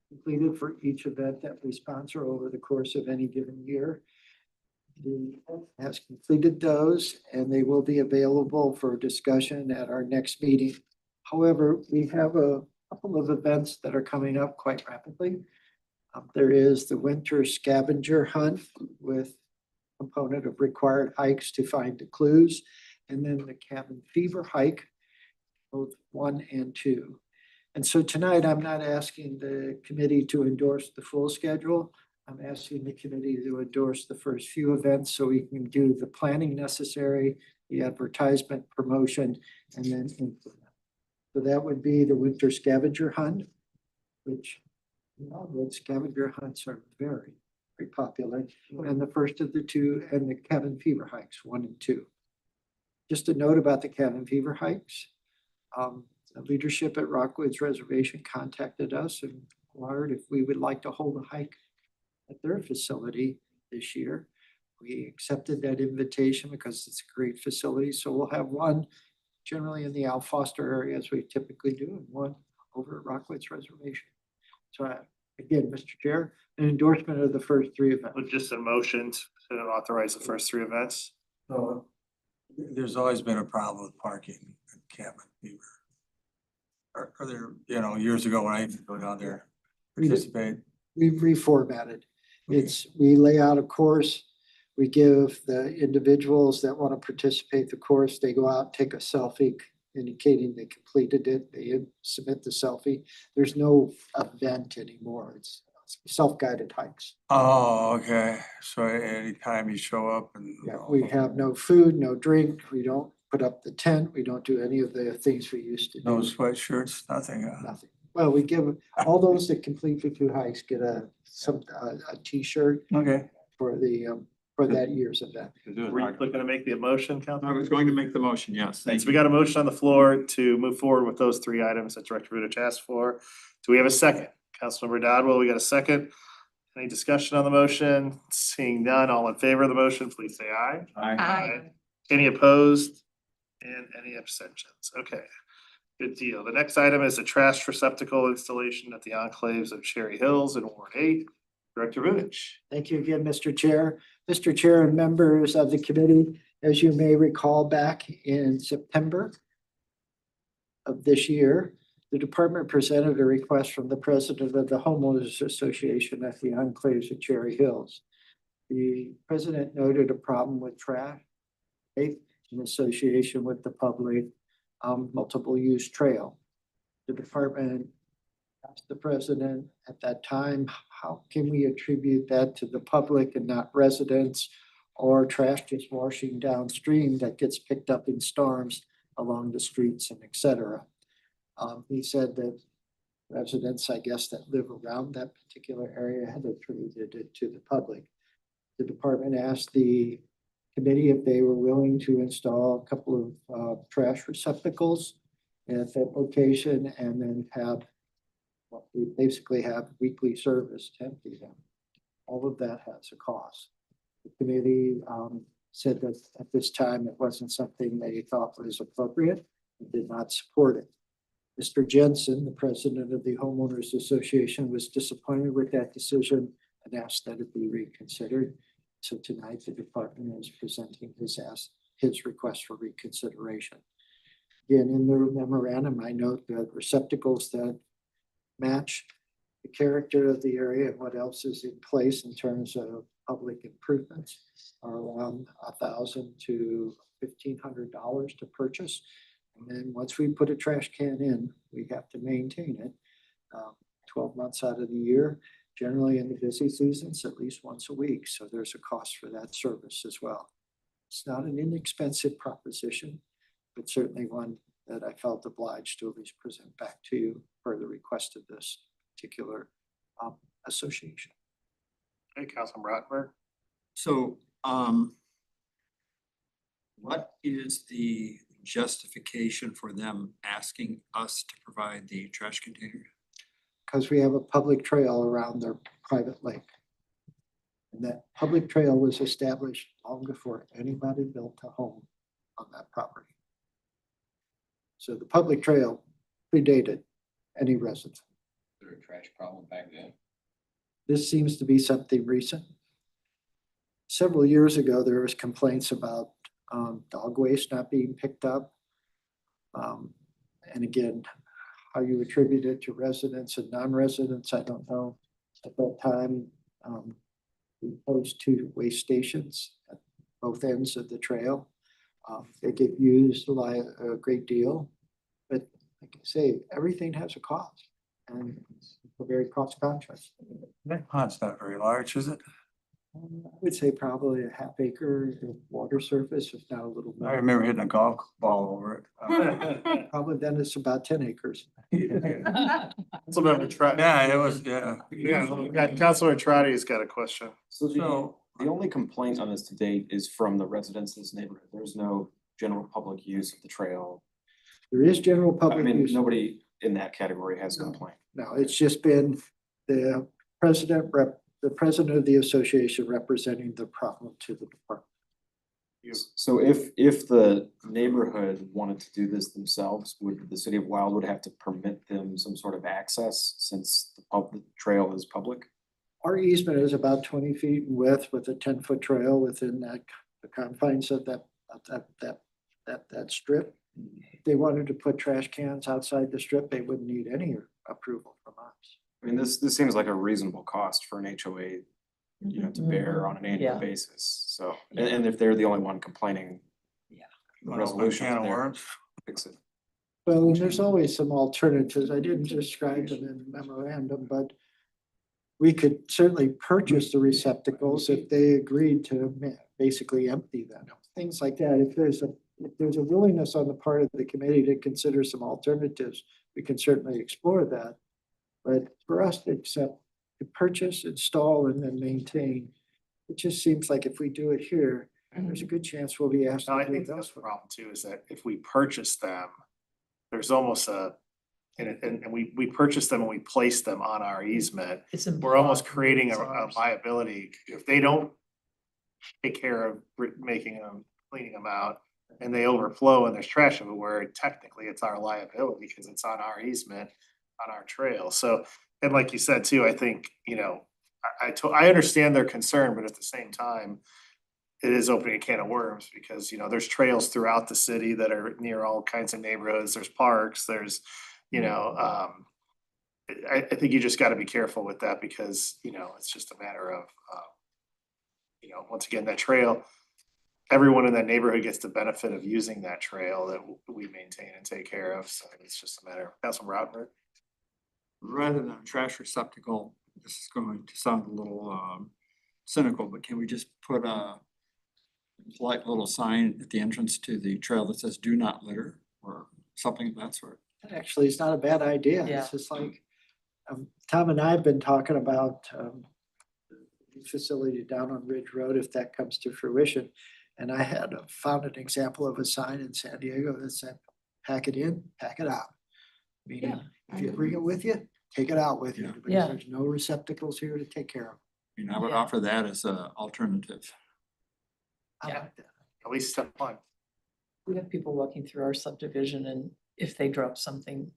[SPEAKER 6] completed for each event that we sponsor over the course of any given year. The has completed those and they will be available for discussion at our next meeting. However, we have a couple of events that are coming up quite rapidly. There is the winter scavenger hunt with component of required hikes to find the clues, and then the cabin fever hike, both 1 and 2. And so tonight, I'm not asking the committee to endorse the full schedule. I'm asking the committee to endorse the first few events so we can do the planning necessary, the advertisement, promotion, and then implement. So that would be the winter scavenger hunt, which scavenger hunts are very popular, and the first of the 2 and the cabin fever hikes 1 and 2. Just a note about the cabin fever hikes. The leadership at Rockwood's Reservation contacted us and inquired if we would like to hold a hike at their facility this year. We accepted that invitation because it's a great facility. So we'll have one generally in the Al Foster area as we typically do, and one over at Rockwood's Reservation. So again, Mr. Chair, an endorsement of the first 3 events.
[SPEAKER 2] With just a motion to authorize the first 3 events.
[SPEAKER 7] So there's always been a problem with parking at Cabin Fever. Are there, years ago when I used to go down there, participate?
[SPEAKER 6] We've reformatted. We lay out a course. We give the individuals that want to participate the course, they go out, take a selfie indicating they completed it. They submit the selfie. There's no event anymore. It's self-guided hikes.
[SPEAKER 7] Oh, okay. So anytime you show up and.
[SPEAKER 6] Yeah, we have no food, no drink. We don't put up the tent. We don't do any of the things we used to do.
[SPEAKER 7] No sweatshirts, nothing.
[SPEAKER 6] Nothing. Well, we give all those that complete the 2 hikes get a t-shirt
[SPEAKER 7] Okay.
[SPEAKER 6] for that year's event.
[SPEAKER 2] Were you looking to make the motion,
[SPEAKER 4] I
[SPEAKER 2] Councilman?
[SPEAKER 4] was going to make the motion, yes. Thank
[SPEAKER 2] Thanks. We
[SPEAKER 4] you.
[SPEAKER 2] got a motion on the floor to move forward with those 3 items that Director Rudich asked for. Do we have a second? Councilmember Dodwell, we got a second. Any discussion on the motion? Seeing none, all in favor of the motion, please say aye.
[SPEAKER 3] Aye.
[SPEAKER 2] Any opposed? And any abstentions? Okay, good deal. The next item is a trash receptacle installation at the enclaves of Cherry Hills in Ward 8. Director Rudich.
[SPEAKER 6] Thank you again, Mr. Chair. Mr. Chair and members of the committee, as you may recall, back in September of this year, the department presented a request from the president of the homeowners association at the enclaves of Cherry Hills. The president noted a problem with trash in association with the public multiple use trail. The department asked the president at that time, how can we attribute that to the public and not residents, or trash just washing downstream that gets picked up in storms along the streets and et cetera. He said that residents, I guess, that live around that particular area had attributed it to the public. The department asked the committee if they were willing to install a couple of trash receptacles at that location and then have, well, we basically have weekly service to empty them. All of that has a cost. The committee said that at this time it wasn't something they thought was appropriate and did not support it. Mr. Jensen, the president of the Homeowners Association, was disappointed with that decision and asked that it be reconsidered. So tonight the department is presenting his request for reconsideration. Again, in the memorandum, I note that receptacles that match the character of the area and what else is in place in terms of public improvements are around $1,000 to $1,500 to purchase. And then once we put a trash can in, we have to maintain it 12 months out of the year. Generally in the busy seasons, at least once a week. So there's a cost for that service as well. It's not an inexpensive proposition, but certainly one that I felt obliged to at least present back to you for the request of this particular association.
[SPEAKER 2] Hey, Councilman Rottenberg.
[SPEAKER 4] So, what is the justification for them asking us to provide the trash container?
[SPEAKER 6] Because we have a public trail around their private lake. And that public trail was established long before anybody built a home on that property. So the public trail predated any resident.
[SPEAKER 9] There a trash problem back then?
[SPEAKER 6] This seems to be something recent. Several years ago, there was complaints about dog waste not being picked up. And again, how you attribute it to residents and non-residents, I don't know. At that time, we posed 2 waste stations at both ends of the trail. They get used a great deal, but like I say, everything has a cost and it's a very cost conscious.
[SPEAKER 7] That pond's not very large, is it?
[SPEAKER 6] I would say probably a half acre of water surface, if not a little
[SPEAKER 7] I
[SPEAKER 6] more.
[SPEAKER 7] remember hitting a golf ball over it.
[SPEAKER 6] Probably then it's about 10 acres.
[SPEAKER 2] Councilmember Trotter.
[SPEAKER 7] Yeah, it was, yeah.
[SPEAKER 2] Yeah, Councilor Trotti's got a question.
[SPEAKER 12] So
[SPEAKER 7] So-
[SPEAKER 12] the only complaint on this to date is from the residents in this neighborhood. There's no general public use of the trail.
[SPEAKER 6] There is general
[SPEAKER 12] I
[SPEAKER 6] public
[SPEAKER 12] mean,
[SPEAKER 6] use.
[SPEAKER 12] nobody in that category has a
[SPEAKER 6] No.
[SPEAKER 12] complaint.
[SPEAKER 6] No, it's just been the president of the association representing the problem to the department.
[SPEAKER 12] So if the neighborhood wanted to do this themselves, would the city of Wildwood have to permit them some sort of access since the trail is public?
[SPEAKER 6] Our easement is about 20 feet in width with a 10-foot trail within the confines of that strip. If they wanted to put trash cans outside the strip, they wouldn't need any approval from us.
[SPEAKER 12] I mean, this seems like a reasonable cost for an HOA, to bear on an annual
[SPEAKER 10] Yeah.
[SPEAKER 12] basis. So, and if they're the only one complaining.
[SPEAKER 10] Yeah.
[SPEAKER 12] The
[SPEAKER 7] Wanna open a
[SPEAKER 12] resolution
[SPEAKER 7] can of
[SPEAKER 12] there,
[SPEAKER 7] worms?
[SPEAKER 12] fix it.
[SPEAKER 6] Well, and there's always some alternatives. I didn't describe them in the memorandum, but we could certainly purchase the receptacles if they agreed to basically empty them, things like that. If there's a willingness on the part of the committee to consider some alternatives, we can certainly explore that. But for us to accept, to purchase, install, and then maintain, it just seems like if we do it here, there's a good chance we'll be asked
[SPEAKER 2] No, I
[SPEAKER 6] to do
[SPEAKER 2] think
[SPEAKER 6] it
[SPEAKER 2] that's the
[SPEAKER 6] elsewhere.
[SPEAKER 2] problem too, is that if we purchase them, there's almost and we purchase them and we place them on our easement.
[SPEAKER 10] It's
[SPEAKER 2] We're almost
[SPEAKER 10] implied
[SPEAKER 2] creating
[SPEAKER 10] it's
[SPEAKER 2] a
[SPEAKER 10] ours.
[SPEAKER 2] liability if they don't take care of making them, cleaning them out, and they overflow and there's trash everywhere, technically it's our liability because it's on our easement, on our trail. So, and like you said too, I think, I understand their concern, but at the same time, it is opening a can of worms because, there's trails throughout the city that are near all kinds of neighborhoods. There's parks, there's, I think you just gotta be careful with that because, it's just a matter of, once again, that trail, everyone in that neighborhood gets the benefit of using that trail that we maintain and take care of. So it's just a matter of, Councilman Rottenberg.
[SPEAKER 4] Rather than a trash receptacle, this is going to sound a little cynical, but can we just put a polite little sign at the entrance to the trail that says "Do not litter" or something of that sort?
[SPEAKER 6] That actually is not a bad idea.
[SPEAKER 10] Yeah.
[SPEAKER 6] It's just like, Tom and I have been talking about the facility down on Ridge Road, if that comes to fruition. And I had found an example of a sign in San Diego that said, pack it in, pack it out. Meaning,
[SPEAKER 10] Yeah.
[SPEAKER 6] if you bring it with you, take it out with you,
[SPEAKER 4] Yeah.
[SPEAKER 6] because
[SPEAKER 10] Yeah.
[SPEAKER 6] there's no receptacles here to take care of.
[SPEAKER 4] I mean, I would
[SPEAKER 10] Yeah.
[SPEAKER 4] offer that as a alternative.
[SPEAKER 6] I
[SPEAKER 10] Yeah.
[SPEAKER 6] like that.
[SPEAKER 2] At least step one.
[SPEAKER 10] We have people walking through our subdivision and if they drop something,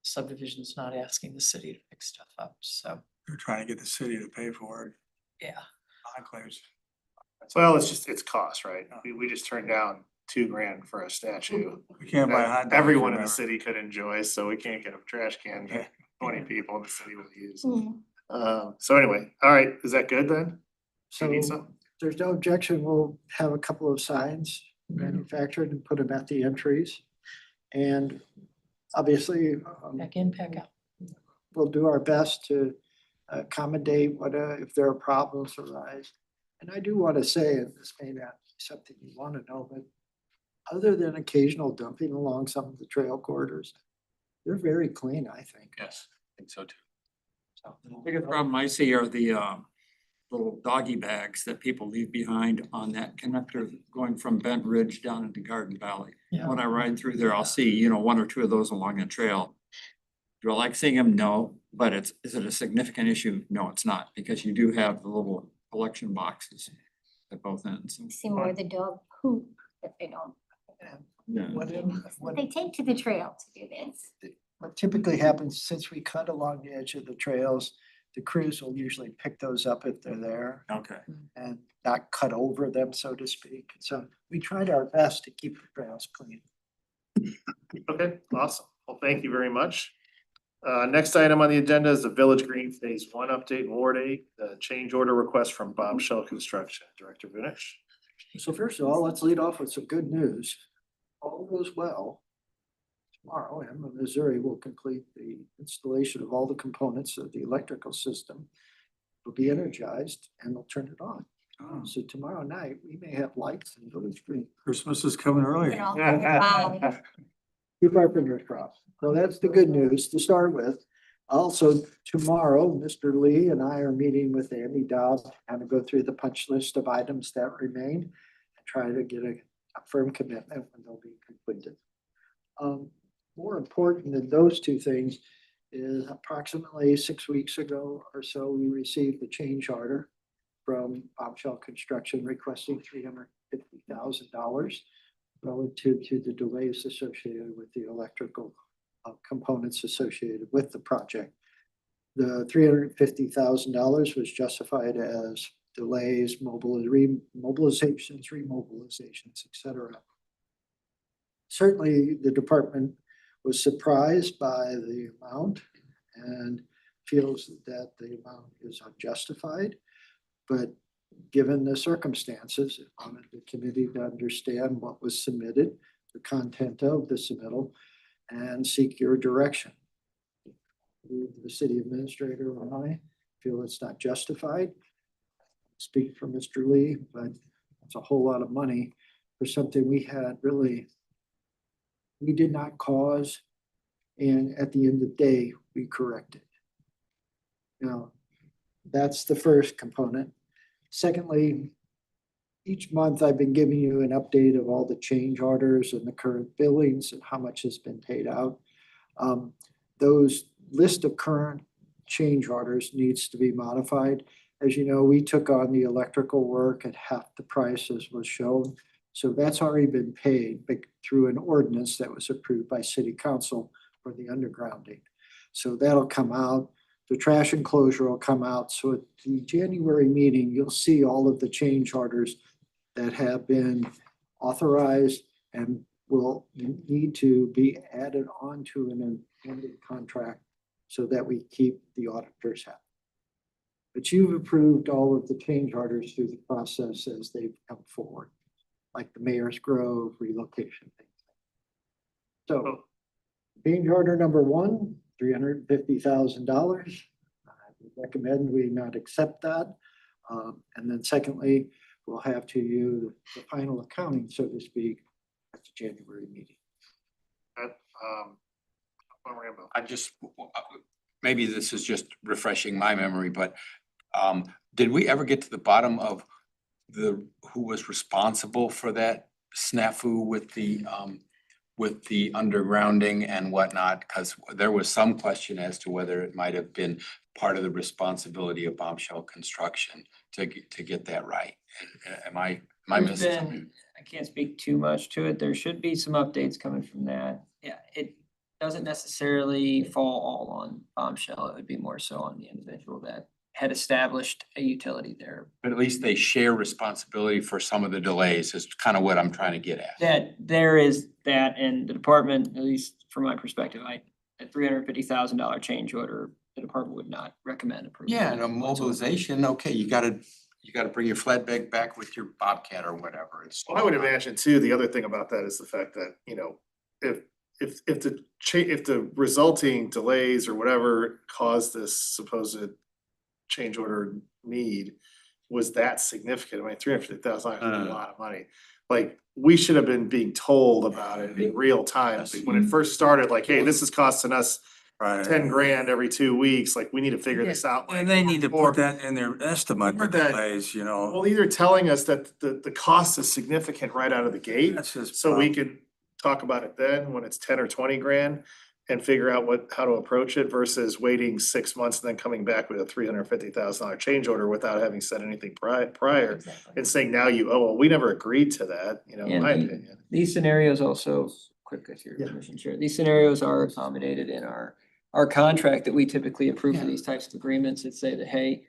[SPEAKER 10] subdivision's not asking the city to pick stuff up, so,
[SPEAKER 7] They're trying to get the city to pay for it.
[SPEAKER 10] yeah.
[SPEAKER 7] Enclaves.
[SPEAKER 2] Well, it's cost, right? We just turned down $2,000 for a statue.
[SPEAKER 7] We can't buy
[SPEAKER 2] that
[SPEAKER 7] hot dogs.
[SPEAKER 2] everyone in the
[SPEAKER 7] remember?
[SPEAKER 2] city could enjoy, so we can't get a trash can that 20 people in the city will use.
[SPEAKER 11] Mm.
[SPEAKER 2] So anyway, all right, is that good then? Do you need
[SPEAKER 6] So
[SPEAKER 2] some?
[SPEAKER 6] there's no objection. We'll have a couple of signs manufactured and put them at the entries. And obviously,
[SPEAKER 10] Pack in, pack out.
[SPEAKER 6] we'll do our best to accommodate what, if there are problems arise. And I do want to say, and this may not be something you want to know, but other than occasional dumping along some of the trail corridors, they're very clean, I think.
[SPEAKER 9] Yes, I think so too.
[SPEAKER 6] So,
[SPEAKER 4] The biggest problem I see are the little doggy bags that people leave behind on that connector going from Bent Ridge down into Garden Valley.
[SPEAKER 10] Yeah.
[SPEAKER 4] When I ride through there, I'll see, one or two of those along the trail. Do I like seeing them? No, but is it a significant issue? No, it's not, because you do have the little collection boxes at both ends.
[SPEAKER 11] See more of the dog poop that they don't,
[SPEAKER 4] Yeah.
[SPEAKER 6] what
[SPEAKER 11] they take to the trail to do this.
[SPEAKER 6] what typically happens, since we cut along the edge of the trails, the crews will usually pick those up if they're there
[SPEAKER 4] Okay.
[SPEAKER 6] and not cut over them, so to speak. So we tried our best to keep the trails clean.
[SPEAKER 2] Okay, awesome. Well, thank you very much. Next item on the agenda is the Village Green Phase 1 update, Ward 8, the change order request from Bombshell Construction. Director Vinich.
[SPEAKER 6] So first of all, let's lead off with some good news. All goes well. Tomorrow, Ameren Missouri will complete the installation of all the components of the electrical system. Will be energized and they'll turn it on. So tomorrow night, we may have lights in Village Green.
[SPEAKER 7] Christmas is coming early.
[SPEAKER 11] Wow.
[SPEAKER 6] Keep our fingers crossed. So that's the good news to start with. Also, tomorrow, Mr. Lee and I are meeting with Andy Dowd to kind of go through the punch list of items that remain and try to get a firm commitment when they'll be completed. More important than those two things is approximately 6 weeks ago or so, we received the change order from Bombshell Construction requesting $350,000 relative to the delays associated with the electrical components associated with the project. The $350,000 was justified as delays, mobilizations, remobilizations, et cetera. Certainly, the department was surprised by the amount and feels that the amount is unjustified. But given the circumstances, it wanted the committee to understand what was submitted, the content of the submittal, and seek your direction. The city administrator and I feel it's not justified. Speak for Mr. Lee, but it's a whole lot of money for something we did not cause. And at the end of the day, we corrected. Now, that's the first component. Secondly, each month I've been giving you an update of all the change orders and the current billings and how much has been paid out. Those list of current change orders needs to be modified. As you know, we took on the electrical work at half the price as was shown. So that's already been paid, but through an ordinance that was approved by City Council for the undergrounding. So that'll come out. The trash enclosure will come out. So at the January meeting, you'll see all of the change orders that have been authorized and will need to be added onto an amended contract so that we keep the auditors happy. But you've approved all of the change orders through the process as they've come forward, like the Mayor's Grove relocation things. So change order number one, $350,000. I would recommend we not accept that. And then secondly, we'll have to use the final accounting, so to speak, at the January meeting.
[SPEAKER 2] Rambo.
[SPEAKER 9] I just, maybe this is just refreshing my memory, but did we ever get to the bottom of who was responsible for that snafu with the with the undergrounding and whatnot, because there was some question as to whether it might have been part of the responsibility of Bombshell Construction to get that right. Am I
[SPEAKER 5] There's
[SPEAKER 9] missing
[SPEAKER 5] been-
[SPEAKER 9] something?
[SPEAKER 5] I can't speak too much to it. There should be some updates coming from that. Yeah, it doesn't necessarily fall all on Bombshell. It would be more so on the individual that had established a utility there.
[SPEAKER 9] But at least they share responsibility for some of the delays is kind of what I'm trying to get at.
[SPEAKER 5] That there is that, and the department, at least from my perspective, a $350,000 change order, the department would not recommend approval.
[SPEAKER 9] Yeah, and a mobilization, okay, you gotta bring your flatbed back with your Bobcat or whatever. It's.
[SPEAKER 2] Well, I would imagine too, the other thing about that is the fact that, you know, if the resulting delays or whatever caused this supposed change order need was that significant, I mean, $350,000 is a lot of money. Like, we should have been being told about it in real time, when it first started, like, hey, this is costing us
[SPEAKER 7] Right.
[SPEAKER 2] 10 grand every 2 weeks, like, we need to figure this out.
[SPEAKER 7] And they need to
[SPEAKER 2] Or-
[SPEAKER 7] put that in their estimate,
[SPEAKER 2] Or
[SPEAKER 7] the
[SPEAKER 2] that-
[SPEAKER 7] delays, you know.
[SPEAKER 2] Well, either telling us that the cost is significant right out of the gate,
[SPEAKER 7] That's just.
[SPEAKER 2] so we can talk about it then when it's 10 or 20 grand and figure out how to approach it versus waiting 6 months and then coming back with a $350,000 change order without having said anything prior and saying now well, we never agreed to that, you know, in my
[SPEAKER 5] And
[SPEAKER 2] opinion.
[SPEAKER 5] These scenarios also, quick with your
[SPEAKER 2] Yeah.
[SPEAKER 5] permission, Chair, these scenarios are accommodated in our contract that we typically approve for these types of agreements that say that, hey,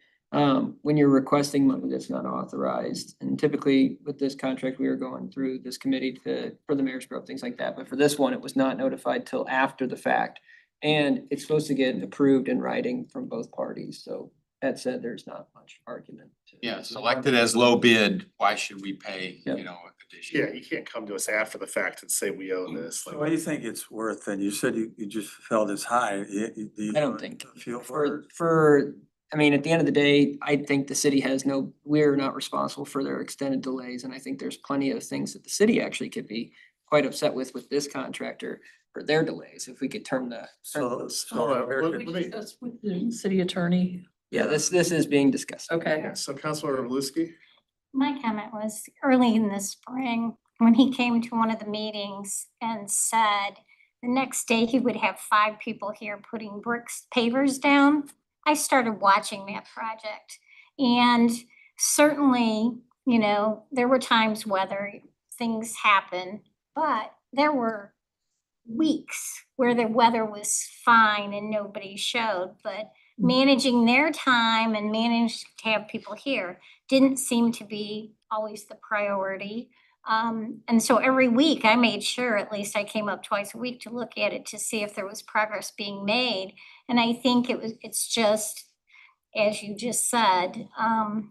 [SPEAKER 5] when you're requesting money that's not authorized, and typically with this contract, we are going through this committee for the mayor's growth, things like that, but for this one, it was not notified till after the fact. And it's supposed to get approved in writing from both parties, so that said, there's not much argument.
[SPEAKER 9] Yeah, selected as low bid, why should we pay,
[SPEAKER 5] Yep.
[SPEAKER 9] you know, additional?
[SPEAKER 2] Yeah, you can't come to us after the fact and say we owe this,
[SPEAKER 7] What do you
[SPEAKER 2] like,
[SPEAKER 7] think it's worth? And you said you just felt it's high. Do you
[SPEAKER 5] I don't think,
[SPEAKER 7] Feel for
[SPEAKER 5] for, I mean, at the end of the day, I think the city has we're not responsible for their extended delays, and I think there's plenty of things that the city actually could be quite upset with this contractor for their delays, if we could turn the.
[SPEAKER 7] So,
[SPEAKER 2] Hold on,
[SPEAKER 7] American-
[SPEAKER 2] let me-
[SPEAKER 10] That's with the city attorney.
[SPEAKER 5] Yeah, this is being discussed.
[SPEAKER 10] Okay.
[SPEAKER 2] yeah, so Councilmember Beluski?
[SPEAKER 11] My comment was early in the spring, when he came to one of the meetings and said the next day he would have 5 people here putting pavers down. I started watching that project, and certainly, you know, there were times whether things happen, but there were weeks where the weather was fine and nobody showed, but managing their time and managed to have people here didn't seem to be always the priority. And so every week I made sure, at least I came up twice a week to look at it to see if there was progress being made. And I think it's just, as you just said,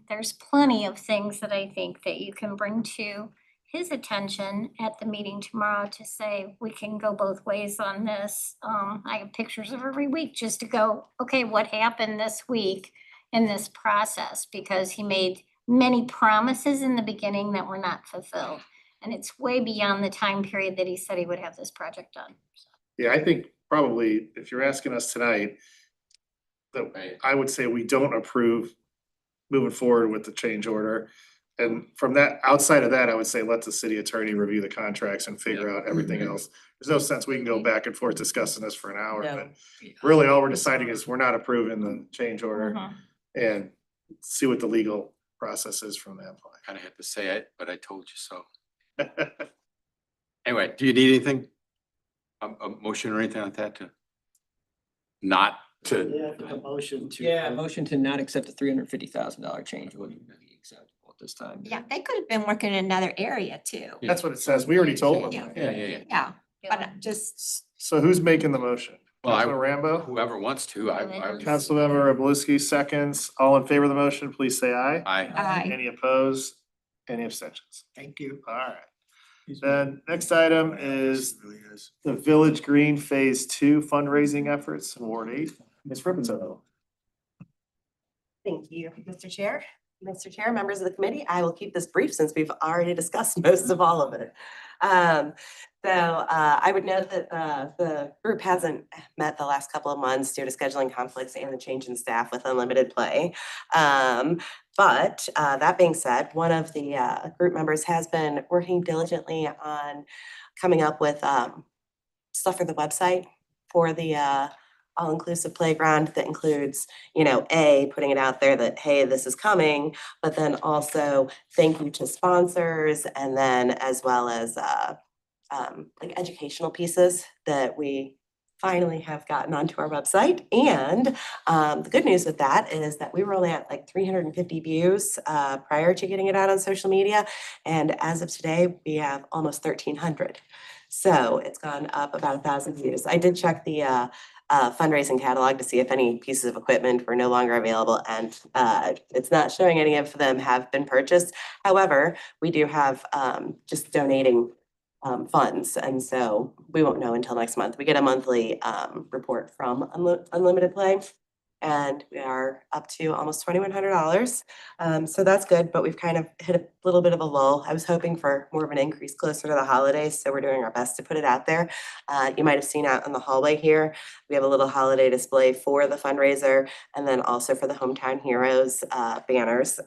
[SPEAKER 11] there's plenty of things that I think that you can bring to his attention at the meeting tomorrow to say, we can go both ways on this. I have pictures of every week just to go, okay, what happened this week in this process? Because he made many promises in the beginning that were not fulfilled. And it's way beyond the time period that he said he would have this project done.
[SPEAKER 2] Yeah, I think probably if you're asking us tonight, that I would say we don't approve moving forward with the change order. And from that, outside of that, I would say let the city attorney review the contracts and figure out everything else. There's no sense we can go back and forth discussing this for an hour,
[SPEAKER 5] No.
[SPEAKER 2] but really all we're deciding is we're not approving the change order
[SPEAKER 11] Mhm.
[SPEAKER 2] and see what the legal process is from that
[SPEAKER 9] Kind of had to say it, but I told you so.
[SPEAKER 2] point.
[SPEAKER 9] Anyway, do you need anything? A motion or anything like that to? Not to,
[SPEAKER 6] Yeah, the motion to.
[SPEAKER 5] Yeah, motion to not accept the $350,000 change wouldn't be acceptable at this time.
[SPEAKER 3] Yeah, they could have been working in another area too.
[SPEAKER 2] That's what it says. We already told them.
[SPEAKER 3] Yeah. Yeah, but just,
[SPEAKER 2] So who's making the motion?
[SPEAKER 9] Well, I-
[SPEAKER 2] Councilmember Rambo?
[SPEAKER 9] whoever wants to, I.
[SPEAKER 2] Councilmember Beluski seconds. All in favor of the motion, please say aye.
[SPEAKER 3] Aye.
[SPEAKER 2] Any opposed? Any abstentions?
[SPEAKER 6] Thank you.
[SPEAKER 2] All right. Then next item is the Village Green Phase 2 fundraising efforts in Ward 8. Ms. Rippenzo.
[SPEAKER 1] Thank you, Mr. Chair. Mr. Chair, members of the committee, I will keep this brief since we've already discussed most of all of it. I would note that the group hasn't met the last couple of months due to scheduling conflicts and the change in staff with unlimited play. But that being said, one of the group members has been working diligently on coming up with stuff for the website for the all-inclusive playground that includes, putting it out there that, hey, this is coming, but then also thank you to sponsors, and then as well as like educational pieces that we finally have gotten onto our website. And the good news with that is that we were only at like 350 views prior to getting it out on social media. And as of today, we have almost 1,300. So it's gone up about 1,000 views. I did check the fundraising catalog to see if any pieces of equipment were no longer available, and it's not showing any of them have been purchased. However, we do have just donating funds, and so we won't know until next month. We get a monthly report from Unlimited Play, and we are up to almost $2,100. So that's good, but we've kind of hit a little bit of a lull. I was hoping for more of an increase closer to the holidays, so we're doing our best to put it out there. You might have seen out in the hallway here, we have a little holiday display for the fundraiser, and then also for the Hometown Heroes banners.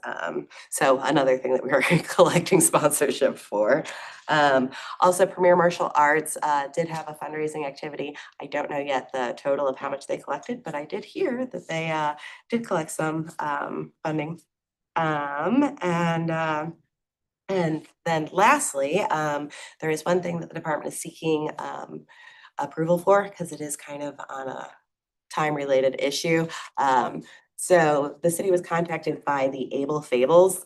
[SPEAKER 1] So another thing that we are collecting sponsorship for. Also, Premier Martial Arts did have a fundraising activity. I don't know yet the total of how much they collected, but I did hear that they did collect some funding. And then lastly, there is one thing that the department is seeking approval for, because it is kind of on a time-related issue. So the city was contacted by the Able Fables.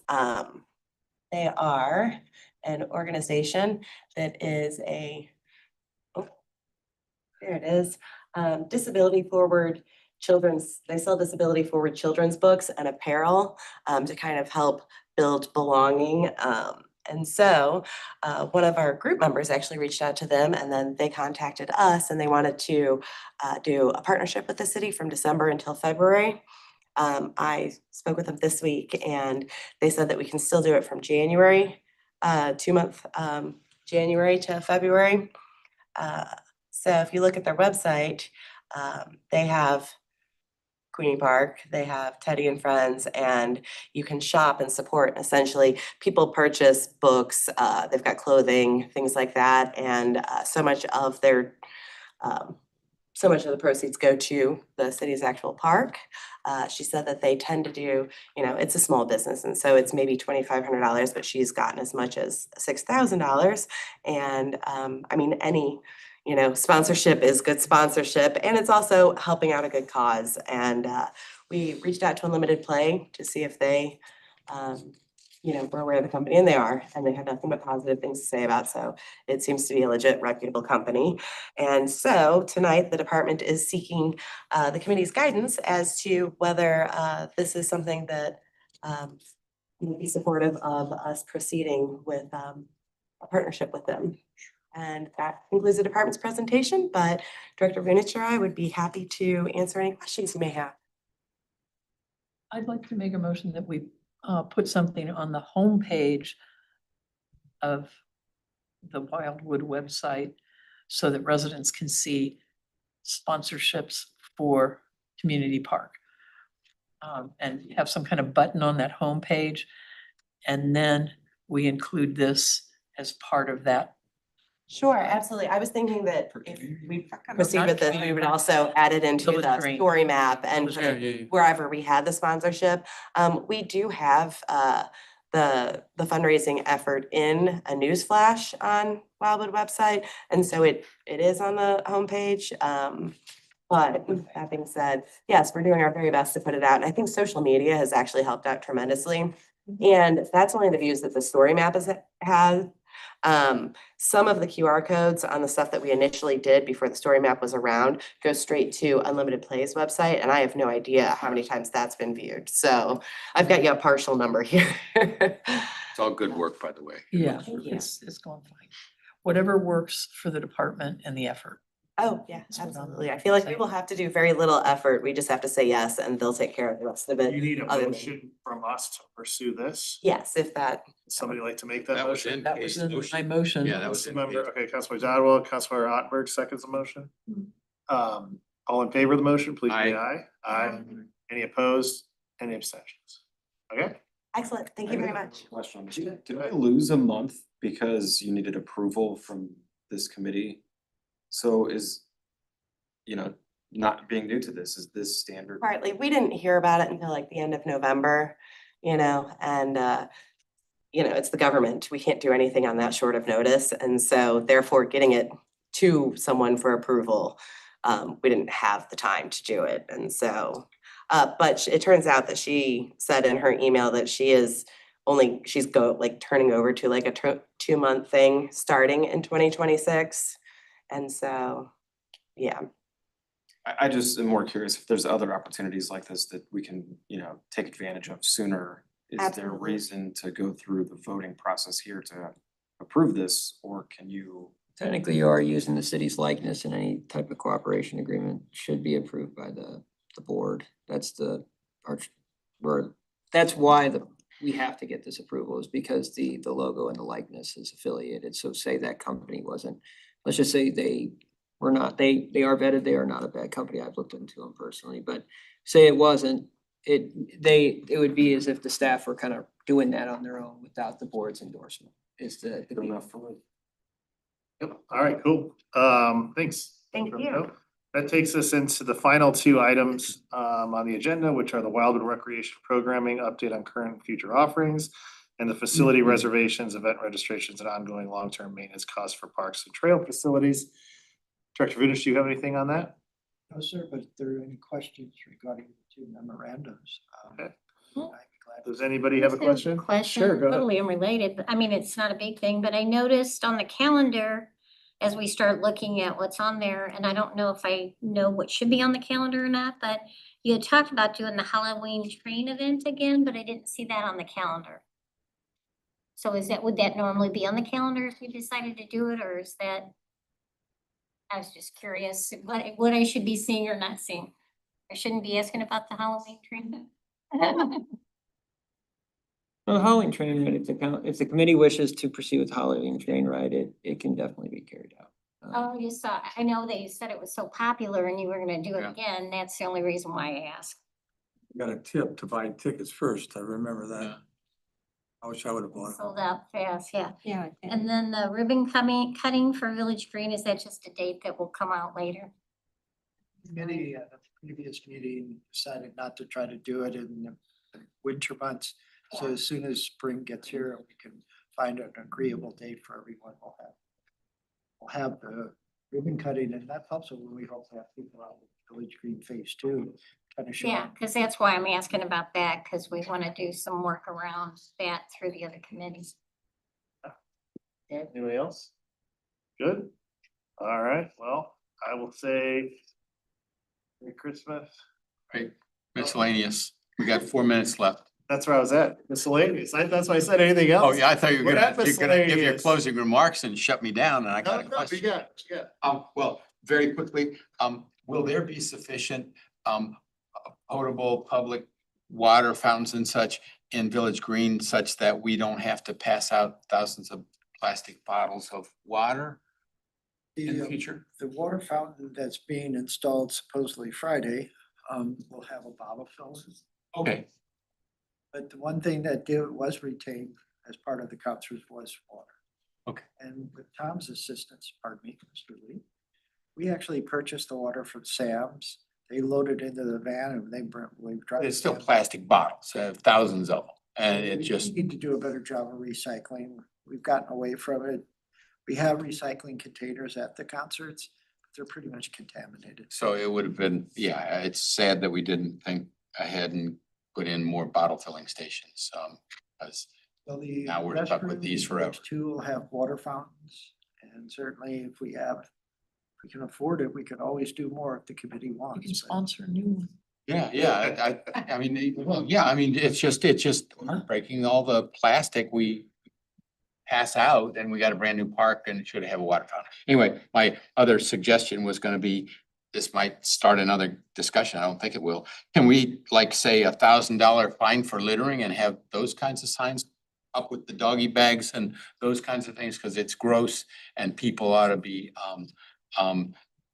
[SPEAKER 1] They are an organization that is there it is, disability forward they sell disability forward children's books and apparel to kind of help build belonging. And so one of our group members actually reached out to them, and then they contacted us, and they wanted to do a partnership with the city from December until February. I spoke with them this week, and they said that we can still do it from January, 2-month, January to February. So if you look at their website, they have Queenie Park, they have Teddy and Friends, and you can shop and support. Essentially, people purchase books, they've got clothing, things like that, and so much of the proceeds go to the city's actual park. She said that they tend to do, it's a small business, and so it's maybe $2,500, but she's gotten as much as $6,000. And I mean, any sponsorship is good sponsorship, and it's also helping out a good cause. And we reached out to Unlimited Play to see if they were aware of the company, and they are, and they have nothing but positive things to say about. So it seems to be a legit reputable company. And so tonight, the department is seeking the committee's guidance as to whether this is something that would be supportive of us proceeding with a partnership with them. And that concludes the department's presentation, but Director Vunicher, I would be happy to answer any questions you may have.
[SPEAKER 10] I'd like to make a motion that we put something on the homepage of the Wildwood website so that residents can see sponsorships for Community Park. And have some kind of button on that homepage. And then we include this as part of that.
[SPEAKER 1] Sure, absolutely. I was thinking that if we proceed with this, we would also add it into
[SPEAKER 10] Village
[SPEAKER 1] the
[SPEAKER 10] Green.
[SPEAKER 1] story map and put
[SPEAKER 9] Yeah,
[SPEAKER 1] it
[SPEAKER 9] yeah, yeah.
[SPEAKER 1] wherever we had the sponsorship. We do have the fundraising effort in a news flash on Wildwood website, and so it is on the homepage. But that being said, yes, we're doing our very best to put it out. And I think social media has actually helped out tremendously. And that's only the views that the story map has. Some of the QR codes on the stuff that we initially did before the story map was around go straight to Unlimited Play's website, and I have no idea how many times that's been viewed. So I've got you a partial number here.
[SPEAKER 9] It's all good work, by the way.
[SPEAKER 10] Yeah, it's going fine. Whatever works for the department and the effort.
[SPEAKER 1] Oh, yeah,
[SPEAKER 10] That's what I'm
[SPEAKER 1] absolutely. I feel like we will have to do very little effort. We just have to say yes, and they'll take care of the rest of it.
[SPEAKER 2] You need a
[SPEAKER 1] other than-
[SPEAKER 2] motion from us to pursue this.
[SPEAKER 1] Yes, if that,
[SPEAKER 2] Would somebody like to make that
[SPEAKER 9] That was
[SPEAKER 2] motion?
[SPEAKER 9] in
[SPEAKER 10] That was
[SPEAKER 9] Kate's
[SPEAKER 10] in my
[SPEAKER 9] motion.
[SPEAKER 10] motion.
[SPEAKER 9] Yeah, that was in
[SPEAKER 2] Councilmember,
[SPEAKER 9] Kate's.
[SPEAKER 2] okay, Councilmember Dodwell, Councilmember Ottenberg seconds the motion. All in favor of the motion, please say aye. Aye. Any opposed? Any abstentions? Okay,
[SPEAKER 1] Excellent. Thank you very much.
[SPEAKER 12] Question, did I lose a month because you needed approval from this committee? So is, not being new to this, is this standard?
[SPEAKER 1] Partly, we didn't hear about it until like the end of November, and it's the government. We can't do anything on that short of notice. And so therefore getting it to someone for approval, we didn't have the time to do it. And so, but it turns out that she said in her email that she's turning over to like a 2-month thing starting in 2026. And so, yeah.
[SPEAKER 12] I just am more curious if there's other opportunities like this that we can, take advantage of sooner. Is there a
[SPEAKER 1] Absolutely.
[SPEAKER 12] reason to go through the voting process here to approve this, or can you?
[SPEAKER 5] Technically, you are using the city's likeness in any type of cooperation agreement should be approved by the board. That's that's why we have to get this approval is because the logo and the likeness is affiliated. So say that company wasn't, let's just say they were not, they are vetted, they are not a bad company. I've looked into them personally, but say it wasn't, it would be as if the staff were kind of doing that on their own without the board's endorsement.
[SPEAKER 12] Good enough for me.
[SPEAKER 2] Yep, all right, cool. Thanks.
[SPEAKER 1] Thank you.
[SPEAKER 2] That takes us into the final 2 items on the agenda, which are the Wildwood Recreation Programming update on current and future offerings, and the facility reservations, event registrations, and ongoing long-term maintenance costs for parks and trail facilities. Director Vudish, do you have anything on that?
[SPEAKER 6] No, sir, but if there are any questions regarding the 2 memorandums,
[SPEAKER 2] Okay.
[SPEAKER 6] I'd be glad.
[SPEAKER 2] Does anybody have a question?
[SPEAKER 11] Question,
[SPEAKER 2] Sure, go ahead.
[SPEAKER 11] totally unrelated, but I mean, it's not a big thing, but I noticed on the calendar as we start looking at what's on there, and I don't know if I know what should be on the calendar or not, but you had talked about doing the Halloween train event again, but I didn't see that on the calendar. So would that normally be on the calendar if we decided to do it, or is that? I was just curious what I should be seeing or not seeing. I shouldn't be asking about the Halloween train.
[SPEAKER 5] Well, the Halloween train ride, if the committee wishes to proceed with the Halloween train ride, it can definitely be carried out.
[SPEAKER 11] Oh, you saw, I know they said it was so popular and you were gonna do it
[SPEAKER 7] Yeah.
[SPEAKER 11] again. That's the only reason why I asked.
[SPEAKER 7] Got a tip to buy tickets first. I remember that. I wish I would have bought it.
[SPEAKER 11] Sold out fast, yeah.
[SPEAKER 3] Yeah.
[SPEAKER 11] And then the ribbon cutting for Village Green, is that just a date that will come out later?
[SPEAKER 6] Committee at a previous meeting decided not to try to do it in the winter months. So as soon as spring gets here, we can find an agreeable date for everyone. We'll have the ribbon cutting, and that's also when we hope to have people out with Village Green Phase 2, kind of show.
[SPEAKER 11] Yeah, because that's why I'm asking about that, because we want to do some work around that through the other committees.
[SPEAKER 2] Anybody else? Good? All right, well, I will say Merry Christmas.
[SPEAKER 9] Right, miscellaneous. We got 4 minutes left.
[SPEAKER 2] That's where I was at. Miscellaneous. That's why I said anything else.
[SPEAKER 9] Oh, yeah, I thought you were
[SPEAKER 2] We're
[SPEAKER 9] gonna,
[SPEAKER 2] at
[SPEAKER 9] you're gonna give your
[SPEAKER 2] miscellaneous.
[SPEAKER 9] closing remarks and shut me down, and I
[SPEAKER 2] No,
[SPEAKER 9] got a
[SPEAKER 2] no,
[SPEAKER 9] question.
[SPEAKER 2] yeah.
[SPEAKER 9] Well, very quickly, will there be sufficient potable public water fountains and such in Village Green such that we don't have to pass out thousands of plastic bottles of water in the future?
[SPEAKER 6] The water fountain that's being installed supposedly Friday, will have a bottle filler.
[SPEAKER 9] Okay,
[SPEAKER 6] But the one thing that was retained as part of the concerts was water.
[SPEAKER 9] Okay.
[SPEAKER 6] And with Tom's assistance, pardon me, Mr. Lee, we actually purchased the water from Sam's. They loaded into the van and we drive.
[SPEAKER 9] it's still plastic bottles, thousands of them, and it
[SPEAKER 6] We
[SPEAKER 9] just,
[SPEAKER 6] need to do a better job of recycling. We've gotten away from it. We have recycling containers at the concerts, but they're pretty much contaminated.
[SPEAKER 9] so it would have been, yeah, it's sad that we didn't think ahead and put in more bottle filling stations, because
[SPEAKER 6] So the
[SPEAKER 9] Now we're stuck with
[SPEAKER 6] restroom
[SPEAKER 9] these
[SPEAKER 6] in
[SPEAKER 9] forever.
[SPEAKER 6] Village 2 will have water fountains, and certainly if we can afford it, we can always do more if the committee
[SPEAKER 10] You can
[SPEAKER 6] wants. but-
[SPEAKER 10] sponsor a new one.
[SPEAKER 9] yeah, I mean, well, yeah, I mean, it's just heartbreaking, all the plastic we pass out, and we got a brand new park and it should have a water fountain. Anyway, my other suggestion was gonna be, this might start another discussion, I don't think it will. Can we like say $1,000 fine for littering and have those kinds of signs up with the doggy bags and those kinds of things, cause it's gross and people ought to be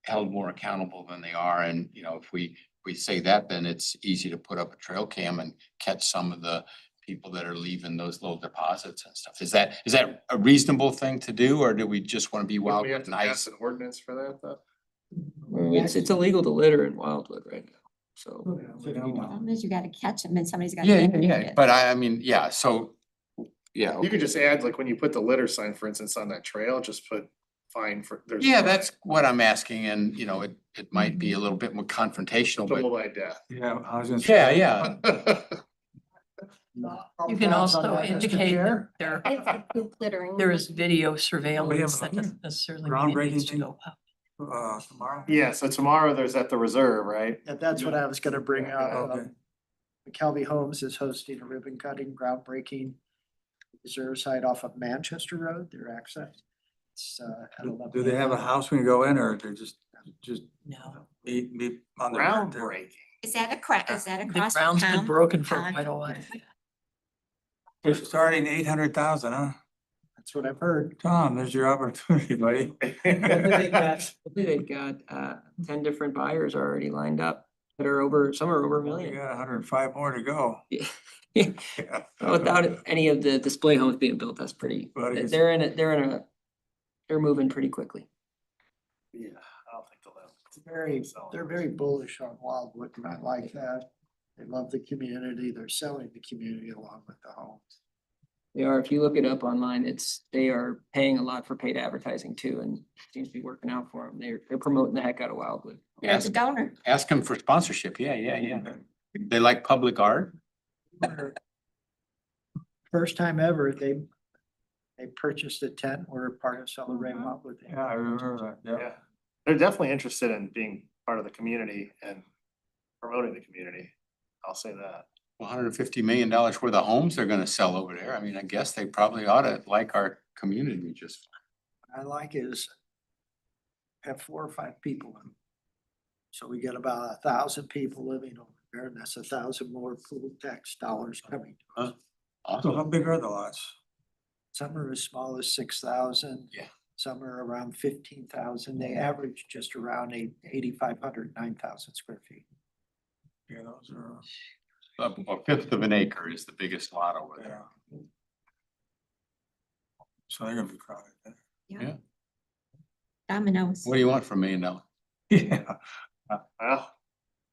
[SPEAKER 9] held more accountable than they are. And, if we say that, then it's easy to put up a trail cam and catch some of the people that are leaving those little deposits and stuff. Is that a reasonable thing to do, or do we just want to be
[SPEAKER 2] We
[SPEAKER 9] wild
[SPEAKER 2] have
[SPEAKER 9] and
[SPEAKER 2] to pass
[SPEAKER 9] nice?
[SPEAKER 2] an ordinance for that, though.
[SPEAKER 5] It's illegal to litter in Wildwood right now, so.
[SPEAKER 3] Problem is you gotta catch them and somebody's gotta.
[SPEAKER 9] Yeah,
[SPEAKER 3] take
[SPEAKER 9] yeah,
[SPEAKER 3] it.
[SPEAKER 9] but I mean, yeah, so, yeah.
[SPEAKER 2] You could just add, like, when you put the litter sign, for instance, on that trail, just put fine for, there's.
[SPEAKER 9] Yeah, that's what I'm asking, and you know, it might be a little bit more confrontational,
[SPEAKER 2] Double
[SPEAKER 9] but
[SPEAKER 2] by death.
[SPEAKER 7] Yeah, I was gonna
[SPEAKER 9] yeah, yeah.
[SPEAKER 10] You can
[SPEAKER 6] Thoughts on
[SPEAKER 10] also
[SPEAKER 6] that, Mr.
[SPEAKER 10] indicate
[SPEAKER 6] Chair?
[SPEAKER 10] that
[SPEAKER 11] Littering.
[SPEAKER 10] there is video surveillance that
[SPEAKER 7] another
[SPEAKER 10] doesn't necessarily mean it
[SPEAKER 7] groundbreaking
[SPEAKER 10] needs to
[SPEAKER 7] thing?
[SPEAKER 10] go up.
[SPEAKER 7] Tomorrow?
[SPEAKER 2] Yeah, so tomorrow there's at the reserve, right?
[SPEAKER 6] And that's what I was gonna bring up.
[SPEAKER 7] Okay.
[SPEAKER 6] McKelvey Homes is hosting a ribbon cutting groundbreaking reserve site off of Manchester Road, their access. It's, at 11
[SPEAKER 7] Do they have a house we can go in, or they're just
[SPEAKER 10] No.
[SPEAKER 7] be on the?
[SPEAKER 2] Groundbreaking.
[SPEAKER 3] Is that is that
[SPEAKER 10] The
[SPEAKER 3] across the
[SPEAKER 10] ground's been
[SPEAKER 3] town?
[SPEAKER 10] broken for
[SPEAKER 3] pond?
[SPEAKER 10] quite a while.
[SPEAKER 7] They're starting 800,000, huh?
[SPEAKER 6] That's what I've heard.
[SPEAKER 7] Tom, there's your opportunity, buddy.
[SPEAKER 5] They've got 10 different buyers already lined up that are over, some are over a
[SPEAKER 7] We
[SPEAKER 5] million.
[SPEAKER 7] got 105 more to go.
[SPEAKER 5] Yeah.
[SPEAKER 7] Yeah.
[SPEAKER 5] Without any of the display homes being built, that's pretty,
[SPEAKER 7] But it's-
[SPEAKER 5] they're moving pretty quickly.
[SPEAKER 2] Yeah, I don't think they'll have.
[SPEAKER 6] They're very bullish on Wildwood, and I like that. They love the community. They're selling the community along with the homes.
[SPEAKER 5] They are, if you look it up online, they are paying a lot for paid advertising too, and it seems to be working out for them. They're promoting the heck out of Wildwood.
[SPEAKER 3] There's a donor.
[SPEAKER 9] Ask them for sponsorship, yeah. They like public art?
[SPEAKER 6] First time ever, they purchased a tent. We're part of Celebrate Wildwood.
[SPEAKER 7] Yeah, I remember that, yeah.
[SPEAKER 2] Yeah, they're definitely interested in being part of the community and promoting the community. I'll say that.
[SPEAKER 9] $150 million worth of homes they're gonna sell over there. I mean, I guess they probably ought to like our community just.
[SPEAKER 6] What I like is have 4 or 5 people in. So we get about 1,000 people living over there, and that's 1,000 more pool tax dollars coming to us.
[SPEAKER 7] So how big are the lots?
[SPEAKER 6] Some are as small as 6,000.
[SPEAKER 9] Yeah.
[SPEAKER 6] Some are around 15,000. They average just around 8,500, 9,000 square feet.
[SPEAKER 7] Yeah, those are.
[SPEAKER 9] A fifth of an acre is the biggest lot over
[SPEAKER 7] Yeah.
[SPEAKER 9] there.
[SPEAKER 7] So they're gonna be crowded then.
[SPEAKER 9] Yeah.
[SPEAKER 3] Dominoes.
[SPEAKER 9] What do you want from me now?
[SPEAKER 7] Yeah.
[SPEAKER 2] Well,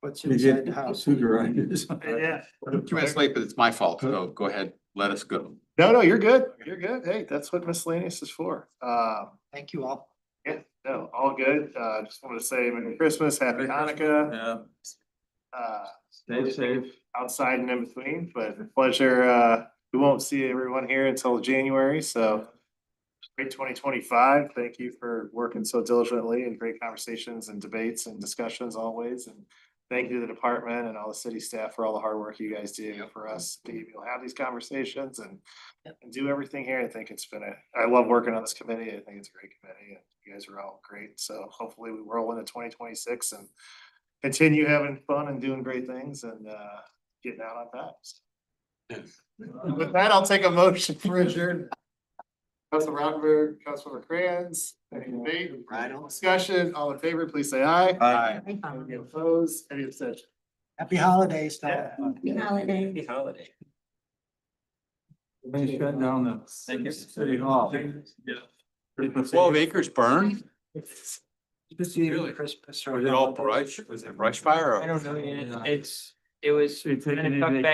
[SPEAKER 6] What's
[SPEAKER 7] You
[SPEAKER 6] inside
[SPEAKER 7] get
[SPEAKER 6] the house?
[SPEAKER 7] Sugar riders.
[SPEAKER 2] yeah.
[SPEAKER 9] 2 minutes late, but it's my fault, so go ahead, let us go.
[SPEAKER 2] No, you're good. You're good. Hey, that's what miscellaneous is for.
[SPEAKER 6] Thank you all.
[SPEAKER 2] Yeah, no, all good. Just wanted to say Merry Christmas, Happy Hanukkah.
[SPEAKER 7] Yeah,
[SPEAKER 2] Stay
[SPEAKER 7] stay safe.
[SPEAKER 2] outside and in between, but pleasure. We won't see everyone here until January, so great 2025. Thank you for working so diligently and great conversations and debates and discussions always. And thank you to the department and all the city staff for all the hard work you guys do for us to be able to have these conversations and do everything here. I think it's been I love working on this committee. I think it's a great committee and you guys are all great. So hopefully we roll into 2026 and continue having fun and doing great things and getting out on that. With that, I'll take a motion for adjournment. Councilor Rottenberg, Councilor Crayons, any debate, discussion, all in favor, please say aye.
[SPEAKER 7] Aye.
[SPEAKER 2] Any opposed, any abstention?
[SPEAKER 6] Happy holidays. Tom.
[SPEAKER 3] Happy holiday.
[SPEAKER 5] Happy holiday.
[SPEAKER 7] They shut down the city hall.
[SPEAKER 9] Did the 12 acres burn?
[SPEAKER 6] Really? Christmas.
[SPEAKER 9] Was it all brush? Was it brush fire?
[SPEAKER 5] I don't know yet. It was
[SPEAKER 7] So you're taking
[SPEAKER 5] kind of
[SPEAKER 7] any
[SPEAKER 5] tucked
[SPEAKER 7] vac-
[SPEAKER 5] back